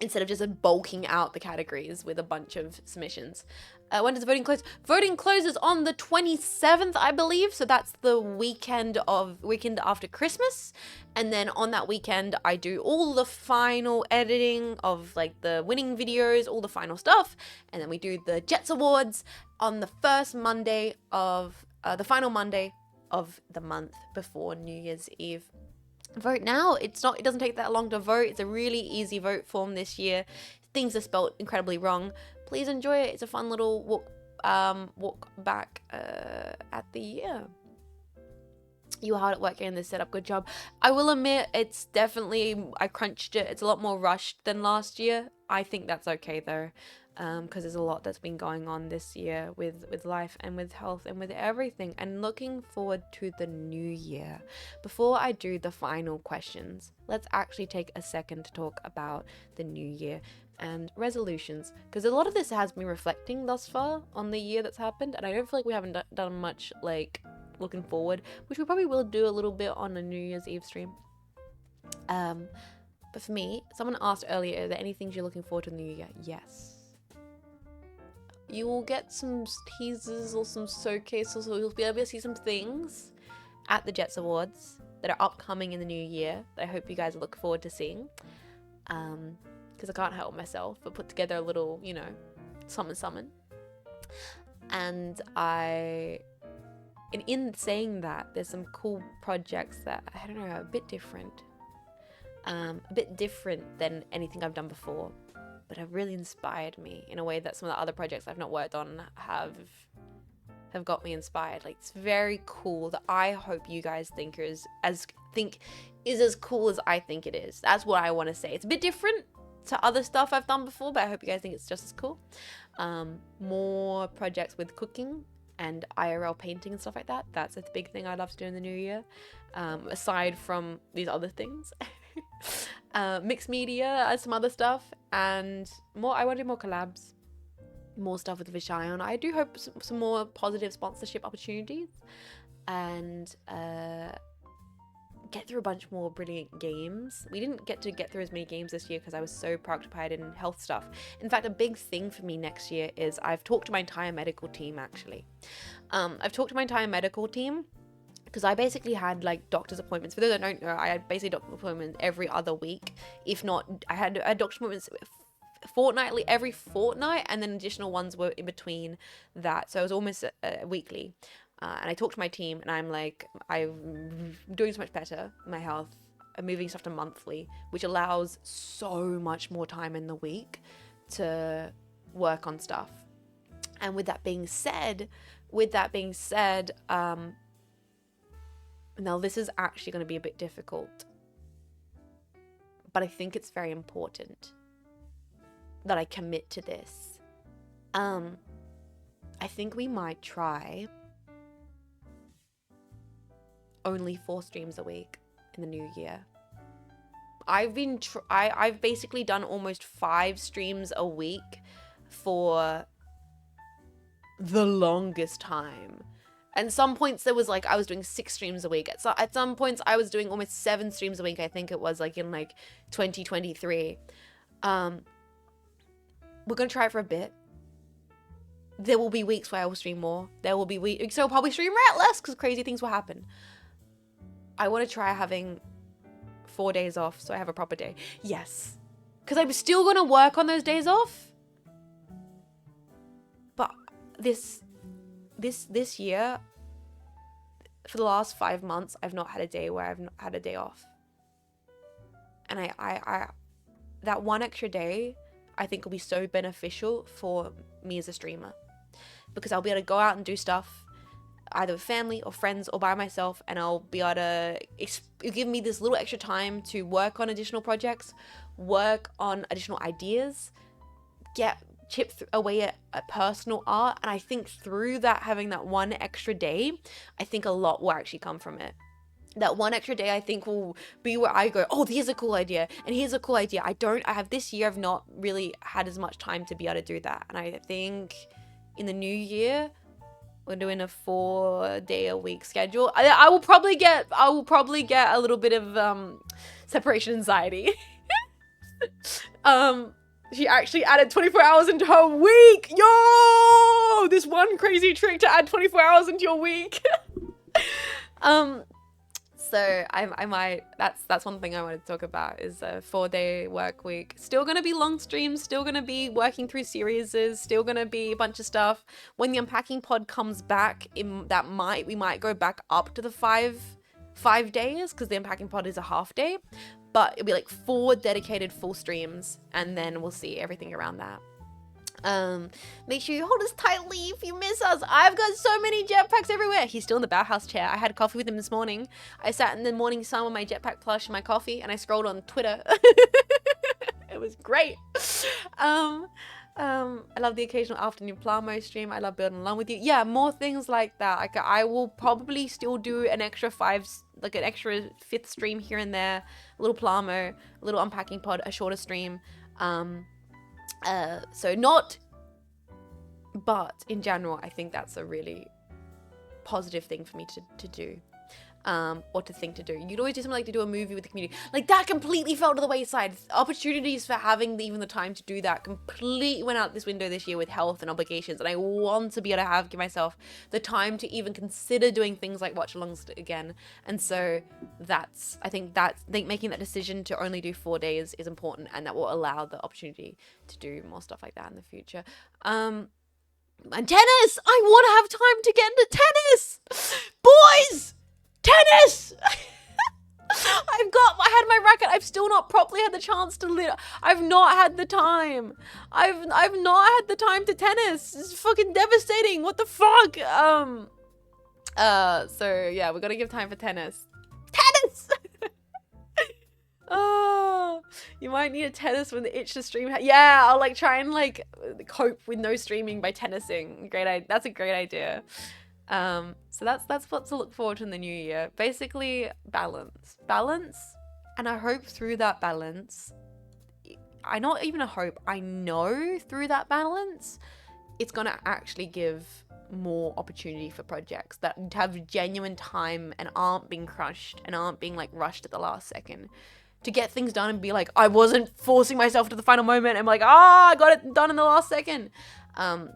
instead of just bulking out the categories with a bunch of submissions. When does voting close? Voting closes on the 27th, I believe. So that's the weekend after Christmas. And then on that weekend, I do all the final editing of like the winning videos, all the final stuff. And then we do the Jets Awards on the first Monday of, the final Monday of the month before New Year's Eve. Vote now. It doesn't take that long to vote. It's a really easy vote form this year. Things are spelled incredibly wrong. Please enjoy it. It's a fun little walk back at the year. You were hard at work getting this set up. Good job. I will admit, it's definitely, I crunched it. It's a lot more rushed than last year. I think that's okay though, because there's a lot that's been going on this year with life and with health and with everything, and looking forward to the new year. Before I do the final questions, let's actually take a second to talk about the new year. and resolutions, because a lot of this has been reflecting thus far on the year that's happened, and I don't feel like we haven't done much like looking forward, which we probably will do a little bit on a New Year's Eve stream. But for me, someone asked earlier, are there any things you're looking forward to in the new year? Yes. You will get some teasers or some showcases, or you'll be able to see some things at the Jets Awards that are upcoming in the new year that I hope you guys look forward to seeing. Because I can't help myself but put together a little, you know, something. And in saying that, there's some cool projects that, I don't know, are a bit different. A bit different than anything I've done before, but have really inspired me in a way that some of the other projects I've not worked on have got me inspired. Like, it's very cool that I hope you guys think is as cool as I think it is. That's what I want to say. It's a bit different to other stuff I've done before, but I hope you guys think it's just as cool. More projects with cooking and IRL painting and stuff like that. That's a big thing I'd love to do in the new year, aside from these other things. Mixed media, some other stuff, and more. I want to do more collabs, more stuff with Vishayon. I do hope some more positive sponsorship opportunities, and get through a bunch more brilliant games. We didn't get through as many games this year because I was so preoccupied in health stuff. In fact, a big thing for me next year is I've talked to my entire medical team, actually. Because I basically had like doctor's appointments. For those that don't know, I had basically doctor's appointments every other week. If not, I had doctor's appointments fortnightly, every fortnight, and then additional ones were in between that. So it was almost weekly. And I talked to my team, and I'm like, I'm doing so much better in my health. I'm moving stuff to monthly, which allows so much more time in the week to work on stuff. And with that being said, now this is actually going to be a bit difficult, but I think it's very important that I commit to this. I think we might try only 4 streams a week in the new year. I've basically done almost 5 streams a week for the longest time. And some points there was like, I was doing 6 streams a week. At some points I was doing almost 7 streams a week. I think it was like in like 2023. We're going to try it for a bit. There will be weeks where I will stream more. There will be weeks, so I'll probably stream less because crazy things will happen. I want to try having 4 days off so I have a proper day. Yes. Because I'm still going to work on those days off. But this year, for the last 5 months, I've not had a day where I've not had a day off. And I that one extra day, I think will be so beneficial for me as a streamer. Because I'll be able to go out and do stuff, either with family or friends or by myself, and I'll be able to give me this little extra time to work on additional projects, work on additional ideas, chip away at personal art. And I think through that, having that one extra day, I think a lot will actually come from it. That one extra day, I think, will be where I go, oh, here's a cool idea, and here's a cool idea. This year, I've not really had as much time to be able to do that. And I think in the new year, we're doing a 4-day-a-week schedule. I will probably get a little bit of separation anxiety. She actually added 24 hours into her week. Yo! This one crazy trick to add 24 hours into your week. So I might, that's one thing I wanted to talk about, is a 4-day work week. Still gonna be long streams, still gonna be working through series, still gonna be a bunch of stuff. When the Unpacking pod comes back, we might go back up to the 5 days, because the Unpacking pod is a half day. But it'll be like 4 dedicated full streams, and then we'll see everything around that. Make sure you hold us tightly if you miss us. I've got so many jetpacks everywhere. He's still in the Bauhaus chair. I had coffee with him this morning. I sat in the morning sun with my jetpack plush and my coffee, and I scrolled on Twitter. It was great. I love the occasional afternoon Plamo stream. I love building along with you. Yeah, more things like that. I will probably still do an extra 5th stream here and there. A little Plamo, a little Unpacking pod, a shorter stream. So not, but in general, I think that's a really positive thing for me to do. Or to think to do. You'd always do something like to do a movie with the community. Like, that completely fell to the wayside. Opportunities for having even the time to do that completely went out this window this year with health and obligations. And I want to be able to give myself the time to even consider doing things like watch alongs again. And so I think making that decision to only do 4 days is important, and that will allow the opportunity to do more stuff like that in the future. And tennis! I want to have time to get into tennis! Boys! Tennis! I had my racket. I've still not properly had the chance to I've not had the time. I've not had the time to tennis. It's fucking devastating. What the fuck? So yeah, we gotta give time for tennis. Tennis! Oh, you might need a tennis when the itch to stream. Yeah, I'll like try and like cope with no streaming by tennising. That's a great idea. So that's what to look forward to in the new year. Basically, balance, and I hope through that balance, I know through that balance, it's gonna actually give more opportunity for projects that have genuine time and aren't being crushed and aren't being like rushed at the last second to get things done and be like, I wasn't forcing myself to the final moment. I'm like, I got it done in the last second. I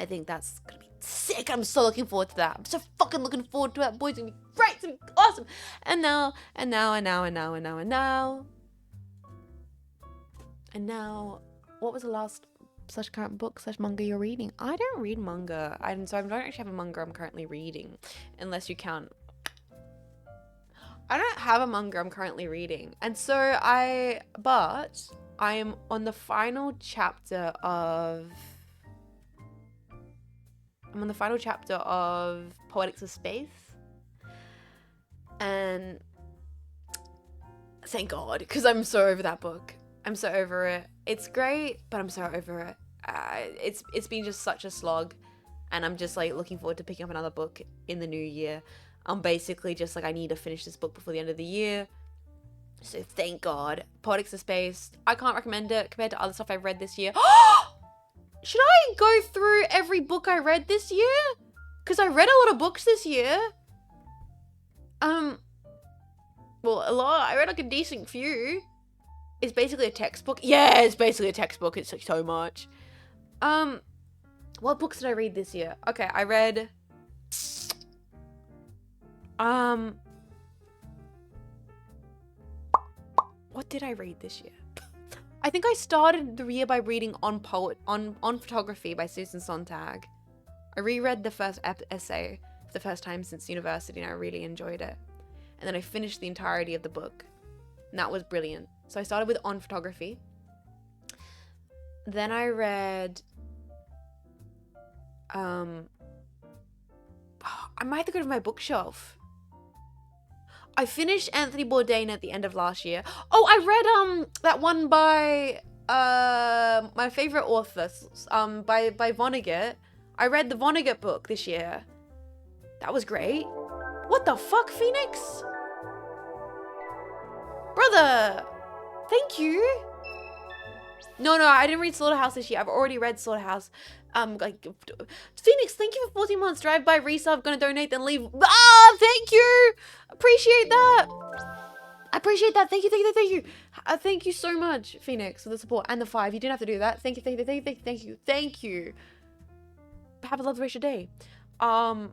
think that's gonna be sick. I'm so looking forward to that. I'm so fucking looking forward to that. Boys, it's gonna be great. It's gonna be awesome. And now, what was the last /current book /manga you're reading? I don't read manga. I don't actually have a manga I'm currently reading, unless you count. I don't have a manga I'm currently reading, and so but I am on the final chapter of. I'm on the final chapter of Poetics of Space, and thank God, because I'm so over that book. I'm so over it. It's great, but I'm so over it. It's been just such a slog, and I'm just like looking forward to picking up another book in the new year. I'm basically just like, I need to finish this book before the end of the year. So thank God. Poetics of Space, I can't recommend it compared to other stuff I've read this year. Should I go through every book I read this year? Because I read a lot of books this year. Well, a lot. I read like a decent few. It's basically a textbook. Yeah, it's basically a textbook. It's like so much. What books did I read this year? Okay, I read... What did I read this year? I think I started the year by reading On Photography by Susan Sontag. I reread the first essay for the first time since university, and I really enjoyed it. And then I finished the entirety of the book, and that was brilliant. So I started with On Photography. Then I read... I might have to go to my bookshelf. I finished Anthony Bourdain at the end of last year. Oh, I read that one by my favorite author, by Vonnegut. I read the Vonnegut book this year. That was great. What the fuck, Phoenix? Brother, thank you. No, I didn't read Slaughterhouse this year. I've already read Slaughterhouse. Phoenix, thank you for 14 months. Drive by resub, gonna donate, then leave. Thank you. Appreciate that. Thank you. Thank you so much, Phoenix, for the support and the 5. You didn't have to do that. Thank you. Have a lovely rest of your day. Guys,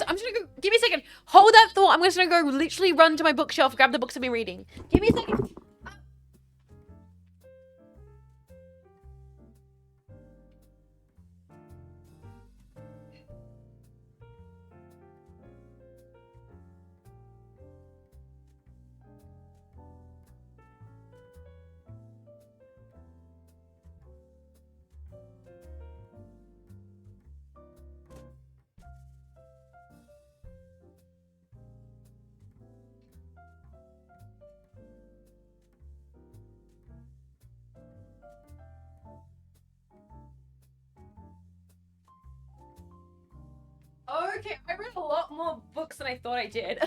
I'm just gonna go. Give me a second. Hold that thought. I'm just gonna go literally run to my bookshelf, grab the books I've been reading. Give me a second. Okay, I read a lot more books than I thought I did.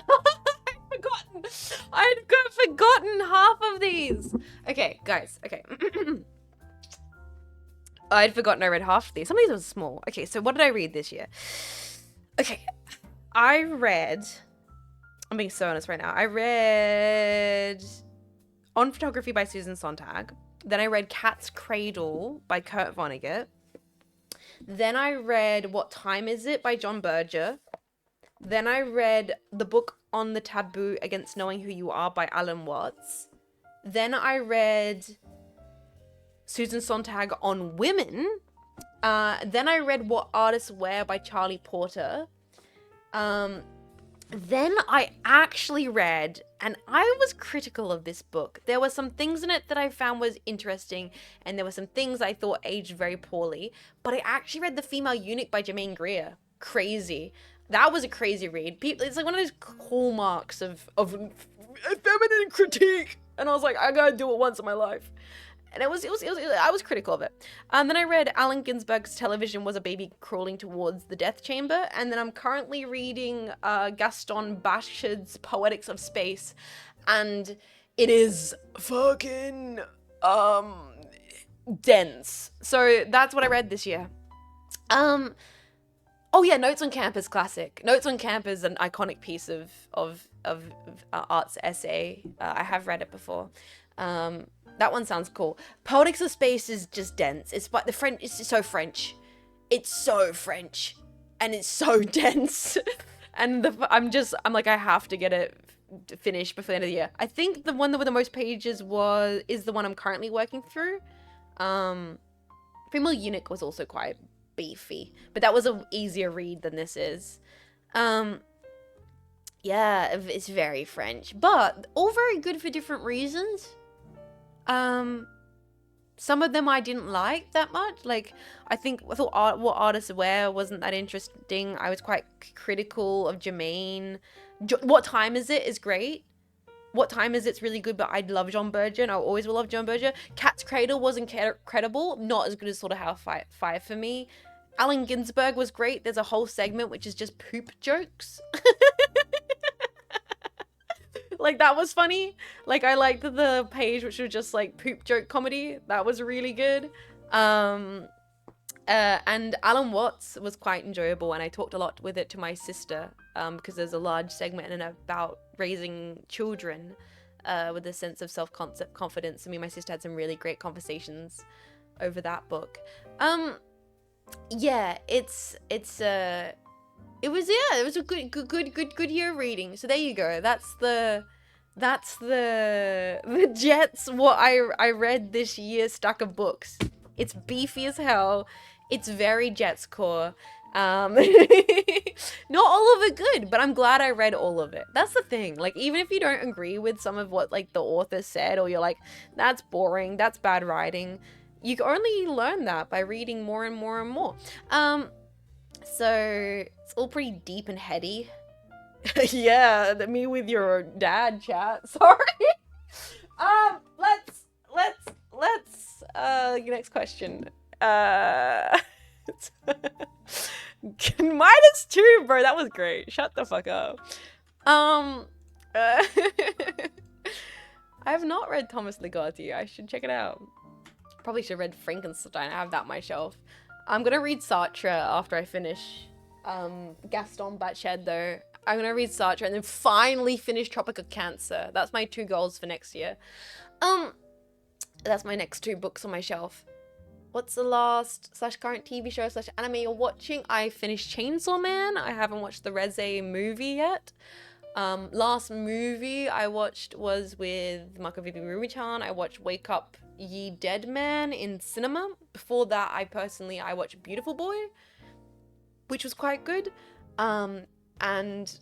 I'd forgotten half of these. Okay, guys, okay. I'd forgotten I read half of these. Some of these were small. Okay, so what did I read this year? Okay, I read... I'm being so honest right now. I read On Photography by Susan Sontag. Then I read Cat's Cradle by Kurt Vonnegut. Then I read What Time Is It by John Berger. Then I read the book On the Taboo Against Knowing Who You Are by Alan Watts. Then I read Susan Sontag on Women. Then I read What Artists Wear by Charlie Porter. Then I actually read, and I was critical of this book. There were some things in it that I found was interesting, and there were some things I thought aged very poorly. But I actually read The Female Eunuch by Germaine Greer. Crazy. That was a crazy read. It's like one of those hallmarks of feminine critique. And I was like, I gotta do it once in my life. And I was critical of it. Then I read Allen Ginsberg's Television Was a Baby Crawling Towards the Death Chamber. And then I'm currently reading Gaston Bachel's Poetics of Space. And it is fucking dense. So that's what I read this year. Oh yeah, Notes on Camp is classic. Notes on Camp is an iconic piece of arts essay. I have read it before. That one sounds cool. Poetics of Space is just dense. It's but the French. It's so French. It's so French, and it's so dense. And I'm like, I have to get it finished before the end of the year. I think the one that with the most pages is the one I'm currently working through. Female Eunuch was also quite beefy, but that was an easier read than this is. Yeah, it's very French, but all very good for different reasons. Some of them I didn't like that much. Like, I thought What Artists Wear wasn't that interesting. I was quite critical of Germaine. What Time Is It is great. What Time Is It's really good, but I love John Berger, and I always will love John Berger. Cat's Cradle wasn't credible, not as good as Sort of How Five for me. Allen Ginsberg was great. There's a whole segment which is just poop jokes. Like, that was funny. Like, I liked the page which was just like poop joke comedy. That was really good. And Alan Watts was quite enjoyable, and I talked a lot with it to my sister, because there's a large segment in it about raising children with a sense of self-confidence. I mean, my sister had some really great conversations over that book. Yeah, it was a good year of reading. So there you go. That's the Jets what I read this year stack of books. It's beefy as hell. It's very Jets core. Not all of it good, but I'm glad I read all of it. That's the thing. Like, even if you don't agree with some of what like the author said, or you're like, that's boring, that's bad writing, you can only learn that by reading more and more and more. So it's all pretty deep and heady. Yeah, me with your dad chat. Sorry. Let's next question. -2, bro. That was great. Shut the fuck up. I have not read Thomas Ligotti. I should check it out. Probably should have read Frankenstein. I have that on my shelf. I'm gonna read Sartre after I finish Gaston Bachelard, though. I'm gonna read Sartre and then finally finish Tropic of Cancer. That's my 2 goals for next year. That's my next 2 books on my shelf. What's the last / current TV show / anime you're watching? I finished Chainsaw Man. I haven't watched the Reze movie yet. Last movie I watched was with Mako Vivi Rumi-chan. I watched Wake Up Ye Dead Man in cinema. Before that, I watched Beautiful Boy, which was quite good. And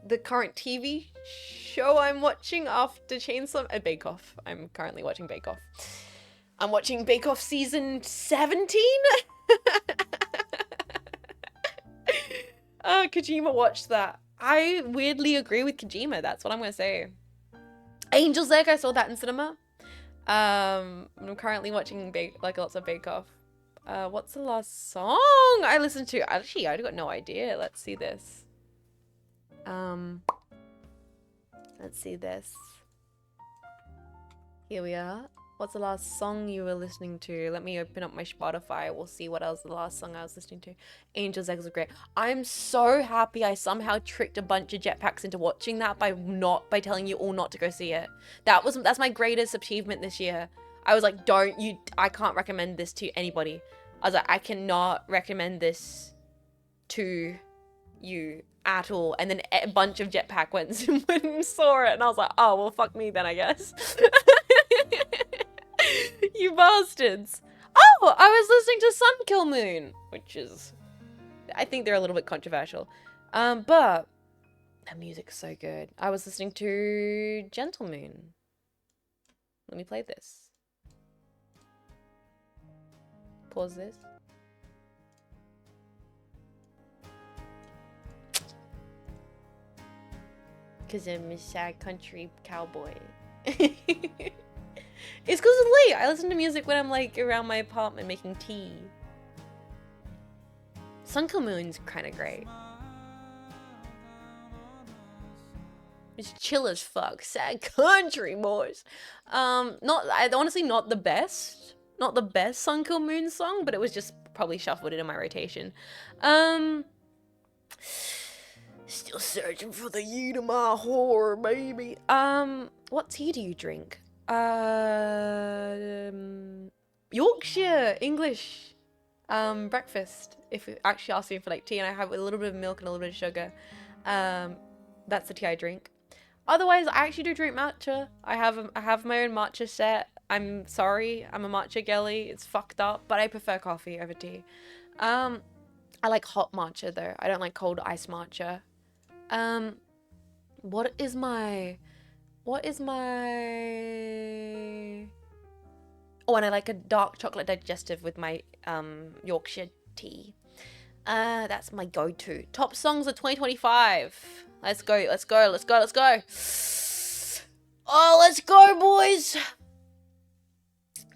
the current TV show I'm watching after Chainsaw, Bake Off. I'm currently watching Bake Off. I'm watching Bake Off season 17. Kojima watched that. I weirdly agree with Kojima. That's what I'm gonna say. Angel's Egg, I saw that in cinema. I'm currently watching lots of Bake Off. What's the last song I listened to? Actually, I got no idea. Let's see this. Let's see this. Here we are. What's the last song you were listening to? Let me open up my Spotify. We'll see what else the last song I was listening to. Angel's Eggs are great. I'm so happy I somehow tricked a bunch of jetpacks into watching that by telling you all not to go see it. That's my greatest achievement this year. I was like, I can't recommend this to anybody. I was like, I cannot recommend this to you at all. And then a bunch of jetpack went and saw it, and I was like, oh well, fuck me then, I guess. You bastards. Oh, I was listening to Sun Kill Moon, which is, I think they're a little bit controversial, but the music's so good. I was listening to Gentle Moon. Let me play this. Pause this. Because I'm a sad country cowboy. It's because it's late. I listen to music when I'm like around my apartment making tea. Sun Kill Moon's kind of great. It's chill as fuck. Sad country, boys. Honestly not the best. Not the best Sun Kill Moon song, but it was just probably shuffled into my rotation. Still searching for the yeet of my whore, baby. What tea do you drink? Yorkshire English breakfast. If you actually ask me for like tea, and I have a little bit of milk and a little bit of sugar, that's the tea I drink. Otherwise, I actually do drink matcha. I have my own matcha set. I'm sorry, I'm a matcha girly. It's fucked up, but I prefer coffee over tea. I like hot matcha though. I don't like cold iced matcha. What is my Oh, and I like a dark chocolate digestive with my Yorkshire tea. That's my go-to. Top songs of 2025. Let's go. Oh, let's go, boys.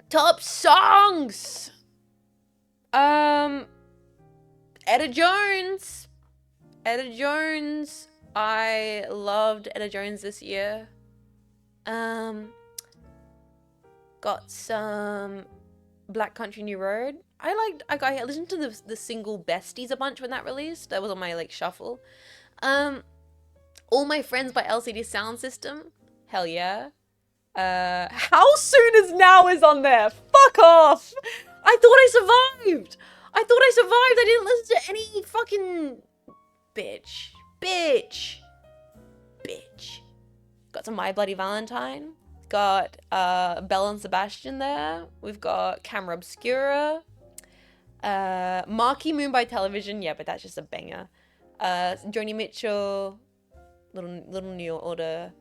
Top songs. Etta Jones. I loved Etta Jones this year. Got some Black Country New Road. I listened to the single Besties a bunch when that released. That was on my like shuffle. All My Friends by LCD Sound System. Hell yeah. How Soon Is Now is on there. Fuck off. I thought I survived. I didn't listen to any fucking bitch. Got some My Bloody Valentine. Got Belle and Sebastian there. We've got Camera Obscura. Marquee Moon by Television. Yeah, but that's just a banger. Joni Mitchell. Little New Order.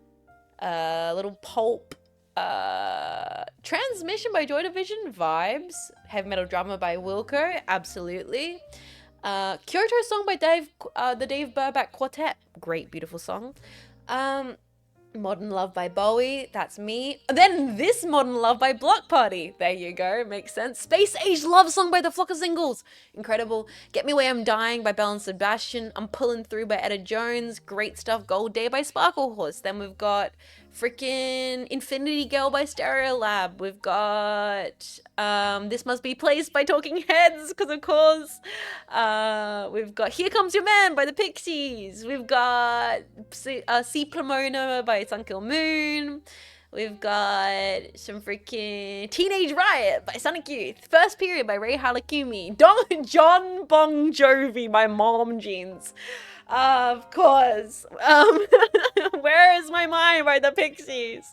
Little Pulp. Transmission by Joy Division. Vibes. Heavy Metal Drama by Wilco. Absolutely. Kyoto Song by the Dave Brubeck Quartet. Great, beautiful song. Modern Love by Bowie, that's me. Then this Modern Love by Block Party. There you go, makes sense. Space Age Love Song by the Flock of Singles. Incredible. Get Me Where I'm Dying by Belle and Sebastian. I'm Pulling Through by Etta Jones. Great stuff. Gold Day by Sparkle Horse. Then we've got freaking Infinity Girl by Stereolab. We've got This Must Be Placed by Talking Heads, because of course. We've got Here Comes Your Man by the Pixies. We've got C. Pomona by Sun Kill Moon. We've got some freaking Teenage Riot by Sonic Youth. First Period by Ray Halakumi. John Bon Jovi by Mom Jeans. Of course. Where Is My Mind by the Pixies.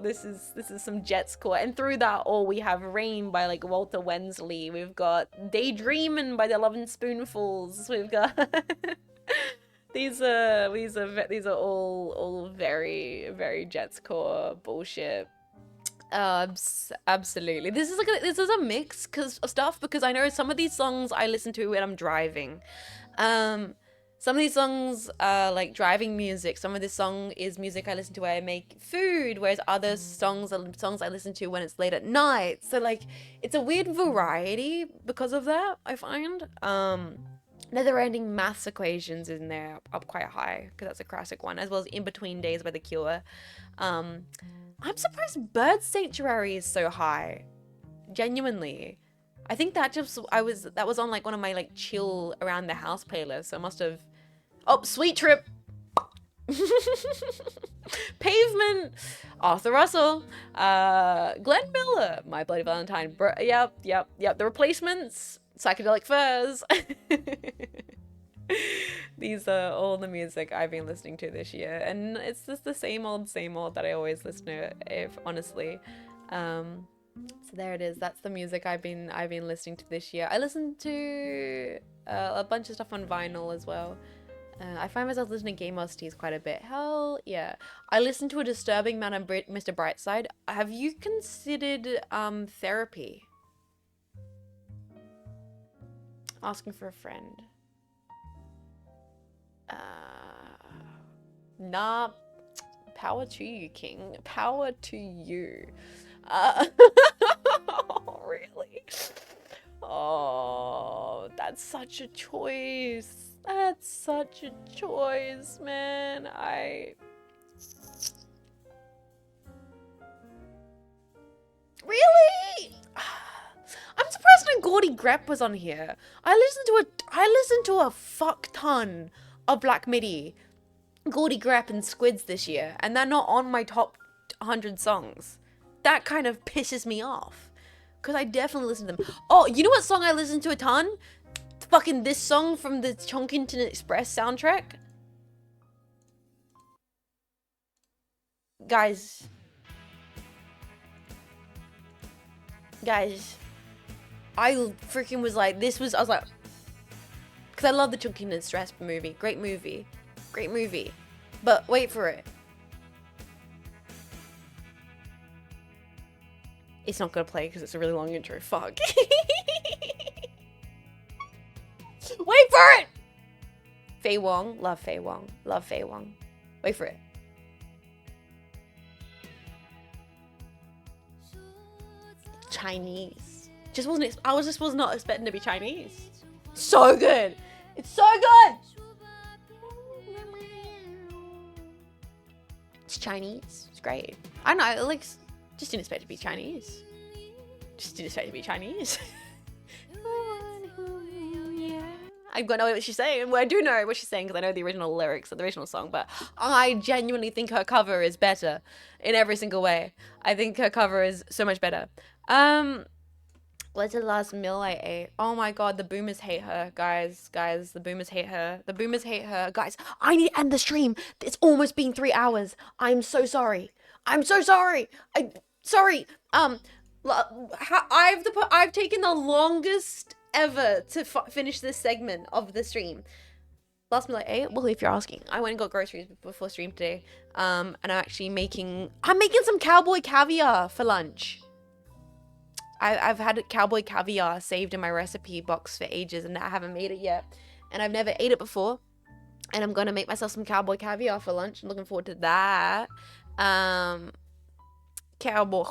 This is some Jets core. And through that all we have Rain by like Walter Wensley. We've got Daydreamin' by the Lovin' Spoonfuls. We've got these are all very, very Jets core bullshit. Absolutely. This is a mix of stuff, because I know some of these songs I listen to when I'm driving. Some of these songs are like driving music. Some of this song is music I listen to when I make food, whereas other songs are songs I listen to when it's late at night. So like it's a weird variety because of that, I find. Never-ending maths equations in there up quite high because that's a classic one, as well as In Between Days by The Cure. I'm surprised Bird Sanctuary is so high. Genuinely. I think that that was on like one of my like chill around the house playlists. So I must have. Oh, Sweet Trip. Pavement, Arthur Russell, Glenn Miller, My Bloody Valentine. Yep. The Replacements, Psychedelic Furs. These are all the music I've been listening to this year, and it's just the same old that I always listen to. If honestly, so there it is. That's the music I've been listening to this year. I listened to a bunch of stuff on vinyl as well. I find myself listening to Game Teas quite a bit. Hell yeah. I listened to A Disturbing Man of Mr. Brightside. Have you considered therapy? Asking for a friend. Nah. Power to you, King. Power to you. Really? Oh, that's such a choice. That's such a choice, man. Really? I'm surprised no Gordy Grep was on here. I listened to a fuck ton of Black Midi, Gordy Grep and Squids this year, and they're not on my top 100 songs. That kind of pisses me off. Because I definitely listen to them. Oh, you know what song I listened to a ton? Fucking this song from the Chongqing Express soundtrack. Guys, I freaking was like, I was like, because I love the Chongqing Express movie. Great movie. But wait for it. It's not gonna play because it's a really long intro. Fuck. Wait for it! Fei Wong. Love Fei Wong. Wait for it. Chinese. I was not expecting to be Chinese. So good. It's so good. It's Chinese. It's great. I don't know. Like, just didn't expect it to be Chinese. I've got no idea what she's saying. Well, I do know what she's saying because I know the original lyrics of the original song, but I genuinely think her cover is better in every single way. I think her cover is so much better. What's the last meal I ate? Oh my god, the boomers hate her, guys. The boomers hate her. Guys, I need to end the stream. It's almost been 3 hours. I'm so sorry. Sorry. I've taken the longest ever to finish this segment of the stream. Last meal I ate? Well, if you're asking, I went and got groceries before stream today. And I'm making some cowboy caviar for lunch. I've had cowboy caviar saved in my recipe box for ages and I haven't made it yet. And I've never ate it before. And I'm gonna make myself some cowboy caviar for lunch. I'm looking forward to that. Cowboy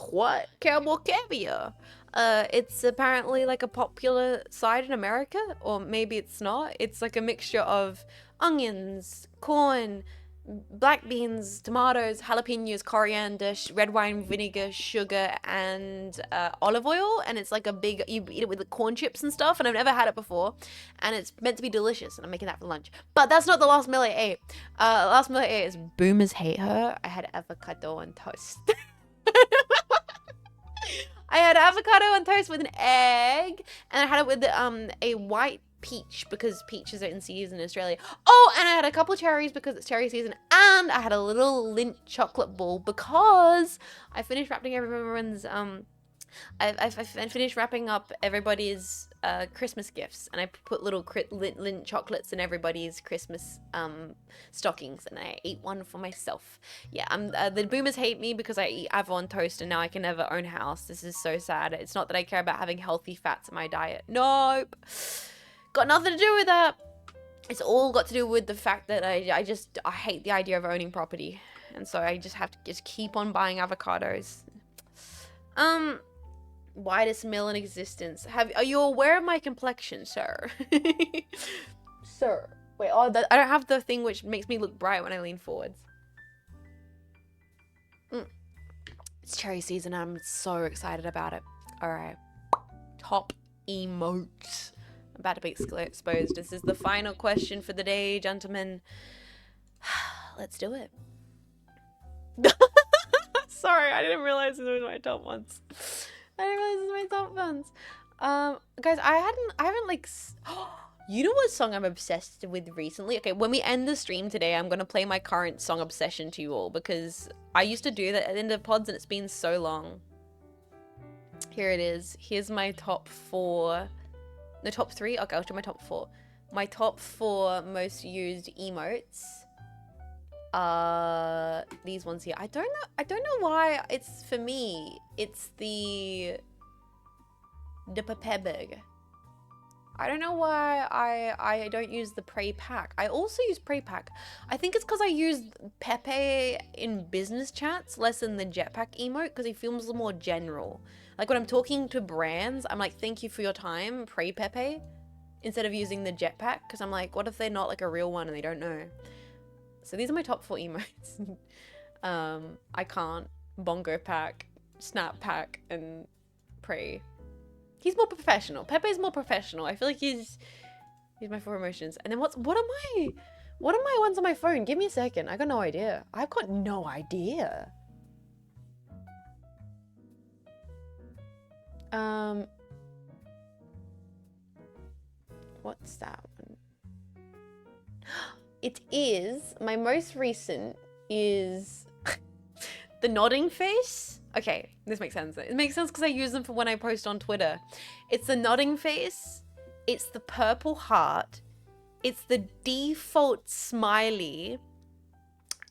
caviar. It's apparently like a popular side in America, or maybe it's not. It's like a mixture of onions, corn, black beans, tomatoes, jalapenos, coriander, red wine vinegar, sugar, and olive oil. And it's like you eat it with the corn chips and stuff. And I've never had it before. And it's meant to be delicious. And I'm making that for lunch. But that's not the last meal I ate. Last meal I ate is boomers hate her. I had avocado on toast. I had avocado on toast with an egg, and I had it with a white peach because peaches are in season in Australia. Oh, and I had a couple cherries because it's cherry season, and I had a little Lindt chocolate ball because I finished wrapping everyone's I finished wrapping up everybody's Christmas gifts, and I put little Lindt chocolates in everybody's Christmas stockings, and I ate one for myself. Yeah, the boomers hate me because I eat Avo on toast, and now I can never own a house. This is so sad. It's not that I care about having healthy fats in my diet. Nope. Got nothing to do with that. It's all got to do with the fact that I hate the idea of owning property, and so I just have to just keep on buying avocados. Widest meal in existence. Are you aware of my complexion, sir? Sir. Wait, oh, I don't have the thing which makes me look bright when I lean forwards. It's cherry season. I'm so excited about it. All right. Top emotes. I'm about to be exposed. This is the final question for the day, gentlemen. Let's do it. Sorry, I didn't realize it was my top ones. I didn't realize it was my top ones. Guys, I haven't like. You know what song I'm obsessed with recently? Okay, when we end the stream today, I'm gonna play my current song obsession to you all because I used to do that at the end of pods and it's been so long. Here it is. Here's my top 4. The top 3? Okay, I'll show my top 4. My top 4 most used emotes. These ones here. I don't know why it's for me. It's the Pepebig. I don't know why I don't use the Prey Pack. I also use Prey Pack. I think it's because I use Pepe in business chats less than the Jetpack emote because he feels more general. Like when I'm talking to brands, I'm like, thank you for your time, Prey Pepe, instead of using the Jetpack because I'm like, what if they're not like a real one and they don't know? So these are my top 4 emotes. I can't. Bongo Pack, Snap Pack, and Prey. He's more professional. Pepe's more professional. I feel like he's my 4 emotions. And then what are my ones on my phone? Give me a second. I got no idea. I've got no idea. What's that one? It is, my most recent is the nodding face. Okay, this makes sense. It makes sense because I use them for when I post on Twitter. It's the nodding face. It's the purple heart. It's the default smiley.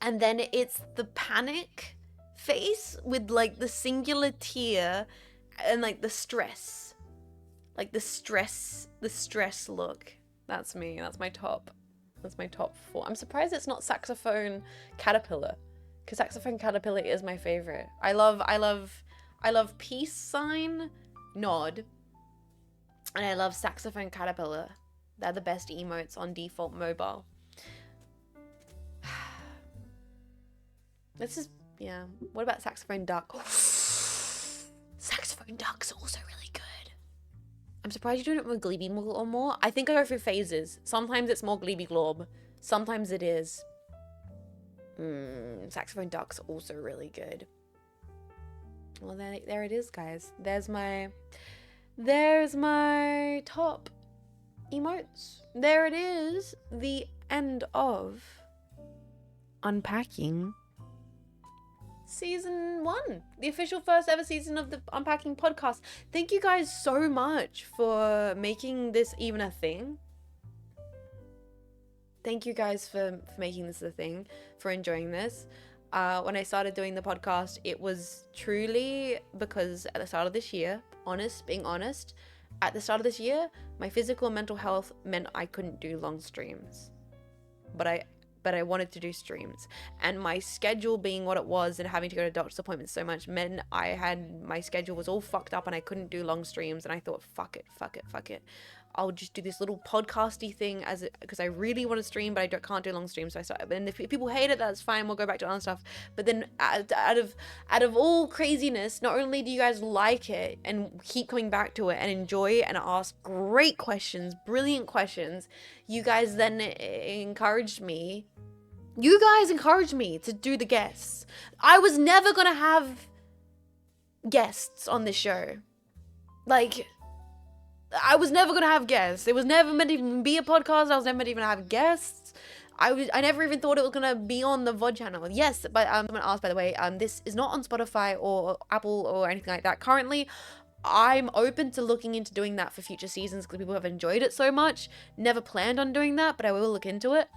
And then it's the panic face with like the singular tear and like the stress. Like the stress look. That's me. That's my top. That's my top 4. I'm surprised it's not saxophone caterpillar. Because saxophone caterpillar is my favorite. I love peace sign, nod, and I love saxophone caterpillar. They're the best emotes on default mobile. This is, yeah. What about saxophone duck? Saxophone duck's also really good. I'm surprised you're doing it with Gleeby or more. I think I go through phases. Sometimes it's more Gleeby Glob. Sometimes it is. Saxophone duck's also really good. Well, there it is, guys. There's my top emotes. There it is. The end of Unpacking Season 1. The official first ever season of the Unpacking podcast. Thank you guys so much for making this even a thing. Thank you guys for making this a thing, for enjoying this. When I started doing the podcast, it was truly because at the start of this year, being honest, at the start of this year, my physical and mental health meant I couldn't do long streams. But I wanted to do streams. And my schedule being what it was and having to go to doctor's appointments so much meant my schedule was all fucked up and I couldn't do long streams. And I thought, fuck it. I'll just do this little podcasty thing because I really want to stream, but I can't do long streams. So I started. And if people hate it, that's fine. We'll go back to other stuff. But then out of all craziness, not only do you guys like it and keep coming back to it and enjoy it and ask great questions, brilliant questions, you guys then encouraged me. You guys encouraged me to do the guests. I was never gonna have guests on this show. Like, I was never gonna have guests. It was never meant to even be a podcast. I was never meant to even have guests. I never even thought it was gonna be on the VOD channel. Yes, but I'm gonna ask, by the way, this is not on Spotify or Apple or anything like that. Currently, I'm open to looking into doing that for future seasons because people have enjoyed it so much. Never planned on doing that, but I will look into it.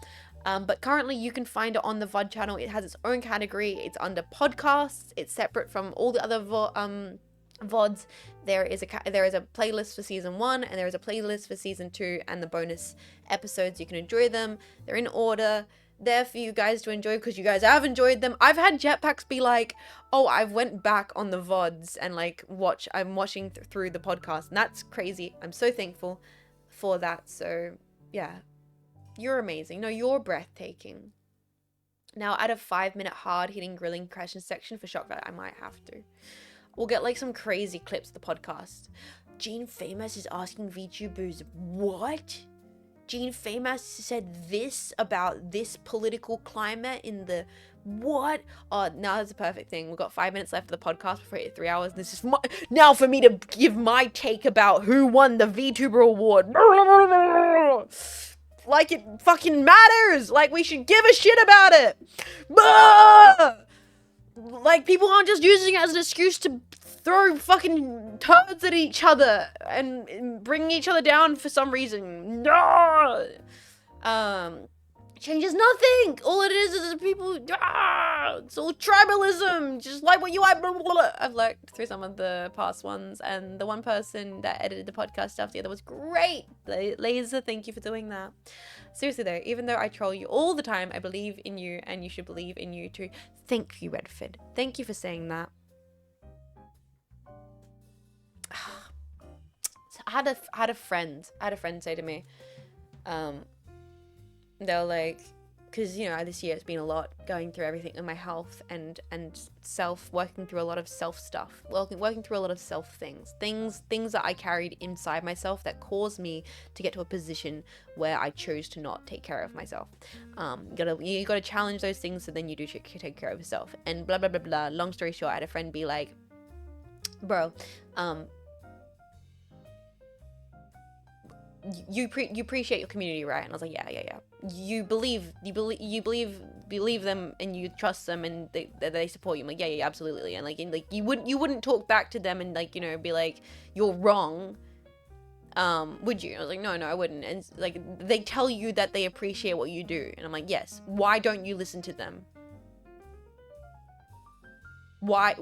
But currently you can find it on the VOD channel. It has its own category. It's under podcasts. It's separate from all the other VODs. There is a playlist for season 1 and there is a playlist for season 2 and the bonus episodes. You can enjoy them. They're in order. There for you guys to enjoy because you guys have enjoyed them. I've had Jetpacks be like, oh, I went back on the VODs and like I'm watching through the podcast, and that's crazy. I'm so thankful for that. So yeah, You're amazing. No, you're breathtaking. Now add a 5-minute hard-hitting grilling question section for shock value. I might have to. We'll get like some crazy clips of the podcast. Jean Faymas is asking VTubers, what? Jean Faymas said this about this political climate in the what? Oh, now that's a perfect thing. We've got 5 minutes left of the podcast before we hit 3 hours. This is now for me to give my take about who won the VTuber award. Like it fucking matters. Like we should give a shit about it. Like people aren't just using it as an excuse to throw fucking turds at each other and bring each other down for some reason. No! Changes nothing! All it is people, it's all tribalism! Just like what you are, blah, blah, blah. I've looked through some of the past ones, and the one person that edited the podcast stuff together was great! Laser, thank you for doing that. Seriously though, even though I troll you all the time, I believe in you, and you should believe in you too. Thank you, Redford. Thank you for saying that. I had a friend say to me, they were like, because you know this year it's been a lot going through everything in my health and working through a lot of self stuff, working through a lot of self things that I carried inside myself that caused me to get to a position where I chose to not take care of myself. You gotta challenge those things so then you do take care of yourself, and blah blah blah blah. Long story short, I had a friend be like, bro, you appreciate your community, right? And I was like, yeah. You believe them and you trust them and they support you. I'm like, yeah, absolutely. And like you wouldn't talk back to them and like, you know, be like, you're wrong. Would you? I was like, no, I wouldn't. And like they tell you that they appreciate what you do, and I'm like, yes. Why don't you listen to them? Why?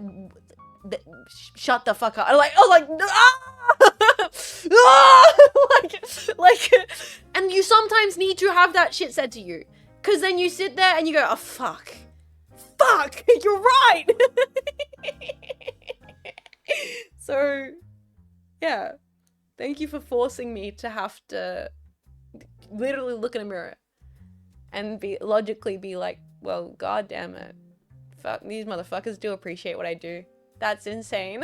Shut the fuck up. I was like, like, and you sometimes need to have that shit said to you, because then you sit there and you go, oh fuck, you're right. So yeah, thank you for forcing me to have to literally look in a mirror and logically be like, well, god damn it, fuck, these motherfuckers do appreciate what I do. That's insane.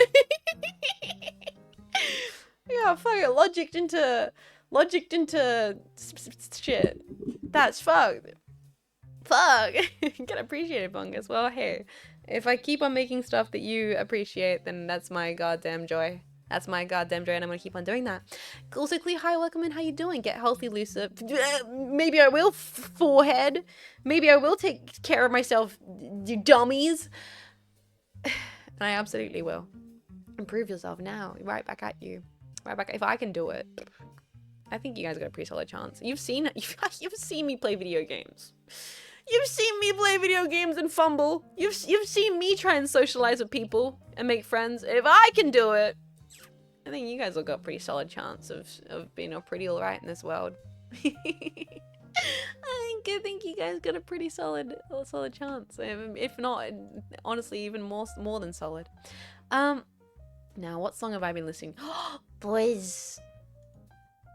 Yeah, fuck it. Logicked into shit. That's fucked. Fuck. Get appreciated, Bungus. Well, hey, if I keep on making stuff that you appreciate, then that's my goddamn joy. That's my goddamn joy, and I'm gonna keep on doing that. Also, Clee, hi, welcome in. How you doing? Get healthy, Lucifer. Maybe I will, forehead. Maybe I will take care of myself, you dummies. And I absolutely will. Improve yourself now. Right back at you. Right back. If I can do it, I think you guys got a pretty solid chance. You've seen me play video games. You've seen me play video games and fumble. You've seen me try and socialize with people and make friends. If I can do it, I think you guys have got a pretty solid chance of being pretty alright in this world. I think you guys got a pretty solid chance. If not, honestly, even more than solid. Now what song have I been listening? Boys,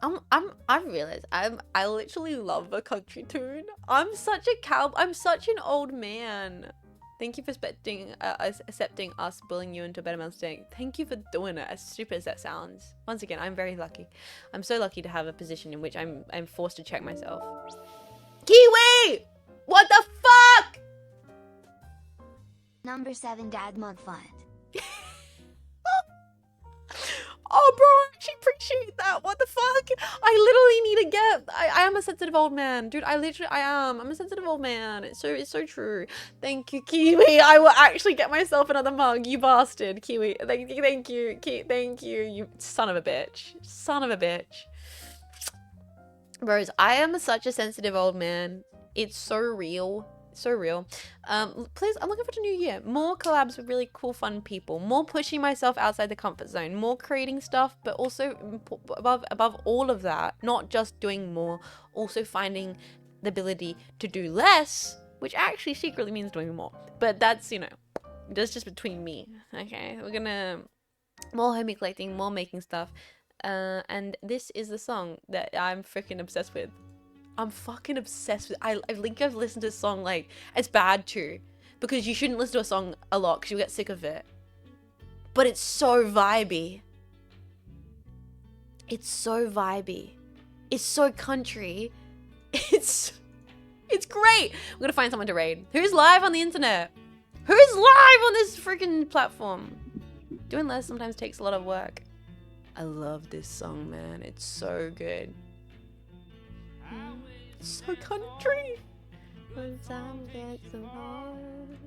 I've realized I literally love a country tune. I'm such an old man. Thank you for accepting us bullying you into a better understanding. Thank you for doing it, as stupid as that sounds. Once again, I'm very lucky. I'm so lucky to have a position in which I'm forced to check myself. Kiwi! What the fuck? Number 7 Dad Month Fund. Oh, bro, I actually appreciate that. What the fuck? I literally need to get. I am a sensitive old man, dude. I am. I'm a sensitive old man. It's so true. Thank you, Kiwi. I will actually get myself another mug. You bastard, Kiwi. Thank you, thank you. You son of a bitch. Son of a bitch. Bros, I am such a sensitive old man. It's so real. So real. Please, I'm looking for a new year. More collabs with really cool, fun people. More pushing myself outside the comfort zone. More creating stuff, but also above all of that, not just doing more, also finding the ability to do less, which actually secretly means doing more. But that's, you know, that's just between me. Okay, we're gonna more homie collecting, more making stuff. And this is the song that I'm freaking obsessed with. I'm fucking obsessed with I think I've listened to this song, like, it's bad too, because you shouldn't listen to a song a lot because you'll get sick of it. But it's so vibey. It's so vibey. It's so country. It's great. We're gonna find someone to raid. Who's live on the internet? Who's live on this freaking platform? Doing less sometimes takes a lot of work. I love this song, man. It's so good. It's so country. When time gets so hard,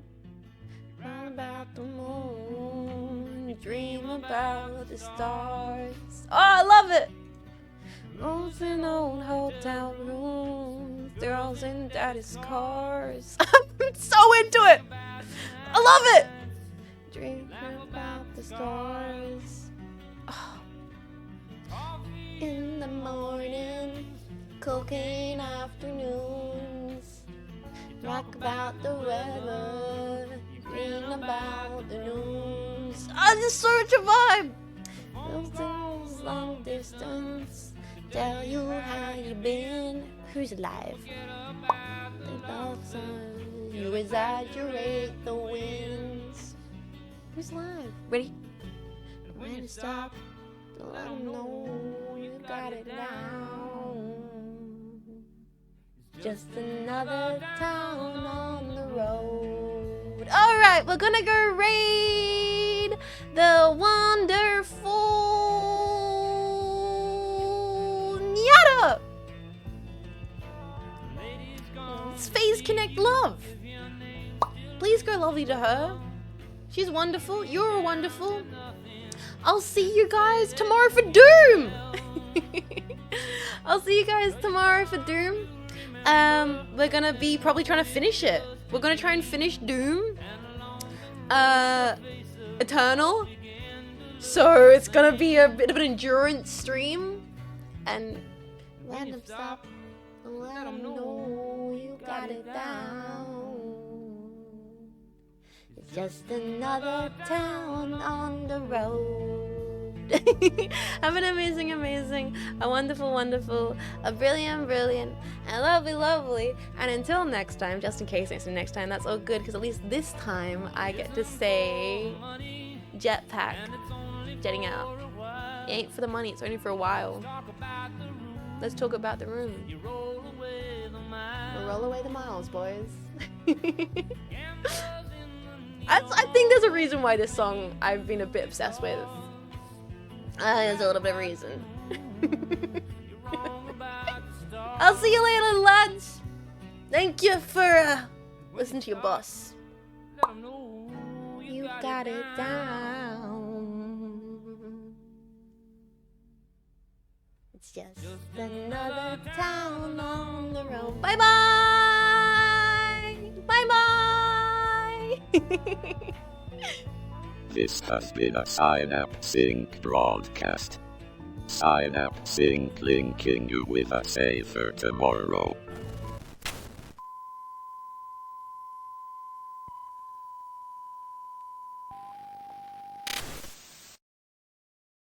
run about the moon, dream about the stars. Oh, I love it. Rooms in old hotel rooms, girls in daddy's cars. I'm so into it. I love it. Dream about the stars. Oh. In the morning, cocaine afternoons, rock about the weather, dream about the news. Oh, this is such a vibe. Those long distance, tell you how you been. Who's alive? The dogs on you exaggerate the winds. Who's alive? Ready? When to stop, to let them know you got it now. Just another town on the road. Alright, we're gonna go raid the wonderful Nyada. It's Phase Connect Love. Please go lovely to her. She's wonderful. You're wonderful. I'll see you guys tomorrow for Doom. I'll see you guys tomorrow for Doom. We're gonna be probably trying to finish it. We're gonna try and finish Doom Eternal. So it's gonna be a bit of an endurance stream. And let them stop and let them know you got it down. It's just another town on the road. Have an amazing, a wonderful, a brilliant, and lovely. And until next time, just in case next time, that's all good, because at least this time I get to say jetpack, jetting out. It ain't for the money, it's only for a while. Let's talk about the room. We'll roll away the miles, boys. I think there's a reason why this song I've been a bit obsessed with. There's a little bit of reason. I'll see you later, lads. Thank you for listening to your boss. You got it down. It's just another town on the road. Bye bye. Bye bye. This has been a Cynapse Inc. broadcast. Cynapse Inc. linking you with a safer tomorrow.